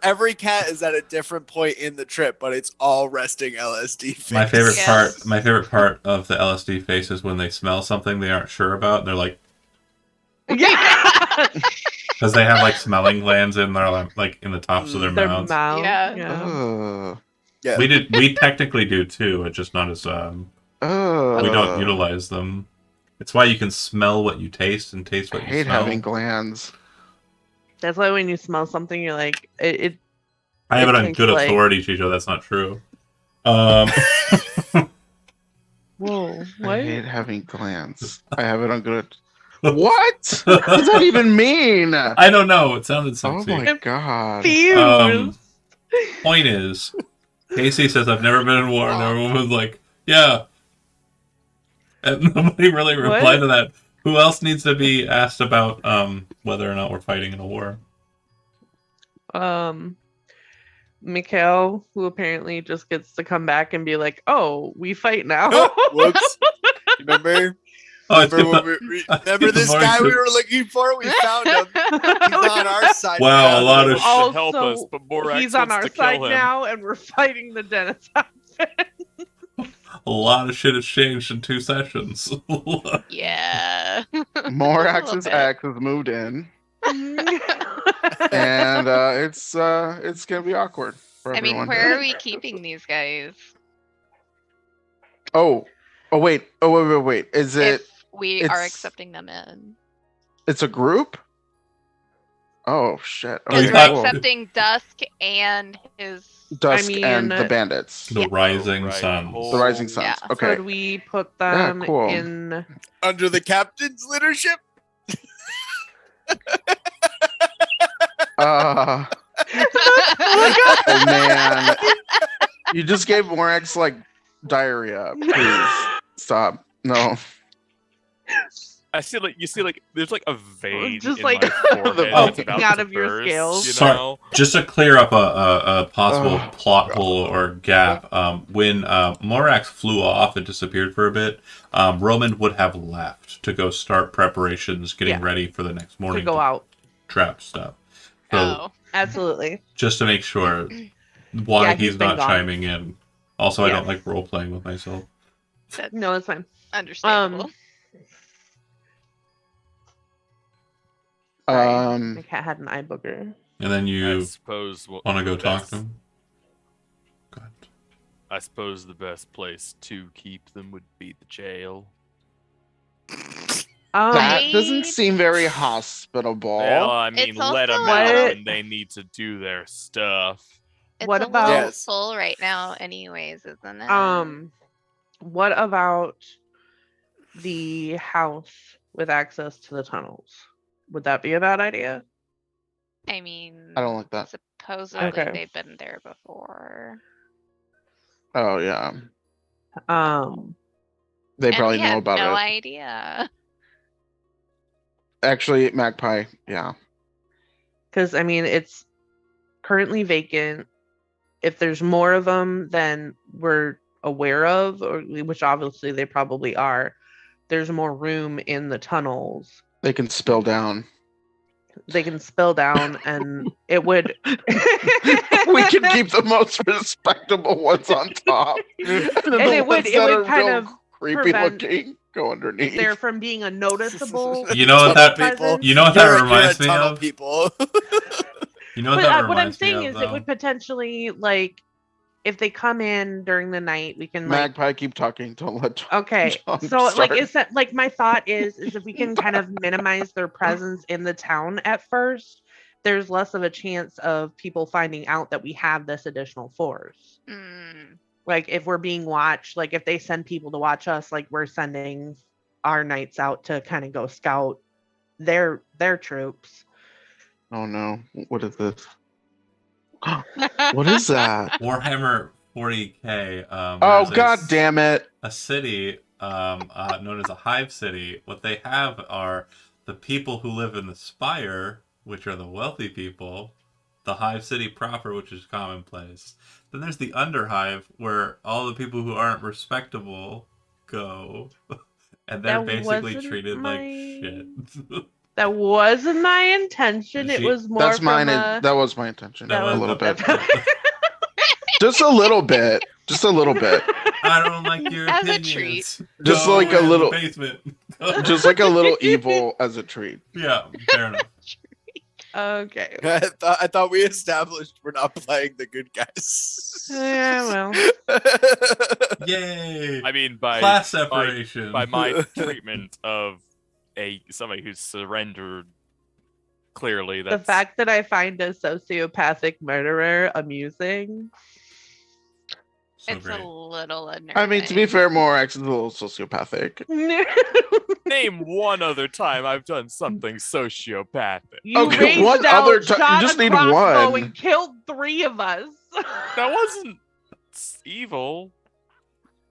Every cat is at a different point in the trip, but it's all resting LSD face. My favorite Yes. part of the LSD face is when they smell something they aren't sure about. They're like, Yeah. because they have like smelling glands in their like in the tops of their Their mouths. mouth. Yeah. Ugh. Yeah. We technically do too. It's just not as we don't utilize them. It's why you can smell what you taste and taste I what you hate smell. having glands. That's why when you smell something, you're like, it I have it on tastes good like- authority, Chicho. That's not true. whoa, I what? hate having glands. I have it on good. What? What does that even mean? Oh I don't know. It sounded sexy. my god. Fuse. Point is, Casey says, I've never been in war, and everyone was like, yeah. And nobody really replied to that. Who else needs to be asked about whether or not we're fighting in a war? Mikhail, who apparently just gets to come back and be like, "Oh, we fight now." Whoops. Remember? Oh, it's Remember this guy we were looking for? We found him. He's on our side. Wow, now. a lot of Wants to help Also, us, but Morax he's on wants our to kill side him. now, and we're fighting the Dennis outfit. a lot of shit has changed in 2 sessions. Yeah. Morax's bit. ex has moved in, and it's gonna be awkward for I mean, everyone. where are we keeping these guys? Oh wait. Is it? If we are it's- accepting them in. It's a group. Oh shit. Oh, you Because Okay, we're thought- cool. accepting Dusk and his. Dusk I and the mean- bandits. The Yeah. Rising Right. Suns. The Rising Oh, Suns. yeah. Okay. Could we put them cool. in? Under the captain's leadership? Uh, oh man. You just gave Morax like diarrhea. Please stop. No. I see like there's like a vein Just in like my forehead the that's poking about out to of your burst, scales. You Sorry. know? Just to clear up a possible Oh, plot hole or gap, when Morax flew off and disappeared for a bit, Roman would have left to go start preparations, getting Yeah. ready for the next To morning go out. trap stuff. So Oh. Absolutely. just to make sure why Yeah, he's he's been not gone. chiming in. Also, I Yeah. don't like role playing with myself. That's No, it's fine. understandable. Sorry. Um My cat had an eye booger. And then I you suppose want to go the talk best- to him. Go ahead. I suppose the best place to keep them would be the jail. that I- doesn't seem very hospitable. Well, I mean, It's let them also out a- when they need to do their stuff. It's What a about- little Yes. full right now, anyways, isn't it? What about the house with access to the tunnels? Would that be a bad idea? I mean, I don't like that. supposedly Okay. they've been there before. Oh yeah. They And probably we know have about no it. idea. Actually, Magpie, yeah. Because I mean, it's currently vacant. If there's more of them than we're aware of, or which obviously they probably are, there's more room in the tunnels. They can spill down. They can spill down, and it would. We can keep the most respectable ones on top. And it would kind of creepy prevent looking go underneath. there from being a noticeable. You know what that- presence. You know what that reminds me tunnel of? people. You know what But that what I'm reminds me saying of, is, it would potentially like if they come in during the night, we can like. Magpie, keep talking. Don't let Okay, John so like start. is that like my thought is if we can kind of minimize their presence in the town at first, there's less of a chance of people finding out that we have this additional force. Mm, Like if we're being watched, like if they send people to watch us, like we're sending our knights out to kind of go scout their troops. Oh no! What is this? What is that? Warhammer 40k. Oh there's god damn it! a city known as a hive city. What they have are the people who live in the spire, which are the wealthy people, the hive city proper, which is commonplace. Then there's the underhive, where all the people who aren't respectable go, and they're That basically wasn't treated like my- shit. That wasn't my intention. It She- was more That's from mine. a- That was my intention. That a was little the- bit. Just a little bit. Just a little bit. I don't like your As a opinions. treat. Just Go like a in the little- basement. Just like a little evil as a treat. Yeah, fair enough. Okay. I thought we established we're not playing the good guys. Yeah, well. Yay! I mean, by Class separation. by my treatment of somebody who's surrendered, clearly The that's fact that I find a sociopathic murderer amusing. So it's great. a little unnerving. I mean, to be fair, Morax is a little sociopathic. name one other time I've done something sociopathic. You Okay, raised one out, other ti- you shot just a need crossbow one. and killed 3 of us. That wasn't evil.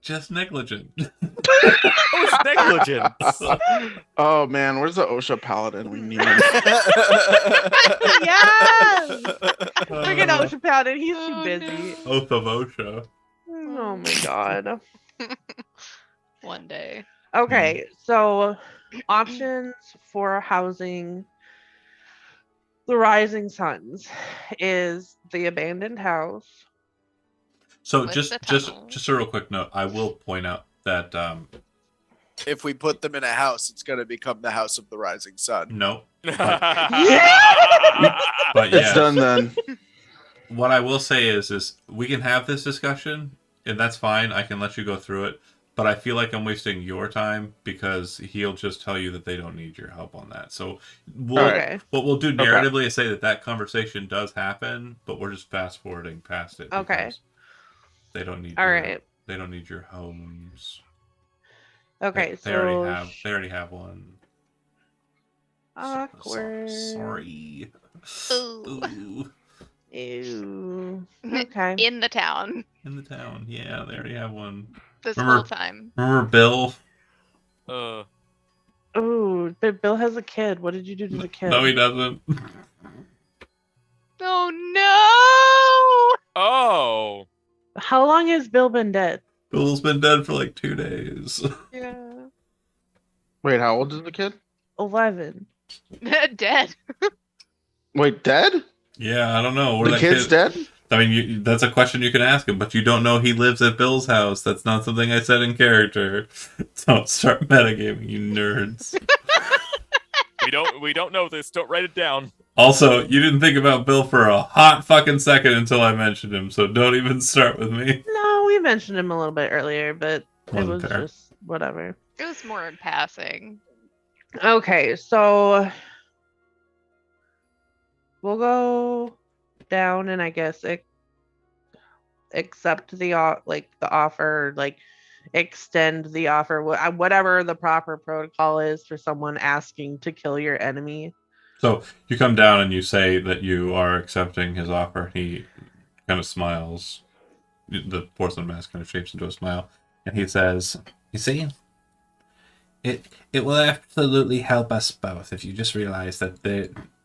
Just negligent. That was negligence. Oh man, where's the OSHA paladin? We need him. Yes! Friggin' OSHA Paladin, he's too Oh, busy. Oath of OSHA. Oh my god. One day. Okay, so options for housing the Rising Suns is the abandoned house. So With just the just tunnel. just a real quick note. I will point out that If we put them in a house, it's gonna become the House of the Rising Sun. no, but It's yes. done then. What I will say is we can have this discussion, and that's fine. I can let you go through it. but I feel like I'm wasting your time because he'll just tell you that they don't need your help on that. So Okay. what we'll do narratively is say that conversation does happen, but we're just fast forwarding past it. Okay. Because they don't need. All your, right. They don't need your homes. Okay, They already so have. They already have one. awkward. Sorry. Ooh. Ooh. Ew. Okay. In the town In the town, yeah, they already have one. this Remember- whole time. Remember Bill? Ooh, but Bill has a kid. What did you do to the kid? No, he doesn't. Oh no! Oh. How long has Bill been dead? Bill's been dead for like 2 days. Yeah. Wait, how old is the kid? 11. Dead. Wait, dead? Yeah, I don't know. Where The that kid's kid- dead? I mean, that's a question you can ask him, but you don't know he lives at Bill's house. That's not something I said in character. Don't start metagaming, you nerds. We don't know this. Don't write it down. Also, you didn't think about Bill for a hot fucking second until I mentioned him, so don't even start with me. No, we mentioned him a little bit earlier, but it Wasn't was fair. just whatever. It was more in passing. Okay, so we'll go down and I guess accept the offer, like extend the offer, whatever the proper protocol is for someone asking to kill your enemy. So you come down and you say that you are accepting his offer. He kind of smiles. The porcelain mask kind of shapes into a smile, and he says, "You see, it will absolutely help us both if you just realize that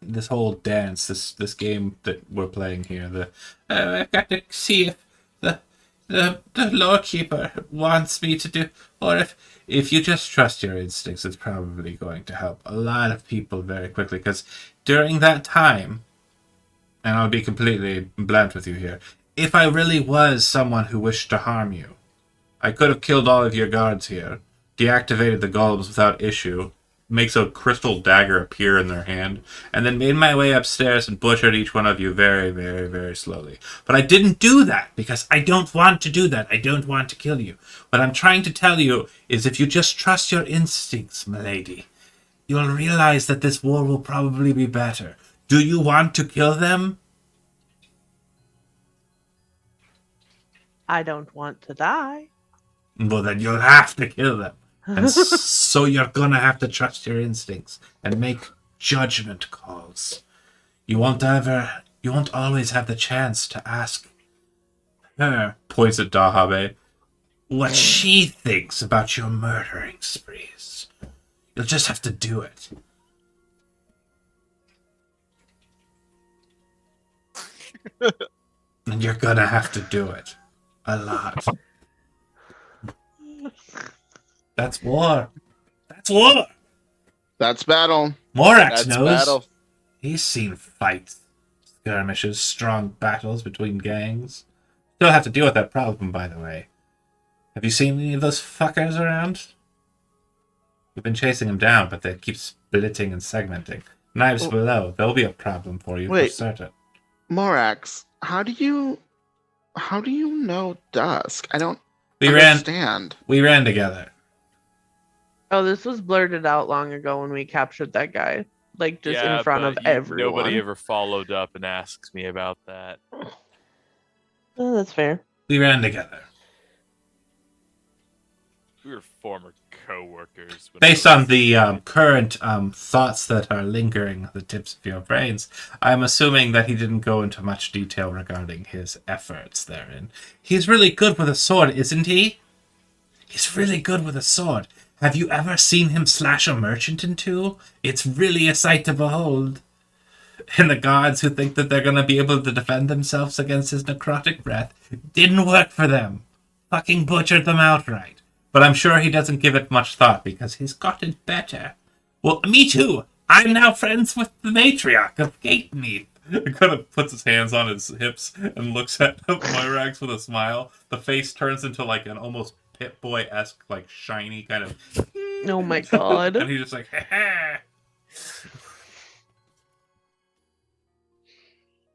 this whole dance, this game that we're playing here, I've got to see if the Lord Keeper wants me to do, or if you just trust your instincts, it's probably going to help a lot of people very quickly. Because during that time, and I'll be completely blunt with you here, if I really was someone who wished to harm you, I could have killed all of your guards here, deactivated the golems without issue, makes a crystal dagger appear in their hand, and then made my way upstairs and butchered each one of you very, very, very slowly. But I didn't do that because I don't want to do that. I don't want to kill you. What I'm trying to tell you is if you just trust your instincts, milady, you'll realize that this war will probably be better. Do you want to kill them?" I don't want to die. Well, then you'll have to kill them. And so you're gonna have to trust your instincts and make judgment calls. You won't always have the chance to ask her, points at Dahabe, what she thinks about your murdering sprees. You'll just have to do it. And you're gonna have to do it. A lot. That's war. That's war. That's battle. Morax That's knows. battle. He's seen fights, skirmishes, strong battles between gangs. Still have to deal with that problem, by the way. Have you seen any of those fuckers around? We've been chasing them down, but they keep splitting and segmenting. Knives Oh. below. There'll be a problem for you for Wait. certain. Morax, how do you know Dusk? I don't We ran understand. together. Oh, this was blurted out long ago when we captured that guy. Like just Yeah, in front but of everyone. Nobody ever followed up and asks me about that. Oh, that's fair. We ran together. We were former co-workers. when Based I on was- the current thoughts that are lingering at the tips of your brains, I'm assuming that he didn't go into much detail regarding his efforts therein. He's really good with a sword, isn't he? He's really good with a sword. Have you ever seen him slash a merchant in two? It's really a sight to behold. And the gods who think that they're going to be able to defend themselves against his necrotic breath didn't work for them. Fucking butchered them outright. But I'm sure he doesn't give it much thought because he's got it better. Well, me too. I'm now friends with the matriarch of Gatemead. He kind of puts his hands on his hips and looks at Moirax with a smile. The face turns into like an almost Pit Boy-esque, like shiny kind of. Oh my god. And he's just like, ha.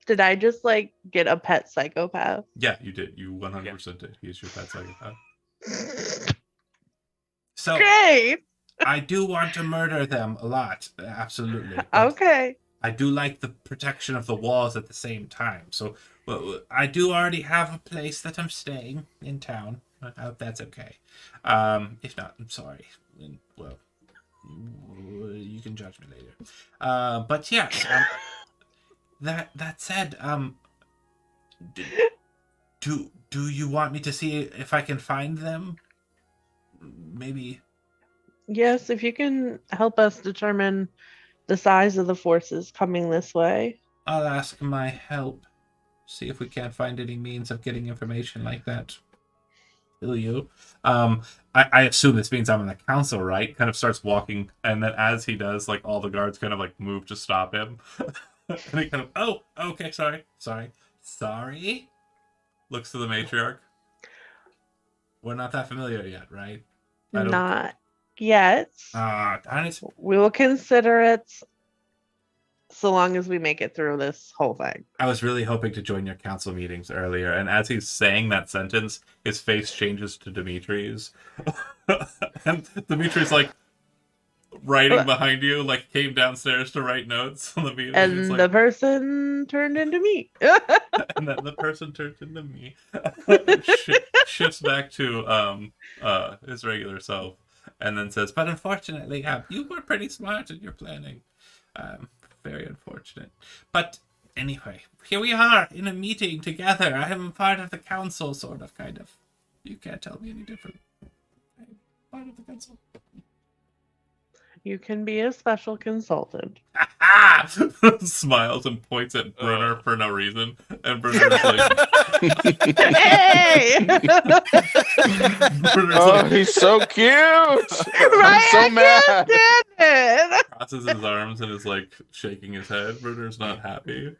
Did I just like get a pet psychopath? Yeah, you did. You 100% did. He's your pet psychopath. So great. I do want to murder them a lot, absolutely. but Okay. I do like the protection of the walls at the same time. So well, I do already have a place that I'm staying in town. I hope that's okay. If not, I'm sorry. Well, you can judge me later. But yes. That said, do you want me to see if I can find them? Maybe. Yes, if you can help us determine the size of the forces coming this way. I'll ask my help. See if we can't find any means of getting information like that. Kill you. I assume this means I'm in the council, right? Kind of starts walking, and then as he does, like all the guards kind of like move to stop him. And he kind of, oh, okay, sorry. Looks to the matriarch. We're not that familiar yet, right? I don't- Not yet. Darn it. We will consider it so long as we make it through this whole thing. I was really hoping to join your council meetings earlier, and as he's saying that sentence, his face changes to Dimitri's. And Dimitri's like writing behind you, like came downstairs to write notes on the meeting. And It's the like, person turned into me. and then the person turned into me. Shifts back to his regular self, and then says, "But unfortunately, you were pretty smart in your planning. Very unfortunate. But anyway, here we are in a meeting together. I am part of the council, sort of, kind of. You can't tell me any different. I'm part of the council." You can be a special consultant. Smiles and points at Brunner for no reason, and Brunner's like, Hey! Brunner's Oh, like, he's so cute. I'm Right? so I mad. can't stand it. crosses his arms and is like shaking his head. Brunner's not happy.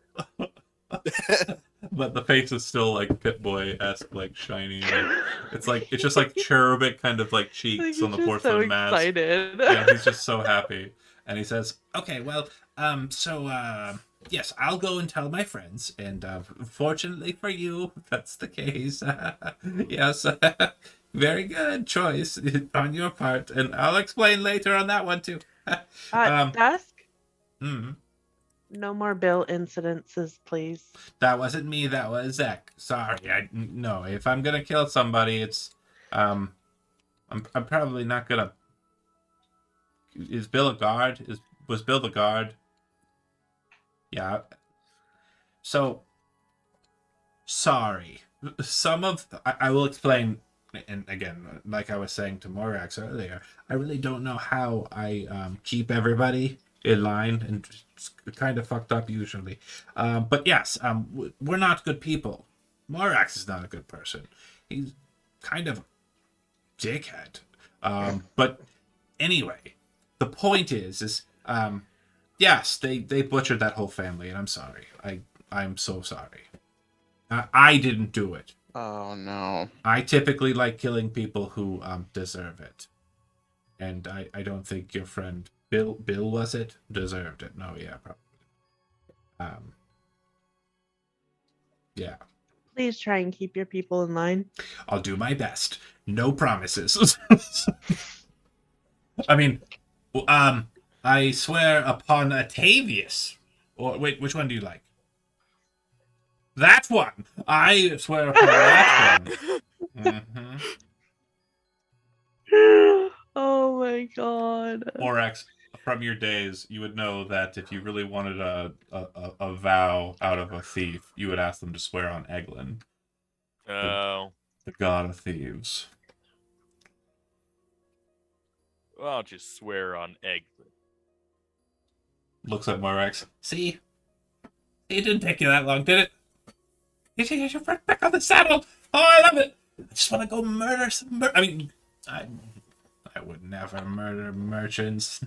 But the face is still like Pit Boy-esque, like shiny. Like, it's just like cherubic kind of like cheeks Like, on the he's just porcelain so mask. excited. And he's just so happy. And he says, "Okay, well, yes, I'll go and tell my friends. And fortunately for you, that's the case. Yes, very good choice on your part. And I'll explain later on that one too." Dusk, Mm, no more Bill incidences, please. that wasn't me. That was Zach. Sorry. No. If I'm gonna kill somebody, it's I'm probably not gonna. Is Bill a guard? Was Bill the guard? Yeah. So sorry. Some of I will explain. And again, like I was saying to Morax earlier, I really don't know how I keep everybody in line, and it's kind of fucked up usually. But yes, we're not good people. Morax is not a good person. He's kind of a dickhead. But anyway, the point is yes, they butchered that whole family, and I'm sorry. I'm so sorry. I didn't do it. Oh no. I typically like killing people who deserve it, and I don't think your friend Bill was it deserved it. No, yeah, probably. Yeah, Please try and keep your people in line. I'll do my best. No promises. I mean, I swear upon Atavius. Or wait, which one do you like? That one. I swear upon that one. Mm-hmm. Oh my god. Morax, from your days, you would know that if you really wanted a vow out of a thief, you would ask them to swear on Eglin, Oh, the god of thieves. well, I'll just swear on egg. Looks at Morax. See? It didn't take you that long, did it? You get your foot back on the saddle. Oh, I love it. I just want to go murder some. I mean, I would never murder merchants.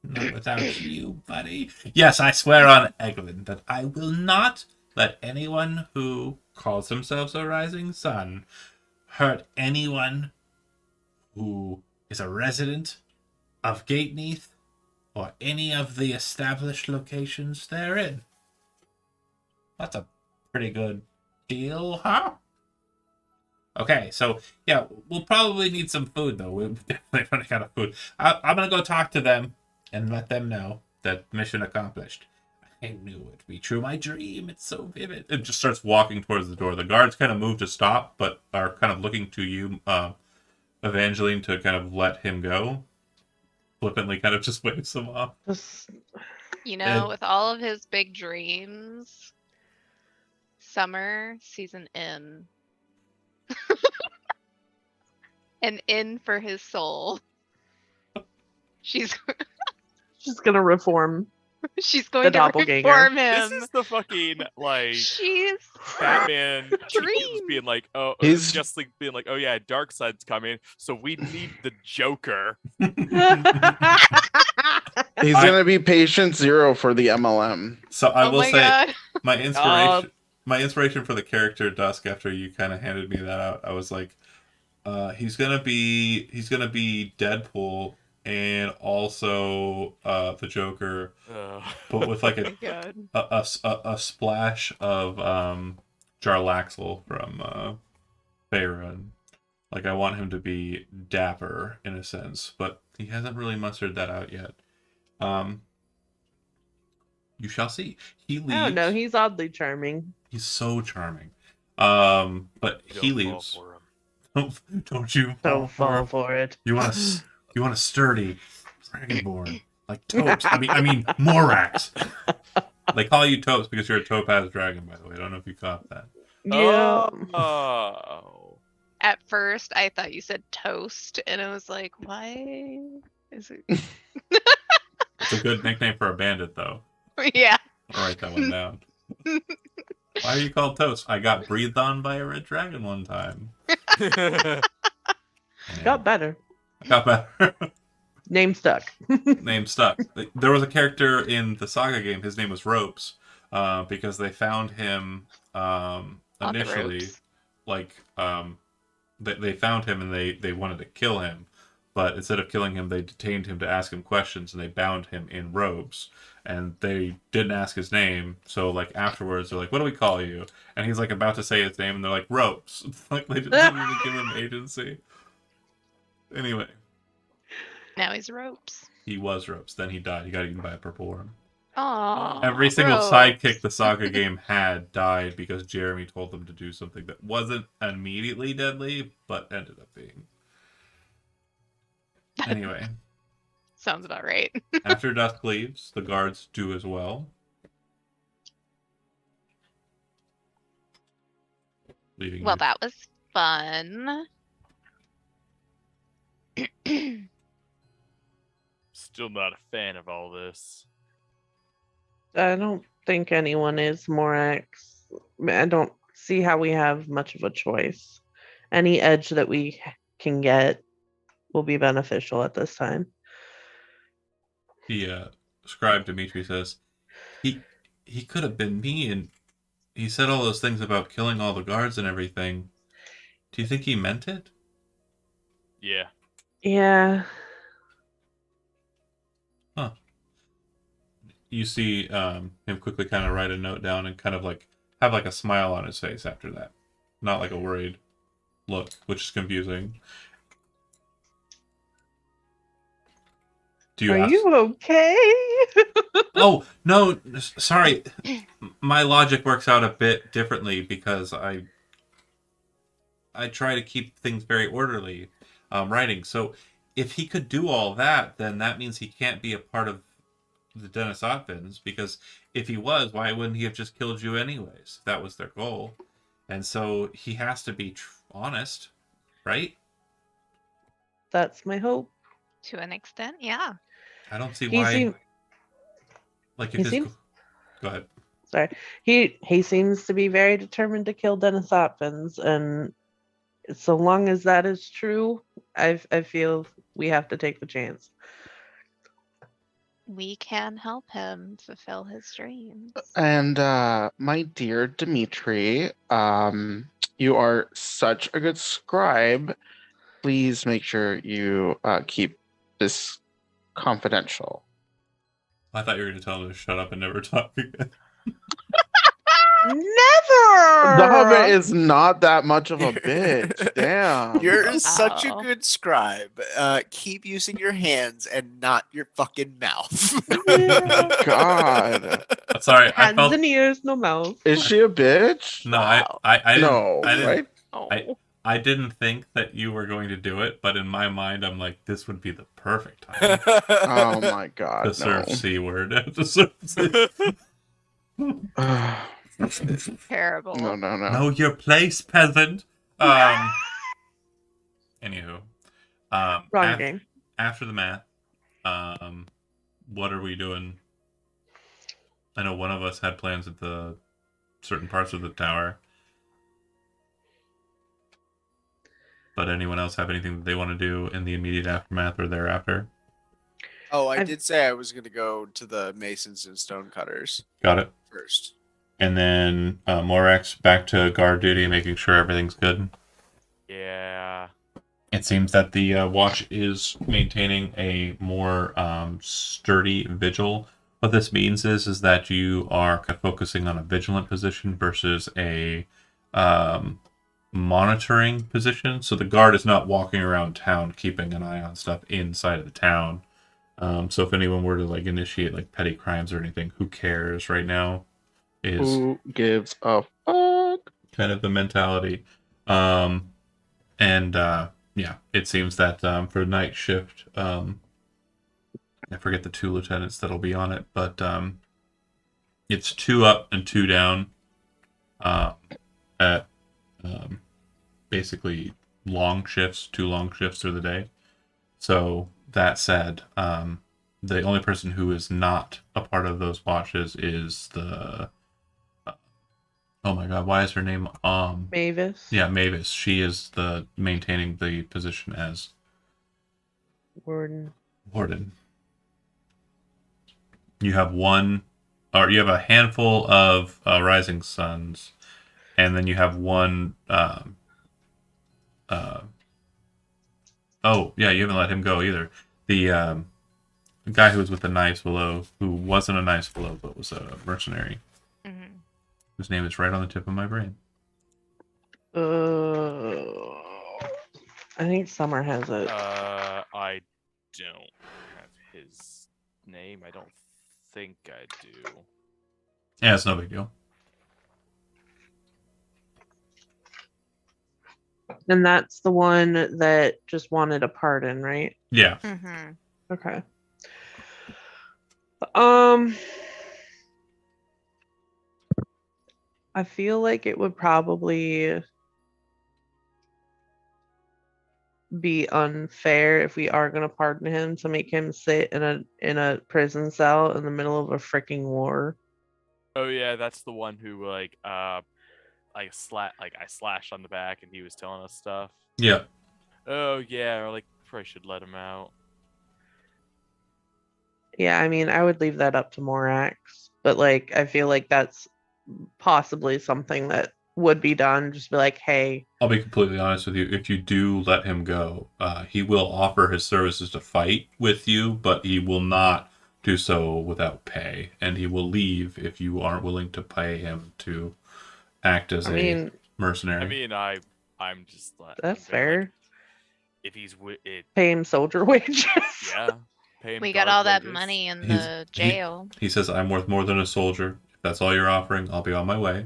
Not without you, buddy. Yes, I swear on Eglin that I will not let anyone who calls themselves a rising sun hurt anyone who is a resident of Gateneath or any of the established locations therein. That's a pretty good deal, huh? Okay, so yeah, we'll probably need some food though. We're definitely running out of food. I'm gonna go talk to them and let them know that mission accomplished. I knew it would be true. My dream, it's so vivid. It just starts walking towards the door. The guards kind of move to stop, but are kind of looking to you, Evangeline, to kind of let him go. Flippantly, kind of just waves them off. Just You know, And- with all of his big dreams, Summer sees an inn. An inn for his soul. She's just gonna reform. she's going to doppelganger. reform This him. is the fucking like She's Batman Dream. being like, oh, He's- just like being like, oh yeah, Darkseid's coming, so we need the Joker. He's I- gonna be patient 0 for the MLM. So I oh will my say god. my inspiration for the character Dusk, after you kind of handed me that out, I was like, he's gonna be Deadpool and also the Joker, but with like Oh my god. a splash of Jarlaxle from Faerun. Like, I want him to be dapper in a sense, but he hasn't really mustered that out yet. You shall see. He leaves. I don't know. He's oddly charming. He's so charming. But You he don't fall leaves. for him. Don't you Don't fall him. for it. You want a sturdy dragonborn like Topes. I mean Morax. They call you Topes because you're a topaz dragon, by the way. I don't know if you caught that. Yeah. Oh. At first, I thought you said toast, and I was like, why is it? It's a good nickname for a bandit, though. Yeah. I'll write that one down. Why are you called Toast? I got breathed on by a red dragon one time. And Got better. got better. Name stuck. Name stuck. There was a character in the Saga game. His name was Ropes, because they found him On the initially, ropes. like they found him and they wanted to kill him, but instead of killing him, they detained him to ask him questions and they bound him in ropes. And they didn't ask his name, so like afterwards they're like, "What do we call you?" And he's like about to say his name, and they're like, "Ropes." Like they didn't even give him agency. Anyway, Now he's ropes. he was Ropes. Then he died. He got eaten by a purple worm. Oh. Every single sidekick the Saga game had died because Jeremy told them to do something that wasn't immediately deadly, but ended up being. Anyway, Sounds about right. after Dusk leaves, the guards do as well. Leaving Well, you- that was fun. Still not a fan of all this. I don't think anyone is Morax. I don't see how we have much of a choice. Any edge that we can get will be beneficial at this time. The scribe Dimitri says he could have been me, and he said all those things about killing all the guards and everything. Do you think he meant it? Yeah. Yeah. You see him quickly kind of write a note down and kind of like have like a smile on his face after that, not like a worried look, which is confusing. Do you Are ask? you okay? Oh no, sorry. My logic works out a bit differently because I try to keep things very orderly, writing. So if he could do all that, then that means he can't be a part of the Dennis Otvins, because if he was, why wouldn't he have just killed you anyways? If that was their goal. And so he has to be honest, right? That's my hope. To an extent, yeah. I don't see He why. seem- Like he if his seems- go ahead. Sorry. He seems to be very determined to kill Dennis Hopkins, and so long as that is true, I feel we have to take the chance. We can help him fulfill his dreams. And my dear Dimitri, you are such a good scribe. Please make sure you keep this confidential. I thought you were going to tell him to shut up and never talk again. Never. The Hobbit is not that much of a bitch. Damn. You're such a Wow. good scribe. Keep using your hands and not your fucking mouth. Yeah. God. Sorry, I Hands felt and ears, no mouth. Is she a bitch? no, Wow. I didn't, No, I didn't, right? Oh. I didn't think that you were going to do it, but in my mind, I'm like, this would be the perfect time Oh my to god, no. serve C word. To serve C- Terrible. No. Know your place, peasant. Anywho, Wrong game. after the math, what are we doing? I know one of us had plans at the certain parts of the tower. But anyone else have anything that they want to do in the immediate aftermath or thereafter? Oh, I I've- did say I was going to go to the masons and stonecutters Got it. first. And then Morax back to guard duty, making sure everything's good. Yeah. It seems that the watch is maintaining a more sturdy vigil. What this means is that you are focusing on a vigilant position versus a monitoring position. So the guard is not walking around town keeping an eye on stuff inside of the town. So if anyone were to like initiate like petty crimes or anything, who cares right now? Is Who gives a fuck? kind of the mentality. Yeah, it seems that for night shift, I forget the 2 lieutenants that'll be on it, but it's 2 up and 2 down at basically long shifts, 2 long shifts through the day. So that said, the only person who is not a part of those watches is the oh my god, why is her name Mavis. yeah, Mavis. She is the maintaining the position as Warden. warden. You have you have a handful of rising suns, and then you have one oh yeah, you haven't let him go either. The guy who was with the knives below, who wasn't a knives below but was a mercenary, Mhm. whose name is right on the tip of my brain. I think Summer has it. I don't have his name. I don't think I do. Yeah, it's no big deal. And that's the one that just wanted a pardon, right? Yeah. Mhm. Okay. I feel like it would probably be unfair if we are going to pardon him to make him sit in a prison cell in the middle of a freaking war. Oh yeah, that's the one who I slashed on the back and he was telling us stuff. Yeah. Oh yeah, or like probably should let him out. Yeah, I mean, I would leave that up to Morax, but like I feel like that's possibly something that would be done. Just be like, hey, I'll be completely honest with you. If you do let him go, he will offer his services to fight with you, but he will not do so without pay. And he will leave if you aren't willing to pay him to act as I a mean, mercenary. I mean, I'm just like that's I'm being like, fair. if he's Pay him soldier wages. yeah, pay him. We got guard all that wages. money in He's- the jail. He says, I'm worth more than a soldier. If that's all you're offering, I'll be on my way.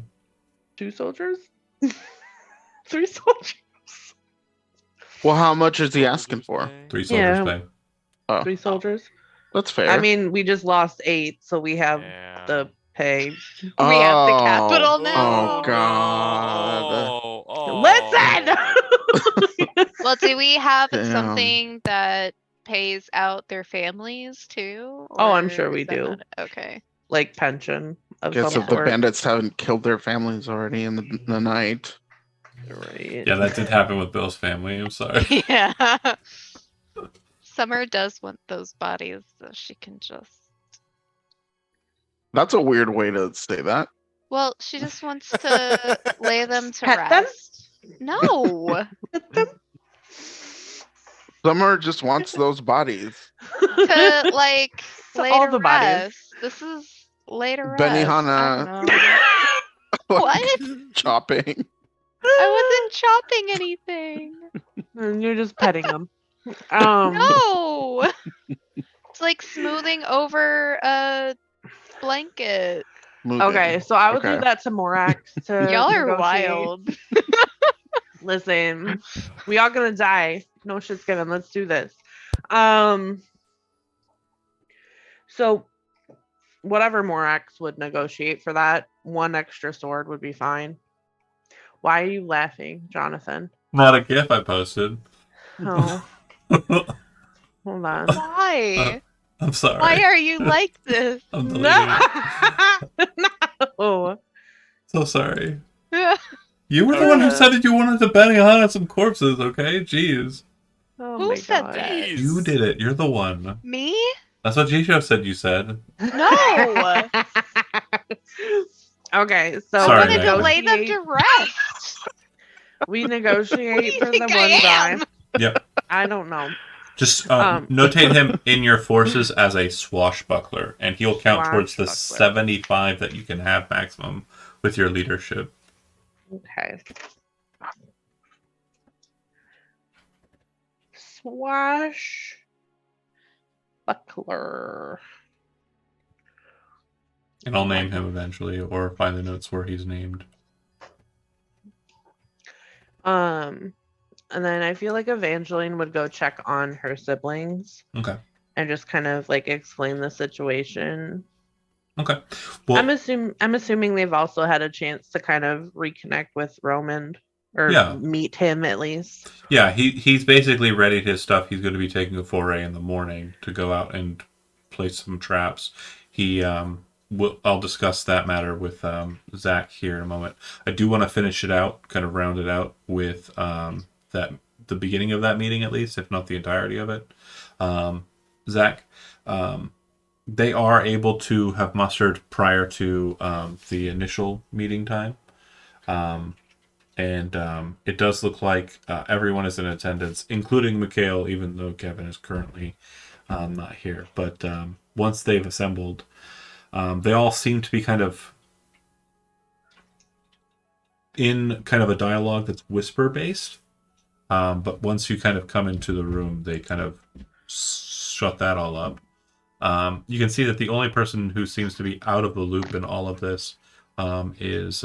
2 soldiers? 3 soldiers? Well, how much is he asking for? 3 soldiers Yeah. pay. Oh, 3 soldiers? that's fair. I mean, we just lost 8, so we have Yeah. the pay. We have the capital Oh, now. Oh god. Oh, Listen! Well, do we have Damn. something that pays out their families too? Oh, I'm or sure we is that do. not- Okay. Like pension of Guess some if the sort. bandits haven't killed their families already in the night. Right. Yeah, that did happen with Bill's family. I'm sorry. Yeah. Summer does want those bodies so she can just. That's a weird way to say that. Well, she just wants to lay them to Pet them? rest. No. Summer just wants those bodies. To like So lay all to the bodies. rest. This is lay to rest. Benihana. I don't know. What? Chopping. I wasn't chopping anything. And you're just petting them. No. It's like smoothing over a blanket. Moving. Okay, so I would do Okay. that to Morax to Y'all are negotiate. wild. Listen, we all gonna die. No shit's given. Let's do this. So whatever Morax would negotiate for that, one extra sword would be fine. Why are you laughing, Jonathan? Not a GIF I posted. Oh, hold on. Why? I'm sorry. Why are you like this? I'm deleting it. No. So sorry. You were the one who said that you wanted to bang on some corpses, okay? Jeez. Oh Who my said God. that? You did it. You're the one. Me? That's what G-Show said you said. No. Okay, so Sorry, I wanted to Megan. lay them to rest. we What do negotiate you for the think one I am? guy. Yep. I don't know. Just Um. notate him in your forces as a swashbuckler, and he'll count towards the Swashbuckler. 75 that you can have maximum with your leadership. Okay. Swash buckler. And I'll name him eventually, or find the notes where he's named. And then I feel like Evangeline would go check on her siblings Okay. and just kind of like explain the situation. Okay. Well, I'm assuming they've also had a chance to kind of reconnect with Roman or Yeah. meet him at least. yeah, he's basically readied his stuff. He's going to be taking a foray in the morning to go out and place some traps. I'll discuss that matter with Zach here in a moment. I do want to finish it out, kind of round it out with the beginning of that meeting at least, if not the entirety of it. Zach, they are able to have mustered prior to the initial meeting time. And it does look like everyone is in attendance, including Mikhail, even though Kevin is currently not here. But once they've assembled, they all seem to be kind of in kind of a dialogue that's whisper based. But once you kind of come into the room, they kind of shut that all up. You can see that the only person who seems to be out of the loop in all of this is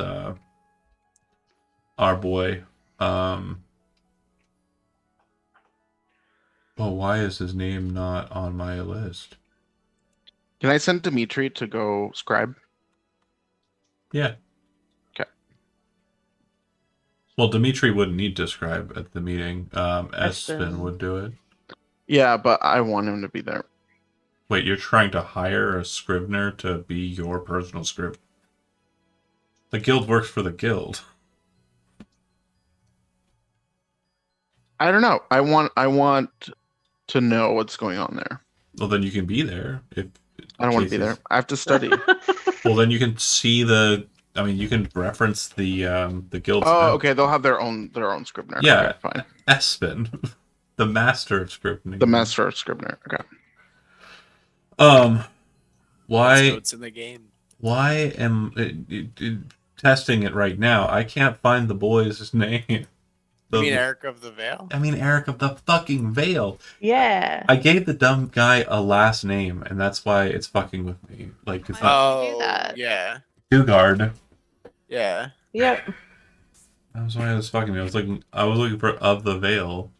our boy. Well, why is his name not on my list? Can I send Dimitri to go scribe? Yeah. Okay. Well, Dimitri wouldn't need to scribe at the meeting. Espen Espen. would do it. Yeah, but I want him to be there. Wait, you're trying to hire a scrivener to be your personal script? The guild works for the guild. I don't know. I want to know what's going on there. Well, then you can be there. If I don't want to be there. I have to study. Well, then you can see the. I mean, you can reference the guild. Oh, okay. They'll have their own Scrivener. Yeah. Okay, fine. Espen, the master of scripting. The master of Scrivener. Okay. Why? Notes in the game. Why am testing it right now? I can't find the boy's name. You mean Eric of the Veil? I mean Eric of the fucking Veil. Yeah. I gave the dumb guy a last name, and that's why it's fucking with me. Like it's not Oh, do that. yeah. Dugard. Yeah. Yep. That's why it was fucking me. I was looking for of the Veil.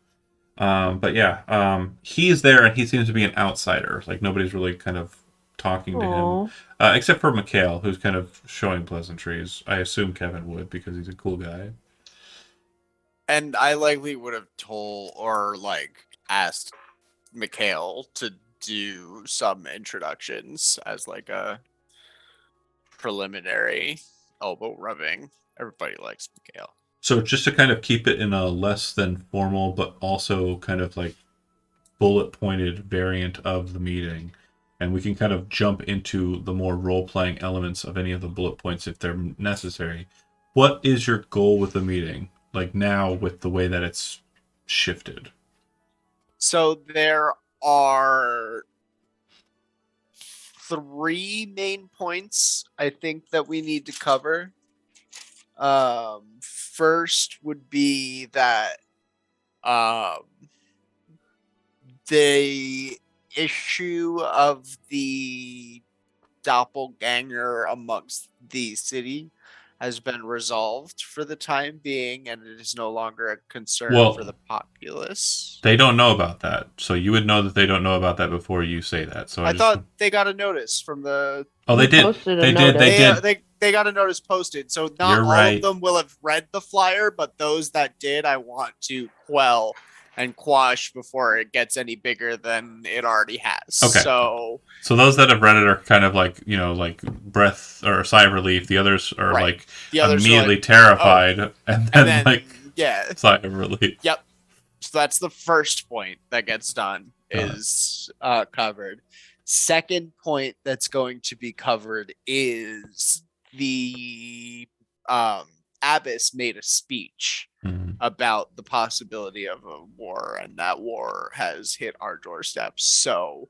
But yeah, he's there, and he seems to be an outsider. Like nobody's really kind of talking to him. Aw. Except for Mikhail, who's kind of showing pleasantries. I assume Kevin would because he's a cool guy. And I likely would have told or like asked Mikhail to do some introductions as like a preliminary elbow rubbing. Everybody likes Mikhail. So just to kind of keep it in a less than formal, but also kind of like bullet pointed variant of the meeting, and we can kind of jump into the more role playing elements of any of the bullet points if they're necessary. What is your goal with the meeting? Like now with the way that it's shifted. So there are 3 main points I think that we need to cover. First would be that um, the issue of the doppelganger amongst the city has been resolved for the time being, and it is no longer a concern Well, for the populace. They don't know about that, so you would know that they don't know about that before you say that. So I just thought they got a notice from the. oh, they Who did. posted a They did. They notice? did. They got a notice posted, so not You're all right. of them will have read the flyer, but those that did, I want to quell and quash before it gets any bigger than it already has. Okay. So those that have read it are kind of like, you know, like breath or sigh of relief. The others are Right. like The others are immediately like, terrified, and and then then like yeah, sigh of relief. yep. So that's the first point that gets done Got it. is covered. Second point that's going to be covered is the abbess made a speech Mhm. about the possibility of a war, and that war has hit our doorsteps. So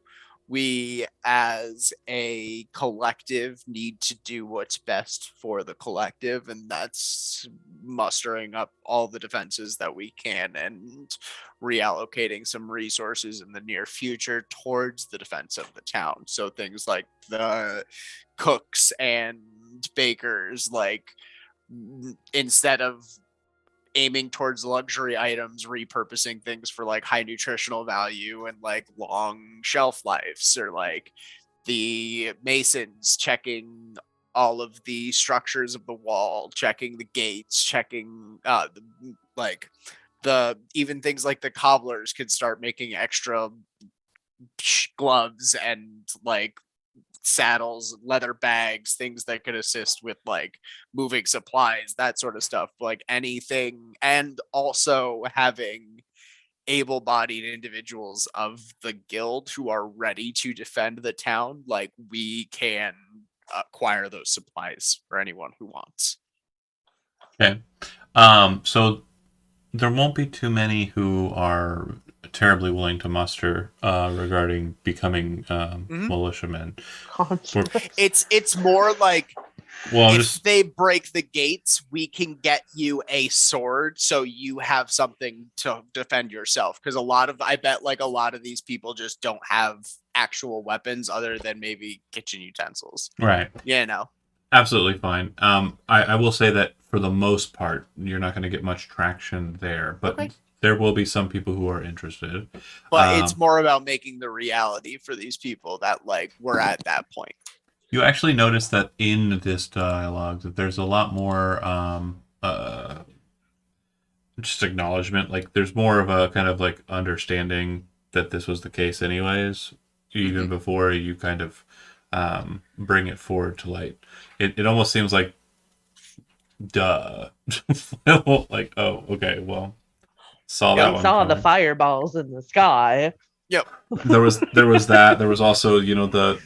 we as a collective need to do what's best for the collective, and that's mustering up all the defenses that we can and reallocating some resources in the near future towards the defense of the town. So things like the cooks and bakers, like instead of aiming towards luxury items, repurposing things for like high nutritional value and like long shelf lives, or like the masons checking all of the structures of the wall, checking the gates, checking like the even things like the cobblers could start making extra gloves and like saddles, leather bags, things that could assist with like moving supplies, that sort of stuff, like anything. And also having able-bodied individuals of the guild who are ready to defend the town, like we can acquire those supplies for anyone who wants. Okay. So there won't be too many who are terribly willing to muster regarding becoming militiamen. It's more like Well, if they break the gates, we can get you a sword so you have something to defend yourself. Because I bet like a lot of these people just don't have actual weapons other than maybe kitchen utensils. right. You know. Absolutely fine. I will say that for the most part, you're not going to get much traction there, but Okay. there will be some people who are interested. But it's more about making the reality for these people that like we're at that point. You actually notice that in this dialogue that there's a lot more just acknowledgement. Like there's more of a kind of like understanding that this was the case anyways, even before you kind of bring it forward to light. It almost seems like duh. Like, oh, okay, well, saw that We one saw the coming. fireballs in the sky. There was that. There was also, you know, the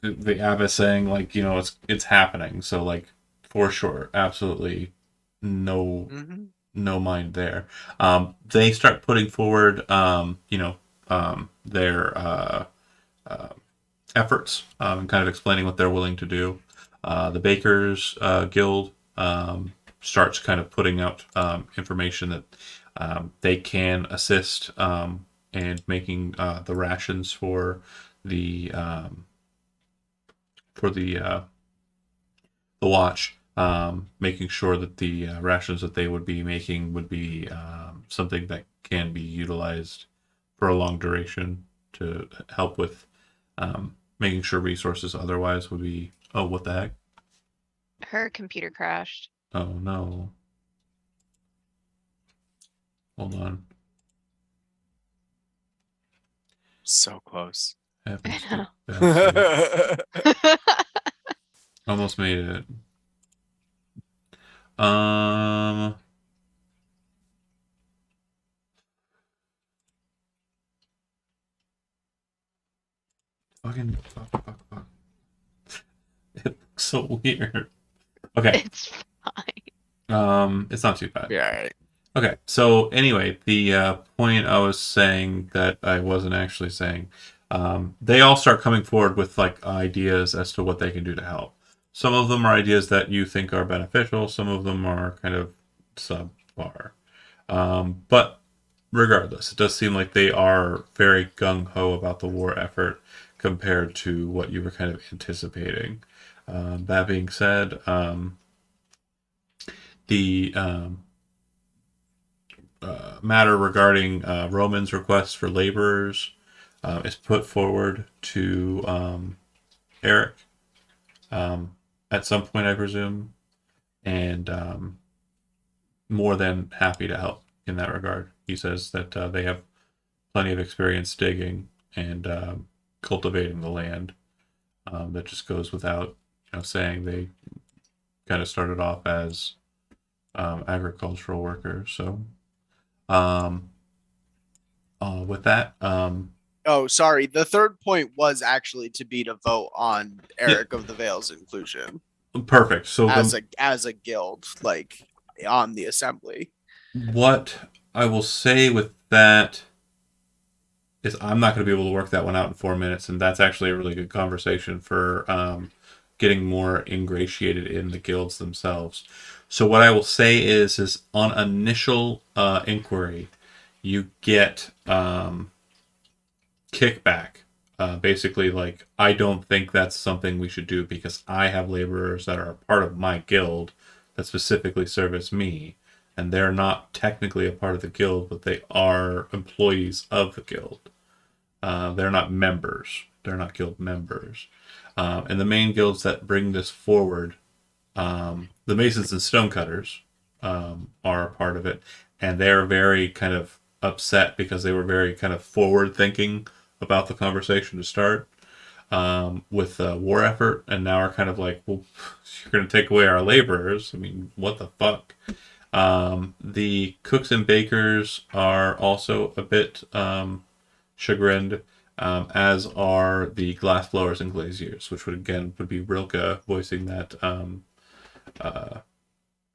abbess saying like, you know, it's happening. So like for sure, absolutely no mind there. They start putting forward their efforts and kind of explaining what they're willing to do. The Bakers Guild starts kind of putting out information that they can assist and making the rations for the watch, making sure that the rations that they would be making would be something that can be utilized for a long duration to help with making sure resources otherwise would be. Oh, what the heck? Her computer crashed. Oh no. Hold on. So close. Happens I to bastard. Almost made it. Fucking fuck. It looks so weird. Okay. It's fine. It's not too bad. Yeah, all right. Okay, so anyway, the point I was saying that I wasn't actually saying, they all start coming forward with like ideas as to what they can do to help. Some of them are ideas that you think are beneficial. Some of them are kind of subpar. But regardless, it does seem like they are very gung ho about the war effort compared to what you were kind of anticipating. That being said, the matter regarding Roman's request for laborers is put forward to Eric at some point, I presume, and more than happy to help in that regard. He says that they have plenty of experience digging and cultivating the land. That just goes without saying. They kind of started off as agricultural workers. So with that, Oh, sorry. The third point was actually to be to vote on Eric of the Vale's inclusion perfect. So as a guild, like on the assembly. what I will say with that is I'm not going to be able to work that one out in 4 minutes, and that's actually a really good conversation for getting more ingratiated in the guilds themselves. So what I will say is on initial inquiry, you get kickback. Basically, like, I don't think that's something we should do because I have laborers that are a part of my guild that specifically service me, and they're not technically a part of the guild, but they are employees of the guild. They're not members. They're not guild members. And the main guilds that bring this forward, the Masons and Stonecutters are a part of it, and they're very kind of upset because they were very kind of forward thinking about the conversation to start with the war effort, and now are kind of like, well, you're going to take away our laborers. I mean, what the fuck? The cooks and bakers are also a bit chagrined, as are the glass blowers and glaziers, which would be Rilke voicing that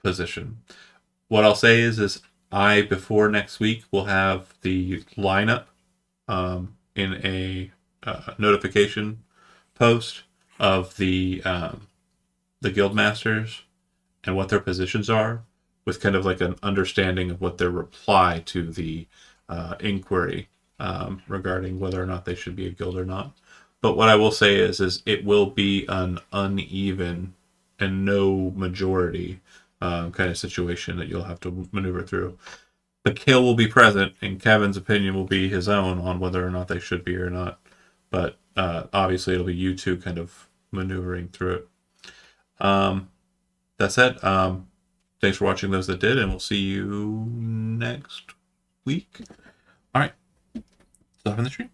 position. What I'll say is I, before next week, will have the lineup in a notification post of the guild masters and what their positions are, with kind of like an understanding of what their reply to the inquiry regarding whether or not they should be a guild or not. But what I will say is it will be an uneven and no majority kind of situation that you'll have to maneuver through. The kill will be present, and Kevin's opinion will be his own on whether or not they should be or not. But obviously, it'll be you two kind of maneuvering through it. That said, thanks for watching those that did, and we'll see you next week. All right. Stuff in the stream.